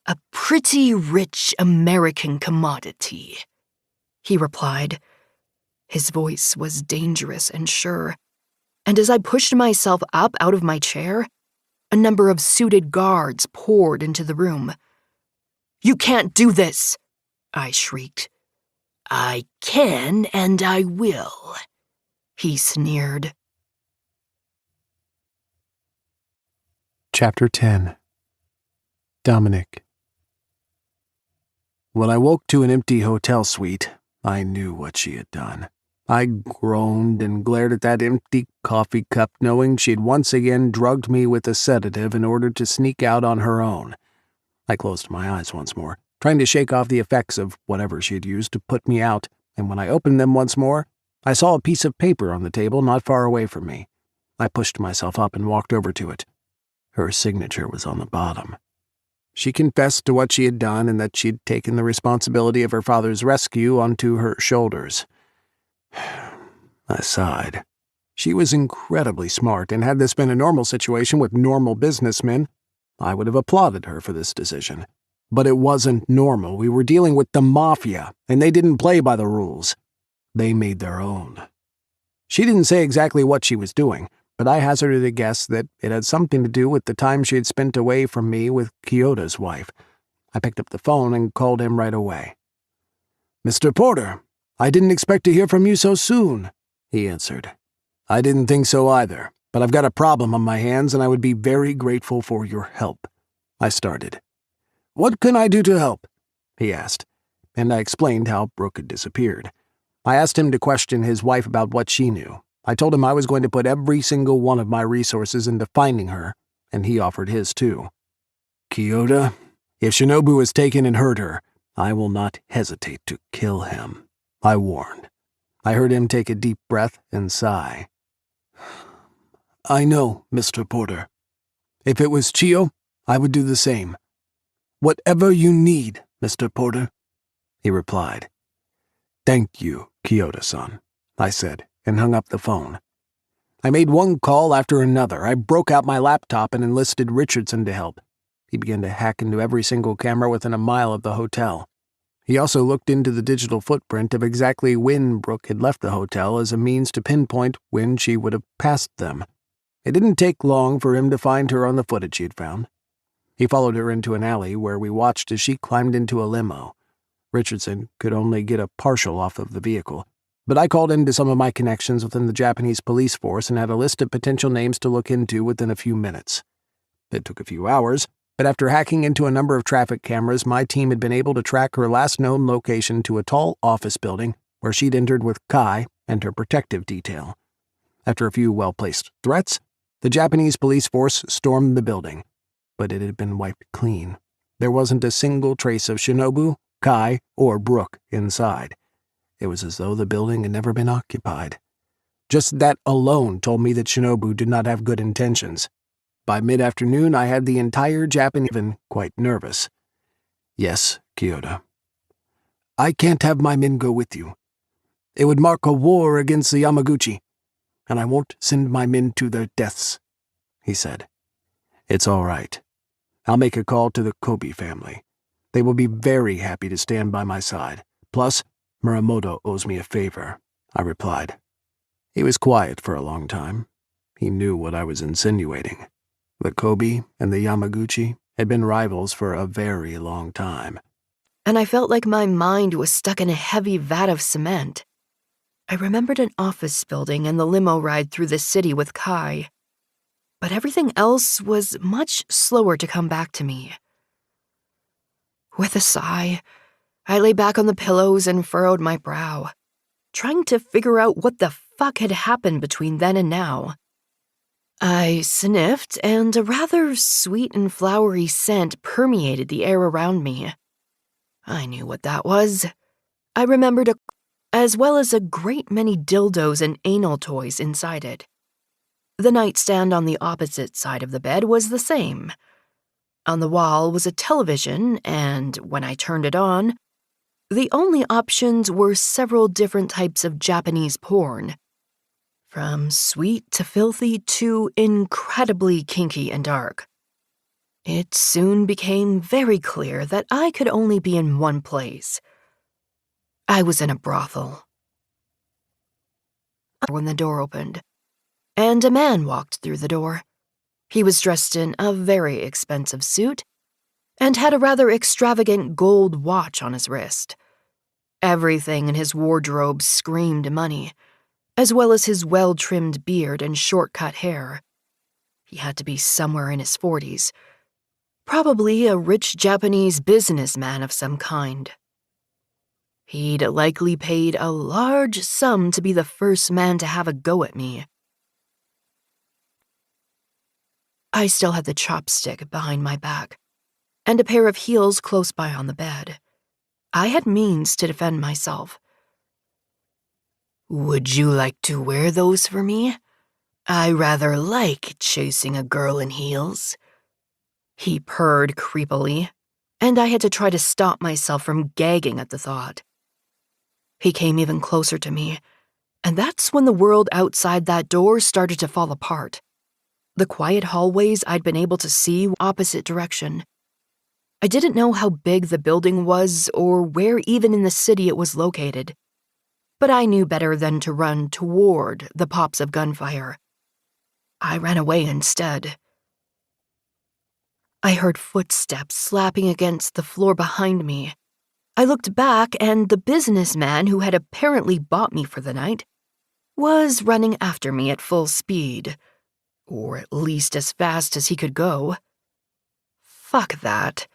a pretty rich American commodity, he replied. His voice was dangerous and sure, and as I pushed myself up out of my chair, a number of suited guards poured into the room. You can't do this, I shrieked. I can and I will, he sneered. Chapter 10. Dominic. When I woke to an empty hotel suite, I knew what she had done. I groaned and glared at that empty coffee cup, knowing she'd once again drugged me with a sedative in order to sneak out on her own. I closed my eyes once more, trying to shake off the effects of whatever she had used to put me out, and when I opened them once more, I saw a piece of paper on the table not far away from me. I pushed myself up and walked over to it. Her signature was on the bottom. She confessed to what she had done and that she'd taken the responsibility of her father's rescue onto her shoulders. I sighed. She was incredibly smart, and had this been a normal situation with normal businessmen, I would have applauded her for this decision. But it wasn't normal. We were dealing with the mafia, and they didn't play by the rules. They made their own. She didn't say exactly what she was doing, but I hazarded a guess that it had something to do with the time she had spent away from me with Kyoto's wife. I picked up the phone and called him right away. "Mr. Porter, I didn't expect to hear from you so soon," he answered. "I didn't think so either, but I've got a problem on my hands and I would be very grateful for your help." I started. "What can I do to help?" he asked, and I explained how Brooke had disappeared. I asked him to question his wife about what she knew. I told him I was going to put every single one of my resources into finding her, and he offered his too. "Kyoto, if Shinobu is taken and hurt her, I will not hesitate to kill him," I warned. I heard him take a deep breath and sigh. "I know, Mr. Porter. If it was Chio, I would do the same. Whatever you need, Mr. Porter," he replied. "Thank you, Kyoto-san," I said, and hung up the phone. I made one call after another. I broke out my laptop and enlisted Richardson to help. He began to hack into every single camera within a mile of the hotel. He also looked into the digital footprint of exactly when Brooke had left the hotel as a means to pinpoint when she would have passed them. It didn't take long for him to find her on the footage he'd found. He followed her into an alley where we watched as she climbed into a limo. Richardson could only get a partial off of the vehicle, but I called into some of my connections within the Japanese police force and had a list of potential names to look into within a few minutes. It took a few hours, but after hacking into a number of traffic cameras, my team had been able to track her last known location to a tall office building where she'd entered with Kai and her protective detail. After a few well-placed threats, the Japanese police force stormed the building, but it had been wiped clean. There wasn't a single trace of Shinobu, Kai, or Brooke inside. It was as though the building had never been occupied. Just that alone told me that Shinobu did not have good intentions. By mid-afternoon, I had the entire Japanese even quite nervous. "Yes, Kyoto. I can't have my men go with you. It would mark a war against the Yamaguchi, and I won't send my men to their deaths," he said. "It's all right. I'll make a call to the Kobe family. They will be very happy to stand by my side. Plus, Muramoto owes me a favor," I replied. He was quiet for a long time. He knew what I was insinuating. The Kobe and the Yamaguchi had been rivals for a very long time. And I felt like my mind was stuck in a heavy vat of cement. I remembered an office building and the limo ride through the city with Kai. But everything else was much slower to come back to me. With a sigh, I lay back on the pillows and furrowed my brow. trying to figure out what the fuck had happened between then and now. I sniffed, and a rather sweet and flowery scent permeated the air around me. I knew what that was. I remembered as well as a great many dildos and anal toys inside it. The nightstand on the opposite side of the bed was the same. On the wall was a television, and when I turned it on, the only options were several different types of Japanese porn. From sweet to filthy to incredibly kinky and dark. It soon became very clear that I could only be in one place. I was in a brothel. When the door opened, and a man walked through the door. He was dressed in a very expensive suit and had a rather extravagant gold watch on his wrist. Everything in his wardrobe screamed money, as well as his well-trimmed beard and short-cut hair. He had to be somewhere in his 40s, probably a rich Japanese businessman of some kind. He'd likely paid a large sum to be the first man to have a go at me. I still had the chopstick behind my back, and a pair of heels close by on the bed. I had means to defend myself. "Would you like to wear those for me? I rather like chasing a girl in heels." He purred creepily, and I had to try to stop myself from gagging at the thought. He came even closer to me, and that's when the world outside that door started to fall apart. The quiet hallways I'd been able to see opposite direction. I didn't know how big the building was or where even in the city it was located, but I knew better than to run toward the pops of gunfire. I ran away instead. I heard footsteps slapping against the floor behind me. I looked back, and the businessman who had apparently bought me for the night was running after me at full speed, or at least as fast as he could go. Fuck that.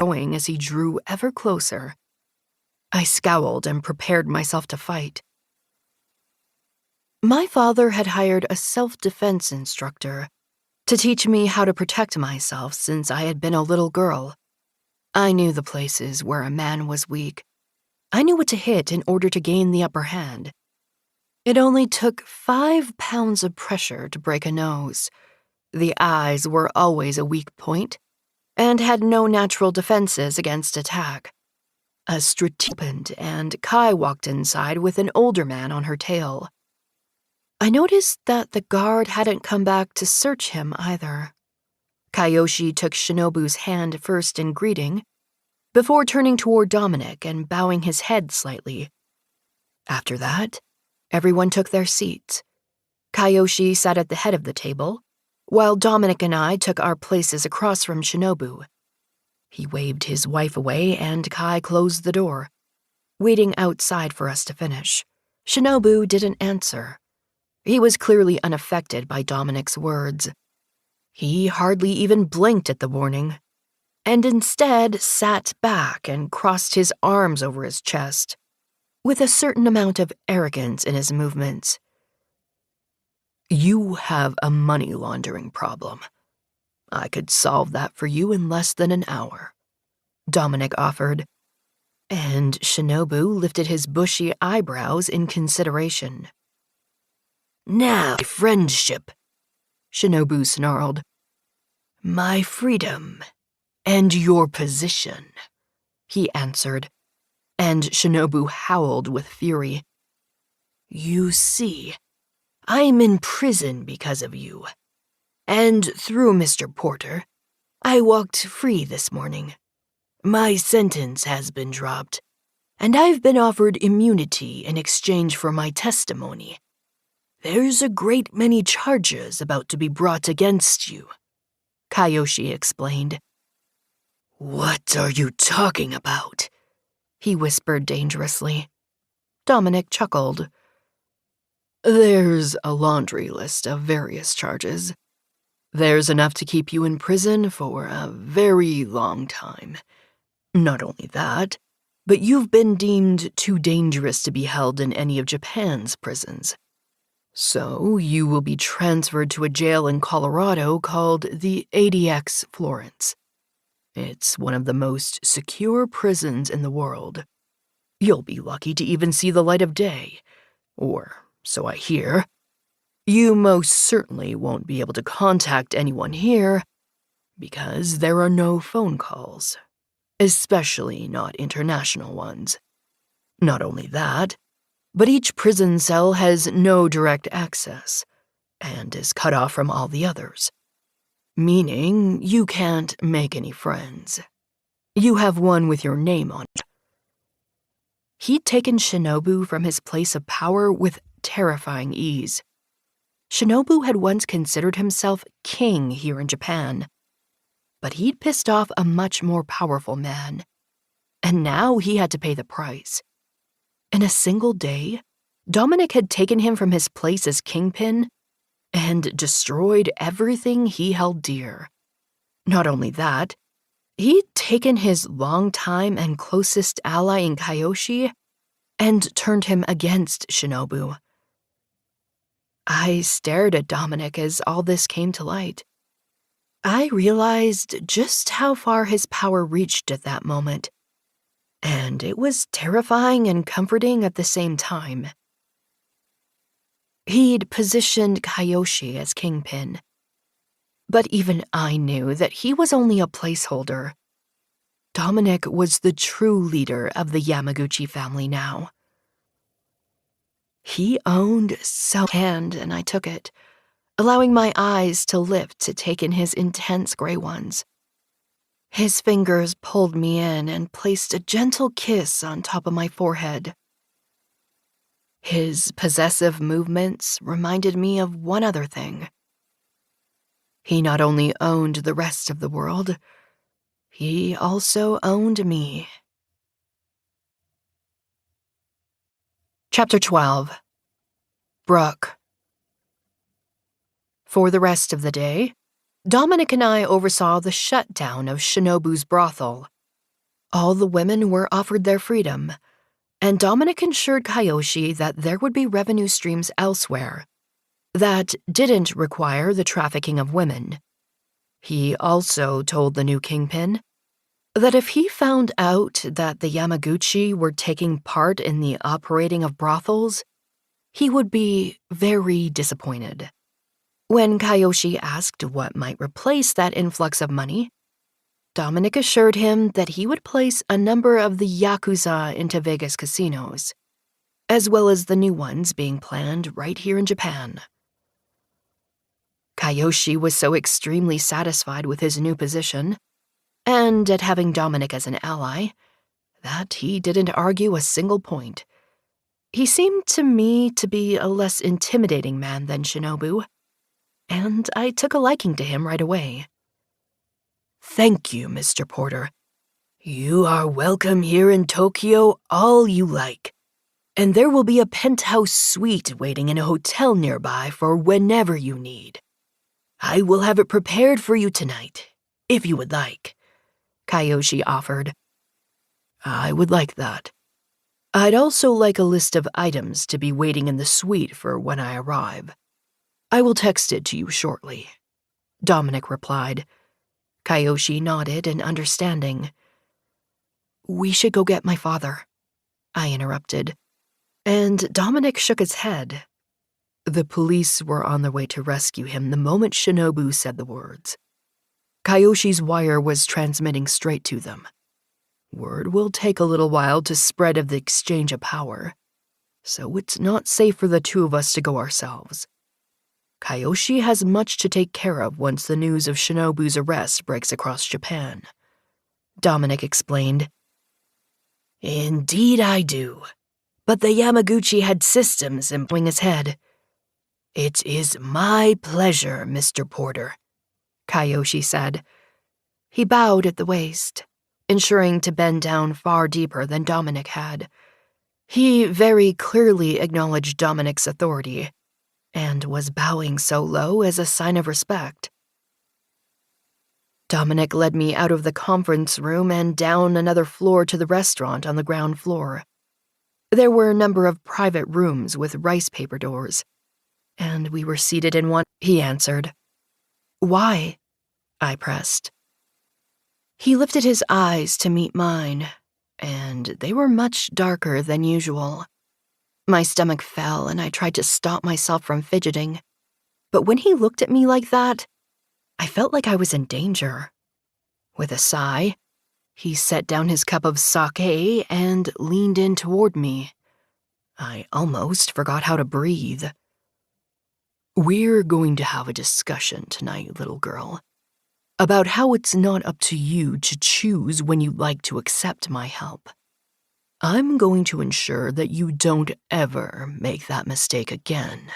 Going as he drew ever closer. I scowled and prepared myself to fight. My father had hired a self-defense instructor to teach me how to protect myself since I had been a little girl. I knew the places where a man was weak. I knew what to hit in order to gain the upper hand. It only took 5 pounds of pressure to break a nose. The eyes were always a weak point, and had no natural defenses against attack. A strategic opened, and Kai walked inside with an older man on her tail. I noticed that the guard hadn't come back to search him either. Kayoshi took Shinobu's hand first in greeting, before turning toward Dominic and bowing his head slightly. After that, everyone took their seats. Kayoshi sat at the head of the table, while Dominic and I took our places across from Shinobu. He waved his wife away, and Kai closed the door, waiting outside for us to finish. Shinobu didn't answer. He was clearly unaffected by Dominic's words. He hardly even blinked at the warning, and instead sat back and crossed his arms over his chest, with a certain amount of arrogance in his movements. "You have a money laundering problem. I could solve that for you in less than an hour," Dominic offered, and Shinobu lifted his bushy eyebrows in consideration. "Now, friendship," Shinobu snarled. "My freedom and your position," he answered, and Shinobu howled with fury. "You see, I'm in prison because of you, and through Mr. Porter, I walked free this morning. My sentence has been dropped, and I've been offered immunity in exchange for my testimony. There's a great many charges about to be brought against you," Kayoshi explained. "What are you talking about?" he whispered dangerously. Dominic chuckled. "There's a laundry list of various charges. There's enough to keep you in prison for a very long time. Not only that, but you've been deemed too dangerous to be held in any of Japan's prisons. So you will be transferred to a jail in Colorado called the ADX Florence. It's one of the most secure prisons in the world. You'll be lucky to even see the light of day, or so I hear. You most certainly won't be able to contact anyone here because there are no phone calls, especially not international ones. Not only that, but each prison cell has no direct access and is cut off from all the others, meaning you can't make any friends. You have one with your name on it. He'd taken Shinobu from his place of power with terrifying ease. Shinobu had once considered himself king here in Japan, but he'd pissed off a much more powerful man, and now he had to pay the price. In a single day, Dominic had taken him from his place as kingpin and destroyed everything he held dear. Not only that, he'd taken his longtime and closest ally in Kyoshi and turned him against Shinobu. I stared at Dominic as all this came to light. I realized just how far his power reached at that moment, and it was terrifying and comforting at the same time. He'd positioned Kyoshi as kingpin, but even I knew that he was only a placeholder. Dominic was the true leader of the Yamaguchi family now. He owned hand, and I took it, allowing my eyes to lift to take in his intense gray ones. His fingers pulled me in and placed a gentle kiss on top of my forehead. His possessive movements reminded me of one other thing. He not only owned the rest of the world, he also owned me. Chapter 12. Brooke. For the rest of the day, Dominic and I oversaw the shutdown of Shinobu's brothel. All the women were offered their freedom, and Dominic assured Kyoshi that there would be revenue streams elsewhere that didn't require the trafficking of women. He also told the new kingpin that if he found out that the Yamaguchi were taking part in the operating of brothels, he would be very disappointed. When Kyoshi asked what might replace that influx of money, Dominic assured him that he would place a number of the Yakuza into Vegas casinos, as well as the new ones being planned right here in Japan. Kyoshi was so extremely satisfied with his new position, and at having Dominic as an ally, that he didn't argue a single point. He seemed to me to be a less intimidating man than Shinobu, and I took a liking to him right away. "Thank you, Mr. Porter. You are welcome here in Tokyo all you like, and there will be a penthouse suite waiting in a hotel nearby for whenever you need. I will have it prepared for you tonight, if you would like," Kyoshi offered. "I would like that. I'd also like a list of items to be waiting in the suite for when I arrive. I will text it to you shortly," Dominic replied. Kyoshi nodded in understanding. "We should go get my father," I interrupted, and Dominic shook his head. The police were on their way to rescue him the moment Shinobu said the words. Kyoshi's wire was transmitting straight to them. Word will take a little while to spread of the exchange of power, so it's not safe for the two of us to go ourselves. Kyoshi has much to take care of once the news of Shinobu's arrest breaks across Japan, Dominic explained. "Indeed I do, but the Yamaguchi had systems in pulling his head. It is my pleasure, Mr. Porter," Kyoshi said. He bowed at the waist, ensuring to bend down far deeper than Dominic had. He very clearly acknowledged Dominic's authority, and was bowing so low as a sign of respect. Dominic led me out of the conference room and down another floor to the restaurant on the ground floor. There were a number of private rooms with rice paper doors, and we were seated in one. He answered. "Why?" I pressed. He lifted his eyes to meet mine, and they were much darker than usual. My stomach fell, and I tried to stop myself from fidgeting. But when he looked at me like that, I felt like I was in danger. With a sigh, he set down his cup of sake and leaned in toward me. I almost forgot how to breathe. "We're going to have a discussion tonight, little girl, about how it's not up to you to choose when you'd like to accept my help. I'm going to ensure that you don't ever make that mistake again,"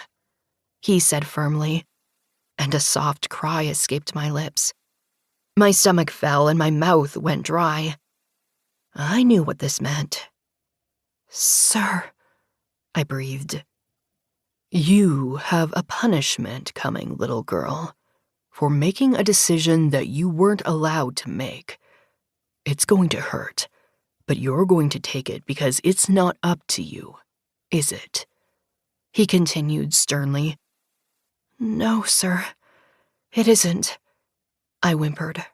he said firmly, and a soft cry escaped my lips. My stomach fell and my mouth went dry. I knew what this meant. "Sir," I breathed. "You have a punishment coming, little girl, for making a decision that you weren't allowed to make. It's going to hurt, but you're going to take it because it's not up to you, is it?" he continued sternly. "No, sir, it isn't," I whimpered.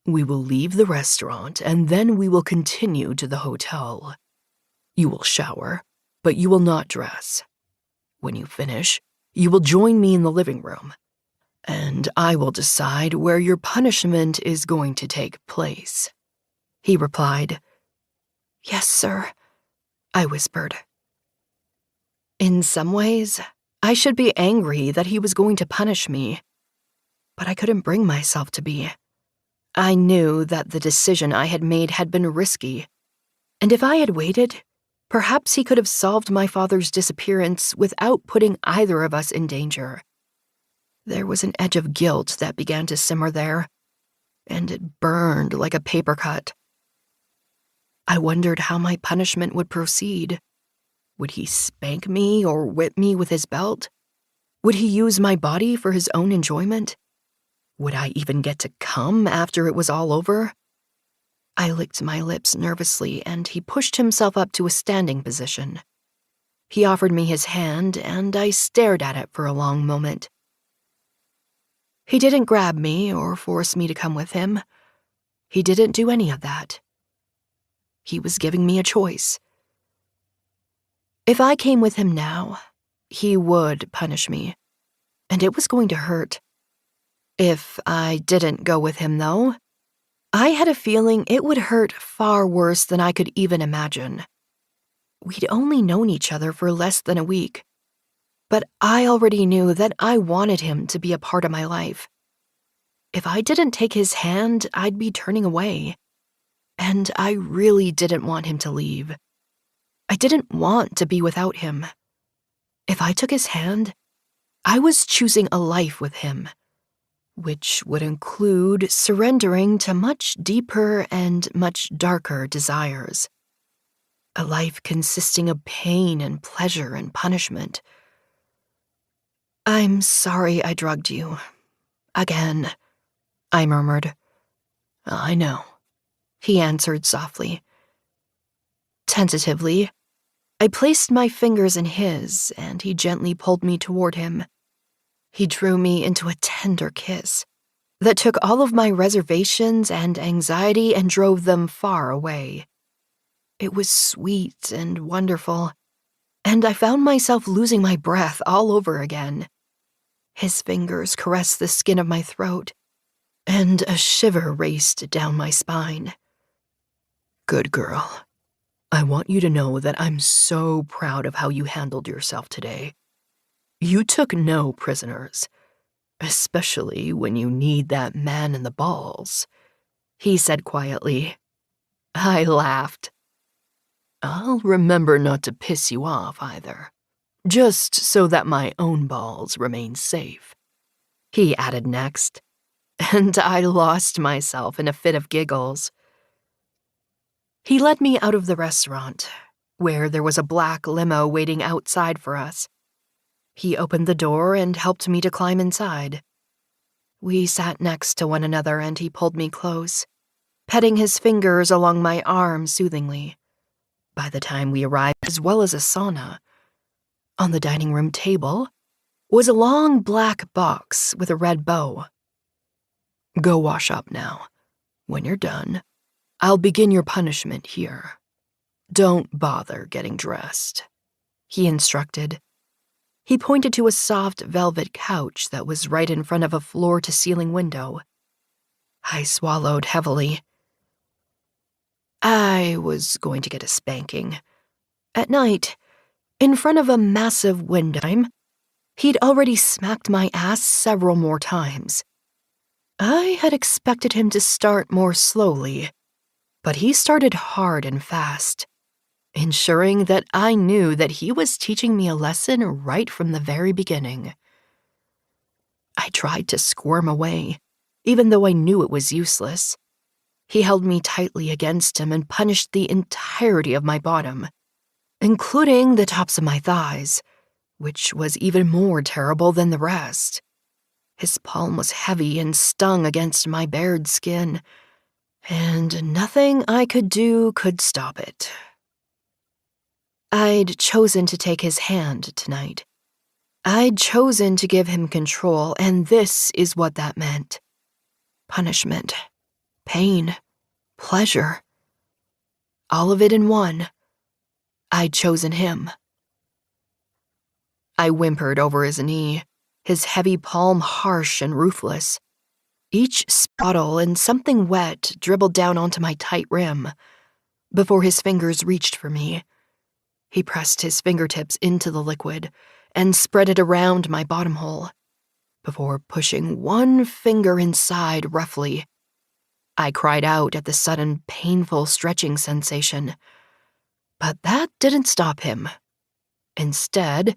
"We will leave the restaurant and then we will continue to the hotel. You will shower, but you will not dress. When you finish, you will join me in the living room, and I will decide where your punishment is going to take place," he replied. "Yes, sir," I whispered. In some ways, I should be angry that he was going to punish me, but I couldn't bring myself to be. I knew that the decision I had made had been risky, and if I had waited, perhaps he could have solved my father's disappearance without putting either of us in danger. There was an edge of guilt that began to simmer there, and it burned like a paper cut. I wondered how my punishment would proceed. Would he spank me or whip me with his belt? Would he use my body for his own enjoyment? Would I even get to come after it was all over? I licked my lips nervously, and he pushed himself up to a standing position. He offered me his hand, and I stared at it for a long moment. He didn't grab me or force me to come with him. He didn't do any of that. He was giving me a choice. If I came with him now, he would punish me, and it was going to hurt. If I didn't go with him, though, I had a feeling it would hurt far worse than I could even imagine. We'd only known each other for less than a week, but I already knew that I wanted him to be a part of my life. If I didn't take his hand, I'd be turning away, and I really didn't want him to leave. I didn't want to be without him. If I took his hand, I was choosing a life with him, which would include surrendering to much deeper and much darker desires. A life consisting of pain and pleasure and punishment. "I'm sorry I drugged you. Again," I murmured. "I know," he answered softly. Tentatively, I placed my fingers in his, and he gently pulled me toward him. He drew me into a tender kiss that took all of my reservations and anxiety and drove them far away. It was sweet and wonderful, and I found myself losing my breath all over again. His fingers caressed the skin of my throat, and a shiver raced down my spine. "Good girl. I want you to know that I'm so proud of how you handled yourself today. You took no prisoners, especially when you need that man in the balls," he said quietly. I laughed. "I'll remember not to piss you off either, just so that my own balls remain safe," he added next, and I lost myself in a fit of giggles. He led me out of the restaurant, where there was a black limo waiting outside for us. He opened the door and helped me to climb inside. We sat next to one another and he pulled me close, petting his fingers along my arm soothingly. By the time we arrived, as well as a sauna, on the dining room table was a long black box with a red bow. Go wash up now. When you're done, I'll begin your punishment here. Don't bother getting dressed, he instructed. He pointed to a soft velvet couch that was right in front of a floor-to-ceiling window. I swallowed heavily. I was going to get a spanking. At night, in front of a massive window, he'd already smacked my ass several more times. I had expected him to start more slowly, but he started hard and fast, ensuring that I knew that he was teaching me a lesson right from the very beginning. I tried to squirm away, even though I knew it was useless. He held me tightly against him and punished the entirety of my bottom, including the tops of my thighs, which was even more terrible than the rest. His palm was heavy and stung against my bared skin, and nothing I could do could stop it. I'd chosen to take his hand tonight. I'd chosen to give him control, and this is what that meant. Punishment, pain, pleasure. All of it in one. I'd chosen him. I whimpered over his knee, his heavy palm harsh and ruthless. Each spottle and something wet dribbled down onto my tight rim. Before his fingers reached for me, he pressed his fingertips into the liquid and spread it around my bottom hole. Before pushing one finger inside roughly, I cried out at the sudden, painful stretching sensation. But that didn't stop him. Instead,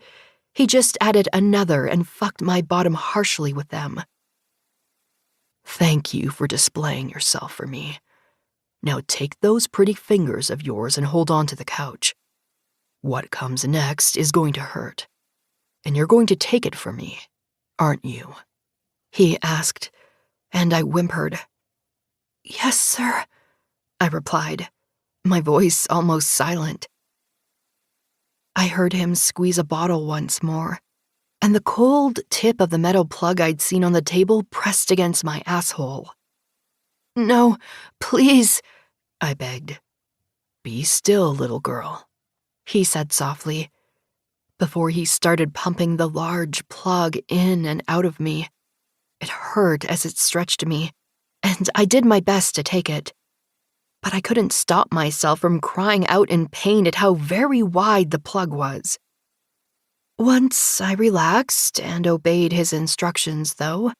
he just added another and fucked my bottom harshly with them. Thank you for displaying yourself for me. Now take those pretty fingers of yours and hold on to the couch. What comes next is going to hurt. And you're going to take it from me, aren't you? He asked, and I whimpered. Yes, sir, I replied, my voice almost silent. I heard him squeeze a bottle once more, and the cold tip of the metal plug I'd seen on the table pressed against my asshole. No, please, I begged. Be still, little girl, he said softly, before he started pumping the large plug in and out of me. It hurt as it stretched me, and I did my best to take it. But I couldn't stop myself from crying out in pain at how very wide the plug was. Once I relaxed and obeyed his instructions, though,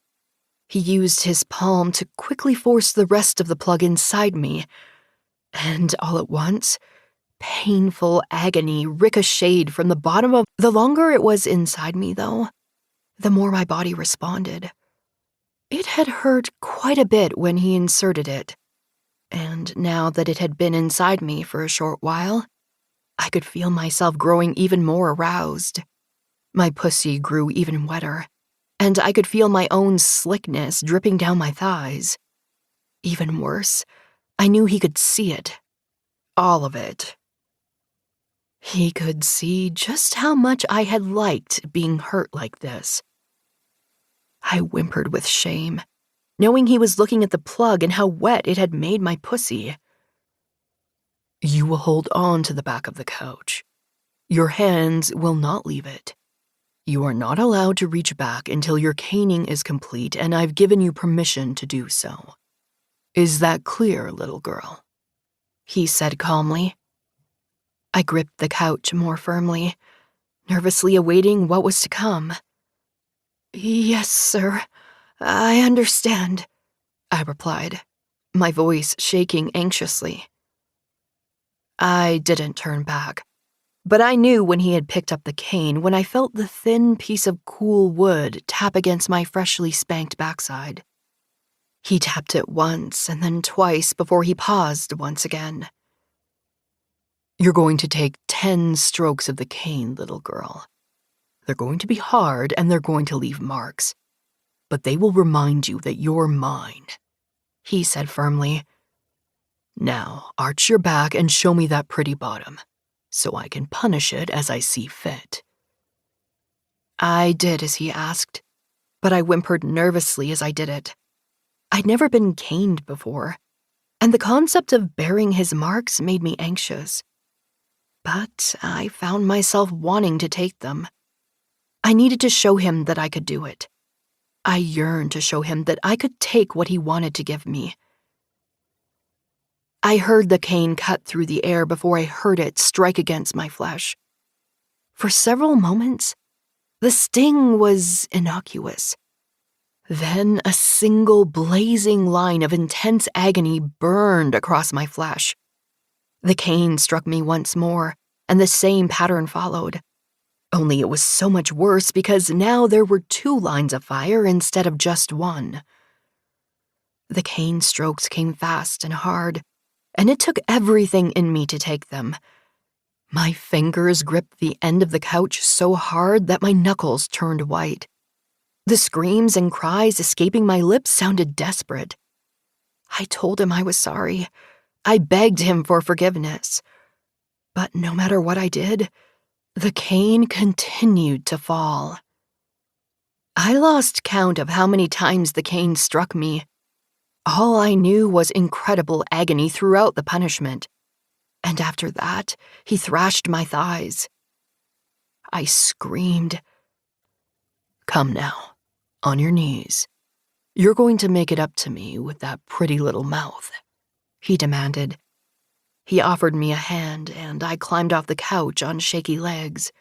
he used his palm to quickly force the rest of the plug inside me, and all at once, painful agony ricocheted from the bottom of— The longer it was inside me, though, the more my body responded. It had hurt quite a bit when he inserted it, and now that it had been inside me for a short while, I could feel myself growing even more aroused. My pussy grew even wetter, and I could feel my own slickness dripping down my thighs. Even worse, I knew he could see it. All of it. He could see just how much I had liked being hurt like this. I whimpered with shame, knowing he was looking at the plug and how wet it had made my pussy. You will hold on to the back of the couch. Your hands will not leave it. You are not allowed to reach back until your caning is complete, and I've given you permission to do so. Is that clear, little girl? He said calmly. I gripped the couch more firmly, nervously awaiting what was to come. Yes, sir. I understand, I replied, my voice shaking anxiously. I didn't turn back, but I knew when he had picked up the cane when I felt the thin piece of cool wood tap against my freshly spanked backside. He tapped it once and then twice before he paused once again. You're going to take 10 strokes of the cane, little girl. They're going to be hard and they're going to leave marks. but they will remind you that you're mine," he said firmly. "Now, arch your back and show me that pretty bottom, so I can punish it as I see fit." I did as he asked, but I whimpered nervously as I did it. I'd never been caned before, and the concept of bearing his marks made me anxious. But I found myself wanting to take them. I needed to show him that I could do it. I yearned to show him that I could take what he wanted to give me. I heard the cane cut through the air before I heard it strike against my flesh. For several moments, the sting was innocuous. Then a single blazing line of intense agony burned across my flesh. The cane struck me once more, and the same pattern followed. Only it was so much worse because now there were 2 lines of fire instead of just 1. The cane strokes came fast and hard, and it took everything in me to take them. My fingers gripped the end of the couch so hard that my knuckles turned white. The screams and cries escaping my lips sounded desperate. I told him I was sorry. I begged him for forgiveness. But no matter what I did, the cane continued to fall. I lost count of how many times the cane struck me. All I knew was incredible agony throughout the punishment. And after that, he thrashed my thighs. I screamed. "Come now, on your knees. You're going to make it up to me with that pretty little mouth," he demanded. He offered me a hand, and I climbed off the couch on shaky legs.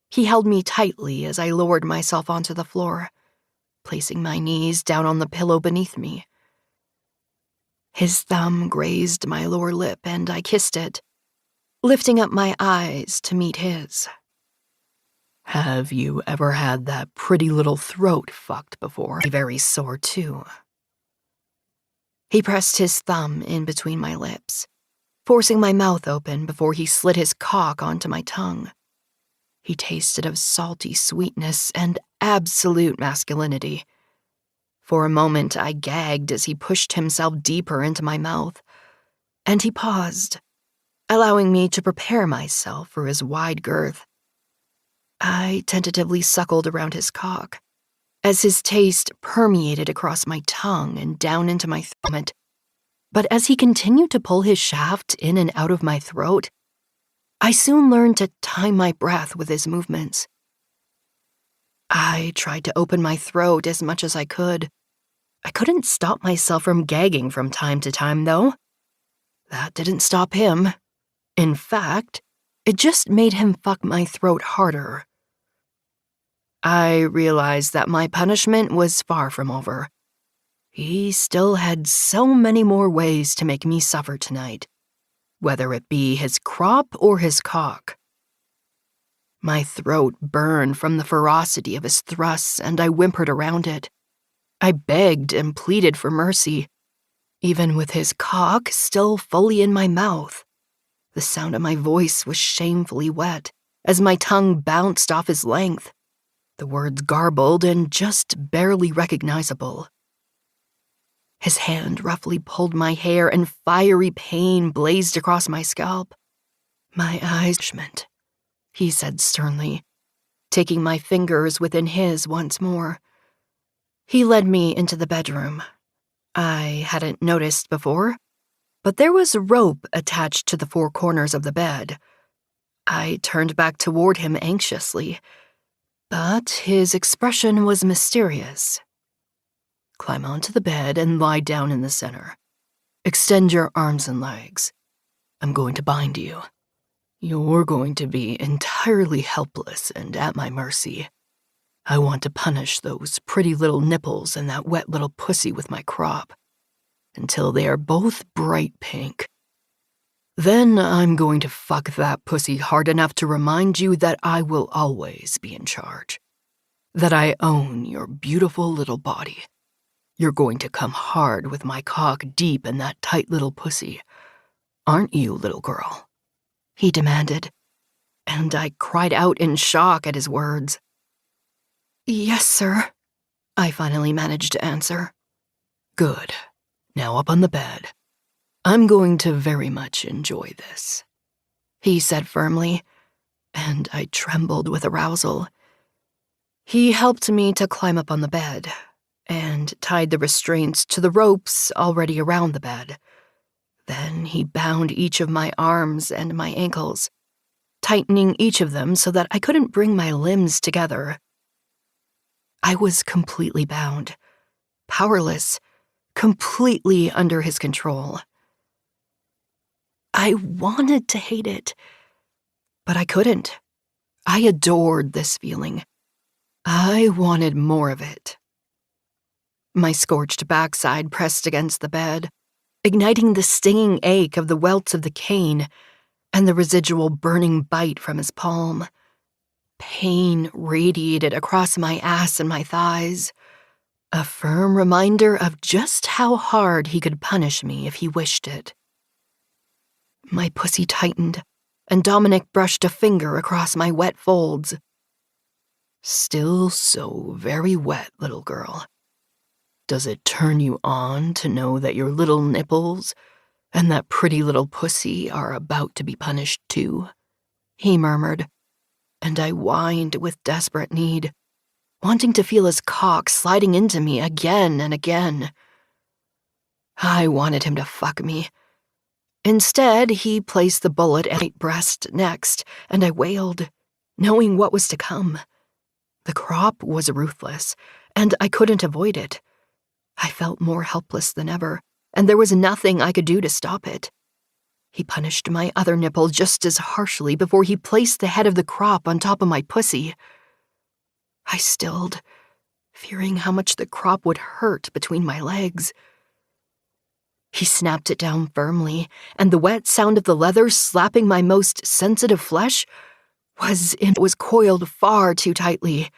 He held me tightly as I lowered myself onto the floor, placing my knees down on the pillow beneath me. His thumb grazed my lower lip, and I kissed it, lifting up my eyes to meet his. "Have you ever had that pretty little throat fucked before? Very sore, too." He pressed his thumb in between my lips, forcing my mouth open before he slid his cock onto my tongue. He tasted of salty sweetness and absolute masculinity. For a moment, I gagged as he pushed himself deeper into my mouth, and he paused, allowing me to prepare myself for his wide girth. I tentatively suckled around his cock, as his taste permeated across my tongue and down into my throat. But as he continued to pull his shaft in and out of my throat, I soon learned to time my breath with his movements. I tried to open my throat as much as I could. I couldn't stop myself from gagging from time to time, though. That didn't stop him. In fact, it just made him fuck my throat harder. I realized that my punishment was far from over. He still had so many more ways to make me suffer tonight, whether it be his crop or his cock. My throat burned from the ferocity of his thrusts, and I whimpered around it. I begged and pleaded for mercy, even with his cock still fully in my mouth. The sound of my voice was shamefully wet as my tongue bounced off his length, the words garbled and just barely recognizable. His hand roughly pulled my hair and fiery pain blazed across my scalp. "My eyes," he said sternly, taking my fingers within his once more. He led me into the bedroom. I hadn't noticed before, but there was a rope attached to the 4 corners of the bed. I turned back toward him anxiously, but his expression was mysterious. "Climb onto the bed and lie down in the center. Extend your arms and legs. I'm going to bind you. You're going to be entirely helpless and at my mercy. I want to punish those pretty little nipples and that wet little pussy with my crop, until they are both bright pink. Then I'm going to fuck that pussy hard enough to remind you that I will always be in charge, that I own your beautiful little body. You're going to come hard with my cock deep in that tight little pussy, aren't you, little girl?" he demanded, and I cried out in shock at his words. "Yes, sir," I finally managed to answer. Good. Now up on the bed. I'm going to very much enjoy this, he said firmly, and I trembled with arousal. He helped me to climb up on the bed and tied the restraints to the ropes already around the bed. Then he bound each of my arms and my ankles, tightening each of them so that I couldn't bring my limbs together. I was completely bound, powerless, completely under his control. I wanted to hate it, but I couldn't. I adored this feeling. I wanted more of it. My scorched backside pressed against the bed, igniting the stinging ache of the welts of the cane and the residual burning bite from his palm. Pain radiated across my ass and my thighs, a firm reminder of just how hard he could punish me if he wished it. My pussy tightened, and Dominic brushed a finger across my wet folds. Still so very wet, little girl. Does it turn you on to know that your little nipples and that pretty little pussy are about to be punished too? He murmured, and I whined with desperate need, wanting to feel his cock sliding into me again and again. I wanted him to fuck me. Instead, he placed the bullet at my breast next, and I wailed, knowing what was to come. The crop was ruthless, and I couldn't avoid it. I felt more helpless than ever, and there was nothing I could do to stop it. He punished my other nipple just as harshly before he placed the head of the crop on top of my pussy. I stilled, fearing how much the crop would hurt between my legs. He snapped it down firmly, and the wet sound of the leather slapping my most sensitive flesh was coiled far too tightly,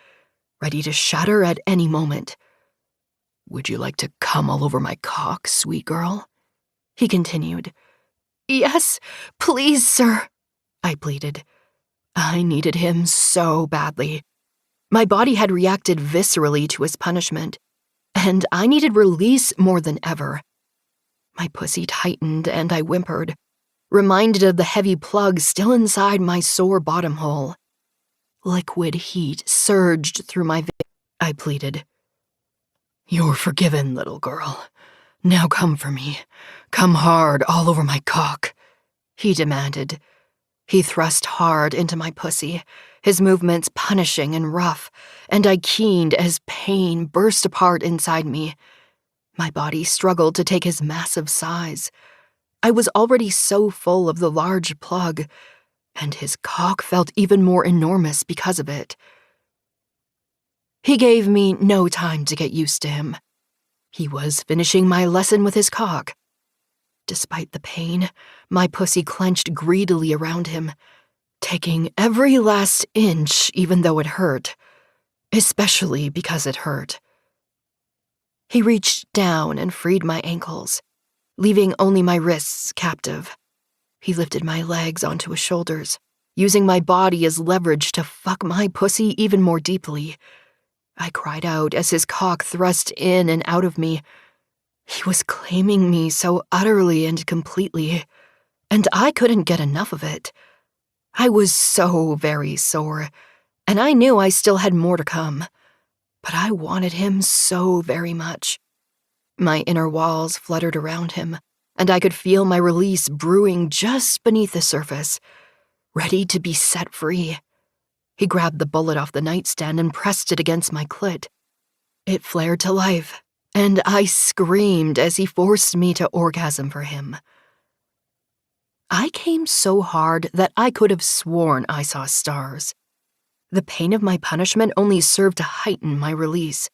ready to shatter at any moment. Would you like to come all over my cock, sweet girl? He continued. Yes, please, sir, I pleaded. I needed him so badly. My body had reacted viscerally to his punishment, and I needed release more than ever. My pussy tightened and I whimpered, reminded of the heavy plug still inside my sore bottom hole. Liquid heat surged through my veins. I pleaded. You're forgiven, little girl. Now come for me. Come hard all over my cock, he demanded. He thrust hard into my pussy, his movements punishing and rough, and I keened as pain burst apart inside me. My body struggled to take his massive size. I was already so full of the large plug, and his cock felt even more enormous because of it. He gave me no time to get used to him. He was finishing my lesson with his cock. Despite the pain, my pussy clenched greedily around him, taking every last inch even though it hurt, especially because it hurt. He reached down and freed my ankles, leaving only my wrists captive. He lifted my legs onto his shoulders, using my body as leverage to fuck my pussy even more deeply. I cried out as his cock thrust in and out of me. He was claiming me so utterly and completely, and I couldn't get enough of it. I was so very sore, and I knew I still had more to come. But I wanted him so very much. My inner walls fluttered around him, and I could feel my release brewing just beneath the surface, ready to be set free. He grabbed the bullet off the nightstand and pressed it against my clit. It flared to life, and I screamed as he forced me to orgasm for him. I came so hard that I could have sworn I saw stars. The pain of my punishment only served to heighten my release,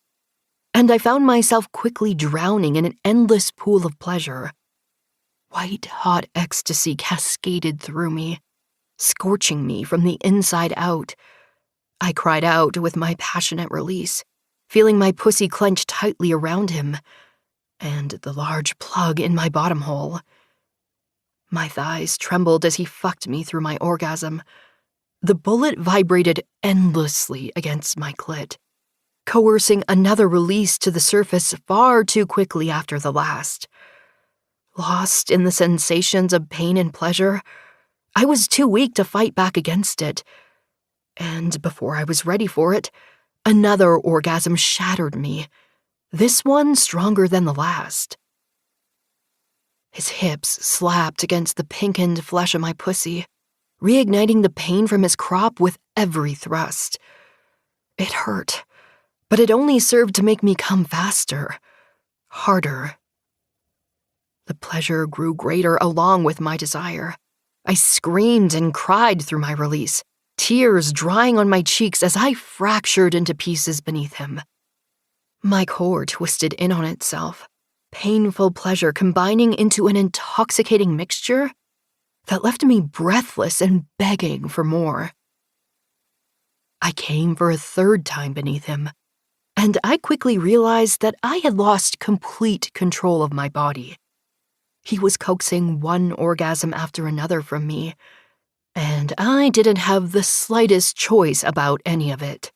and I found myself quickly drowning in an endless pool of pleasure. White-hot ecstasy cascaded through me, scorching me from the inside out. I cried out with my passionate release, feeling my pussy clench tightly around him, and the large plug in my bottom hole. My thighs trembled as he fucked me through my orgasm. The bullet vibrated endlessly against my clit. coercing another release to the surface far too quickly after the last. Lost in the sensations of pain and pleasure, I was too weak to fight back against it. And before I was ready for it, another orgasm shattered me, this one stronger than the last. His hips slapped against the pinkened flesh of my pussy, reigniting the pain from his crop with every thrust. It hurt, but it only served to make me come faster, harder. The pleasure grew greater along with my desire. I screamed and cried through my release, tears drying on my cheeks as I fractured into pieces beneath him. My core twisted in on itself, painful pleasure combining into an intoxicating mixture that left me breathless and begging for more. I came for a third time beneath him, and I quickly realized that I had lost complete control of my body. He was coaxing one orgasm after another from me, and I didn't have the slightest choice about any of it.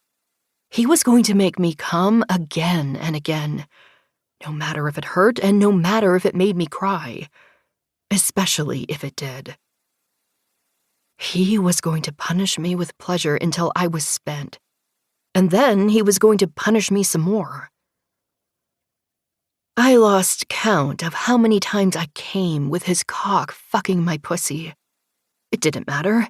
He was going to make me come again and again, no matter if it hurt and no matter if it made me cry, especially if it did. He was going to punish me with pleasure until I was spent, and then he was going to punish me some more. I lost count of how many times I came with his cock fucking my pussy. It didn't matter.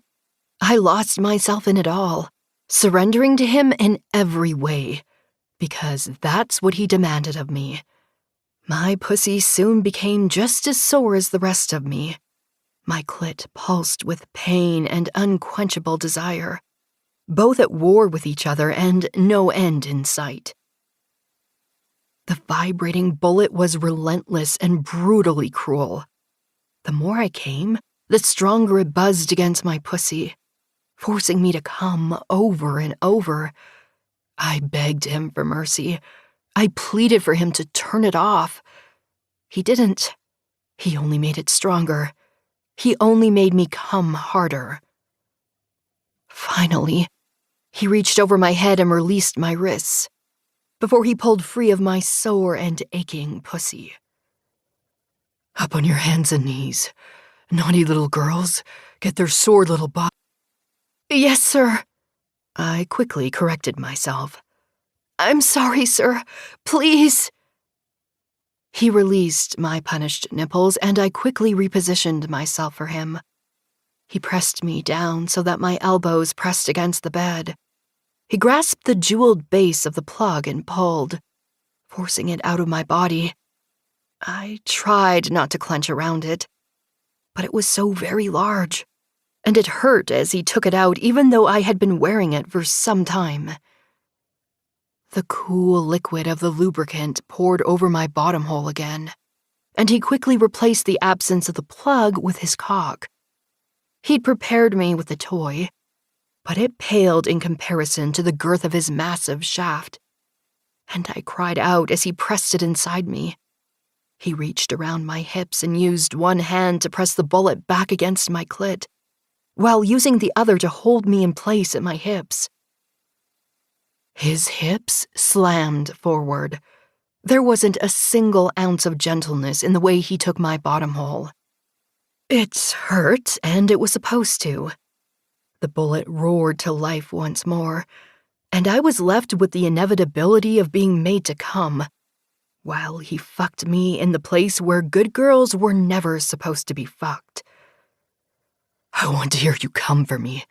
I lost myself in it all, surrendering to him in every way, because that's what he demanded of me. My pussy soon became just as sore as the rest of me. My clit pulsed with pain and unquenchable desire, both at war with each other and no end in sight. The vibrating bullet was relentless and brutally cruel. The more I came, the stronger it buzzed against my pussy, forcing me to come over and over. I begged him for mercy. I pleaded for him to turn it off. He didn't. He only made it stronger. He only made me come harder. Finally, he reached over my head and released my wrists, before he pulled free of my sore and aching pussy. Up on your hands and knees. Naughty little girls, get their sore little bodies. Yes, sir. I quickly corrected myself. I'm sorry, sir. Please. He released my punished nipples, and I quickly repositioned myself for him. He pressed me down so that my elbows pressed against the bed. He grasped the jeweled base of the plug and pulled, forcing it out of my body. I tried not to clench around it, but it was so very large, and it hurt as he took it out even though I had been wearing it for some time. The cool liquid of the lubricant poured over my bottom hole again, and he quickly replaced the absence of the plug with his cock. He'd prepared me with the toy, but it paled in comparison to the girth of his massive shaft, and I cried out as he pressed it inside me. He reached around my hips and used one hand to press the bullet back against my clit, while using the other to hold me in place at my hips. His hips slammed forward. There wasn't a single ounce of gentleness in the way he took my bottom hole. It hurt, and it was supposed to. The bullet roared to life once more, and I was left with the inevitability of being made to come, while he fucked me in the place where good girls were never supposed to be fucked. I want to hear you come for me.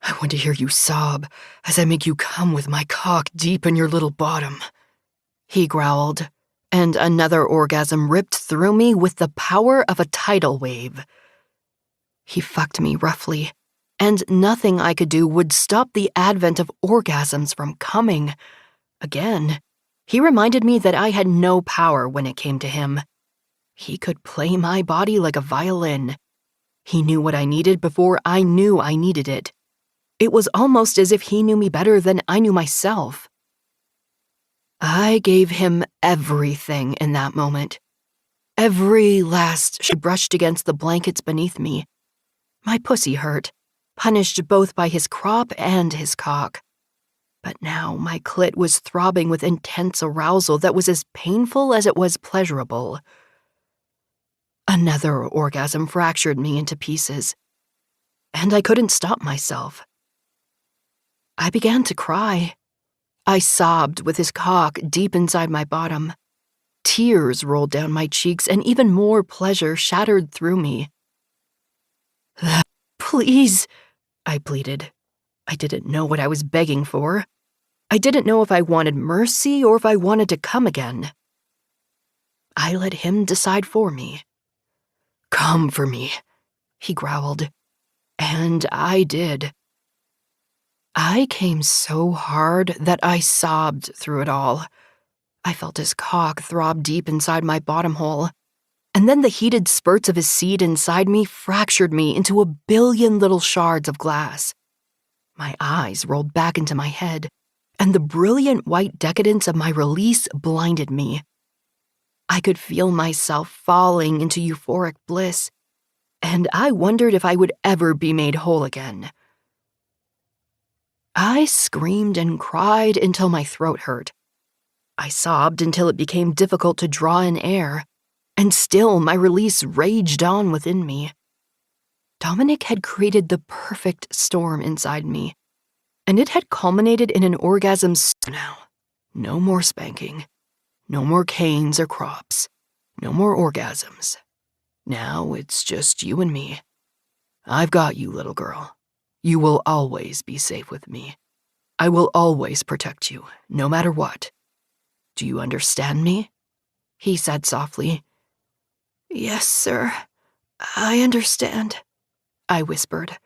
I want to hear you sob as I make you come with my cock deep in your little bottom, he growled, and another orgasm ripped through me with the power of a tidal wave. He fucked me roughly, and nothing I could do would stop the advent of orgasms from coming. Again, he reminded me that I had no power when it came to him. He could play my body like a violin. He knew what I needed before I knew I needed it. It was almost as if he knew me better than I knew myself. I gave him everything in that moment. Every last she brushed against the blankets beneath me. My pussy hurt, punished both by his crop and his cock. But now my clit was throbbing with intense arousal that was as painful as it was pleasurable. Another orgasm fractured me into pieces, and I couldn't stop myself. I began to cry. I sobbed with his cock deep inside my bottom. Tears rolled down my cheeks, and even more pleasure shattered through me. "Please," I pleaded. I didn't know what I was begging for. I didn't know if I wanted mercy or if I wanted to come again. I let him decide for me. "Come for me," he growled. And I did. I came so hard that I sobbed through it all. I felt his cock throb deep inside my bottom hole, and then the heated spurts of his seed inside me fractured me into a billion little shards of glass. My eyes rolled back into my head, and the brilliant white decadence of my release blinded me. I could feel myself falling into euphoric bliss, and I wondered if I would ever be made whole again. I screamed and cried until my throat hurt. I sobbed until it became difficult to draw in air, and still my release raged on within me. Dominic had created the perfect storm inside me, and it had culminated in an orgasm. Now, no more spanking, no more canes or crops, no more orgasms. Now it's just you and me. I've got you, little girl. You will always be safe with me. I will always protect you, no matter what. Do you understand me?" he said softly. "Yes, sir. I understand," I whispered,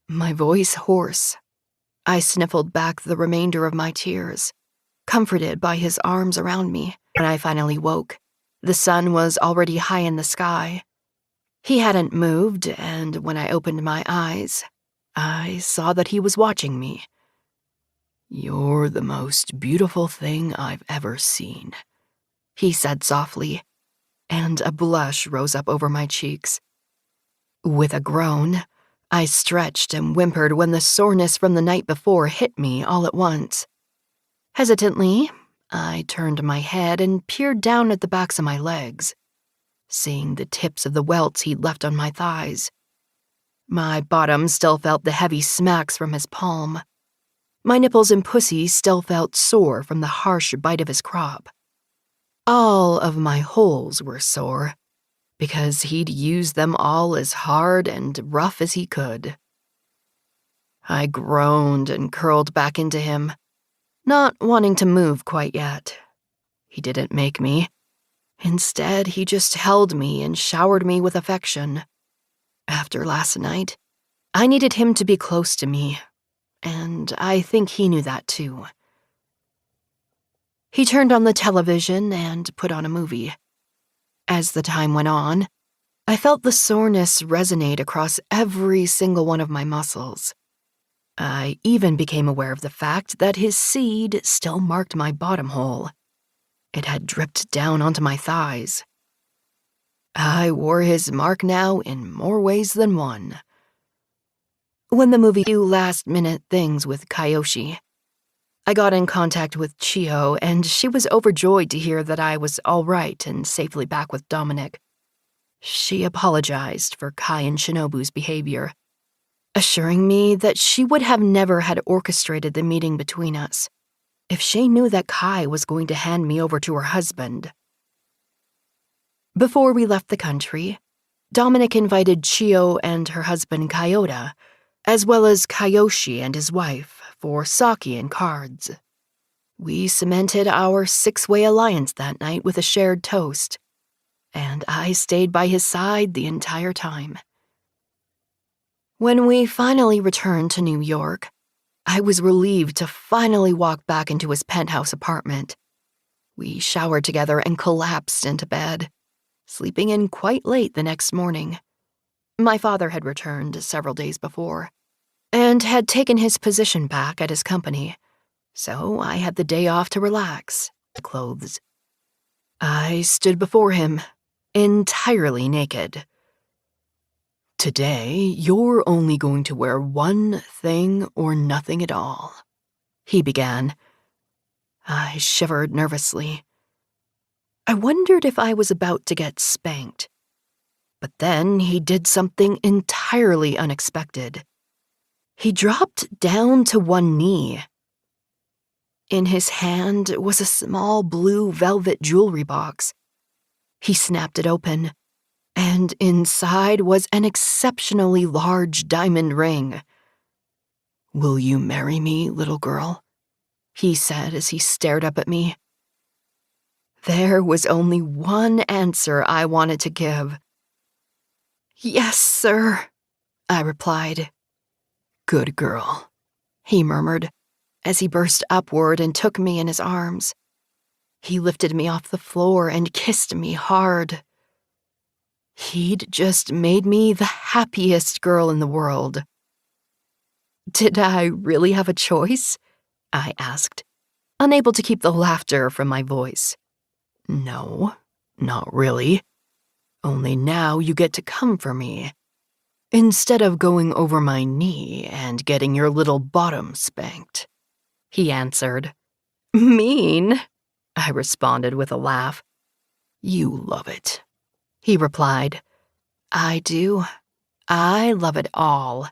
my voice hoarse. I sniffled back the remainder of my tears, comforted by his arms around me. When I finally woke, the sun was already high in the sky. He hadn't moved, and when I opened my eyes, I saw that he was watching me. "You're the most beautiful thing I've ever seen," he said softly, and a blush rose up over my cheeks. With a groan, I stretched and whimpered when the soreness from the night before hit me all at once. Hesitantly, I turned my head and peered down at the backs of my legs, seeing the tips of the welts he'd left on my thighs. My bottom still felt the heavy smacks from his palm. My nipples and pussy still felt sore from the harsh bite of his crop. All of my holes were sore, because he'd used them all as hard and rough as he could. I groaned and curled back into him, not wanting to move quite yet. He didn't make me. Instead, he just held me and showered me with affection. After last night, I needed him to be close to me, and I think he knew that too. He turned on the television and put on a movie. As the time went on, I felt the soreness resonate across every single one of my muscles. I even became aware of the fact that his seed still marked my bottom hole. It had dripped down onto my thighs. I wore his mark now in more ways than one. When the movie did last-minute things with Kyoshi, I got in contact with Chiho, and she was overjoyed to hear that I was all right and safely back with Dominic. She apologized for Kai and Shinobu's behavior, assuring me that she would have never had orchestrated the meeting between us if she knew that Kai was going to hand me over to her husband. Before we left the country, Dominic invited Chiyo and her husband Kyoda, as well as Kyoshi and his wife, for sake and cards. We cemented our six-way alliance that night with a shared toast, and I stayed by his side the entire time. When we finally returned to New York, I was relieved to finally walk back into his penthouse apartment. We showered together and collapsed into bed, sleeping in quite late the next morning. My father had returned several days before, and had taken his position back at his company, so I had the day off to relax. Clothes. I stood before him, entirely naked. "Today, you're only going to wear one thing or nothing at all," he began. I shivered nervously. I wondered if I was about to get spanked. But then he did something entirely unexpected. He dropped down to one knee. In his hand was a small blue velvet jewelry box. He snapped it open, and inside was an exceptionally large diamond ring. "Will you marry me, little girl?" he said as he stared up at me. There was only one answer I wanted to give. "Yes, sir," I replied. "Good girl," he murmured as he burst upward and took me in his arms. He lifted me off the floor and kissed me hard. He'd just made me the happiest girl in the world. Did I really have a choice? I asked, unable to keep the laughter from my voice. No, not really. Only now you get to come for me, instead of going over my knee and getting your little bottom spanked, he answered. Mean, I responded with a laugh. You love it, he replied. I do. I love it all.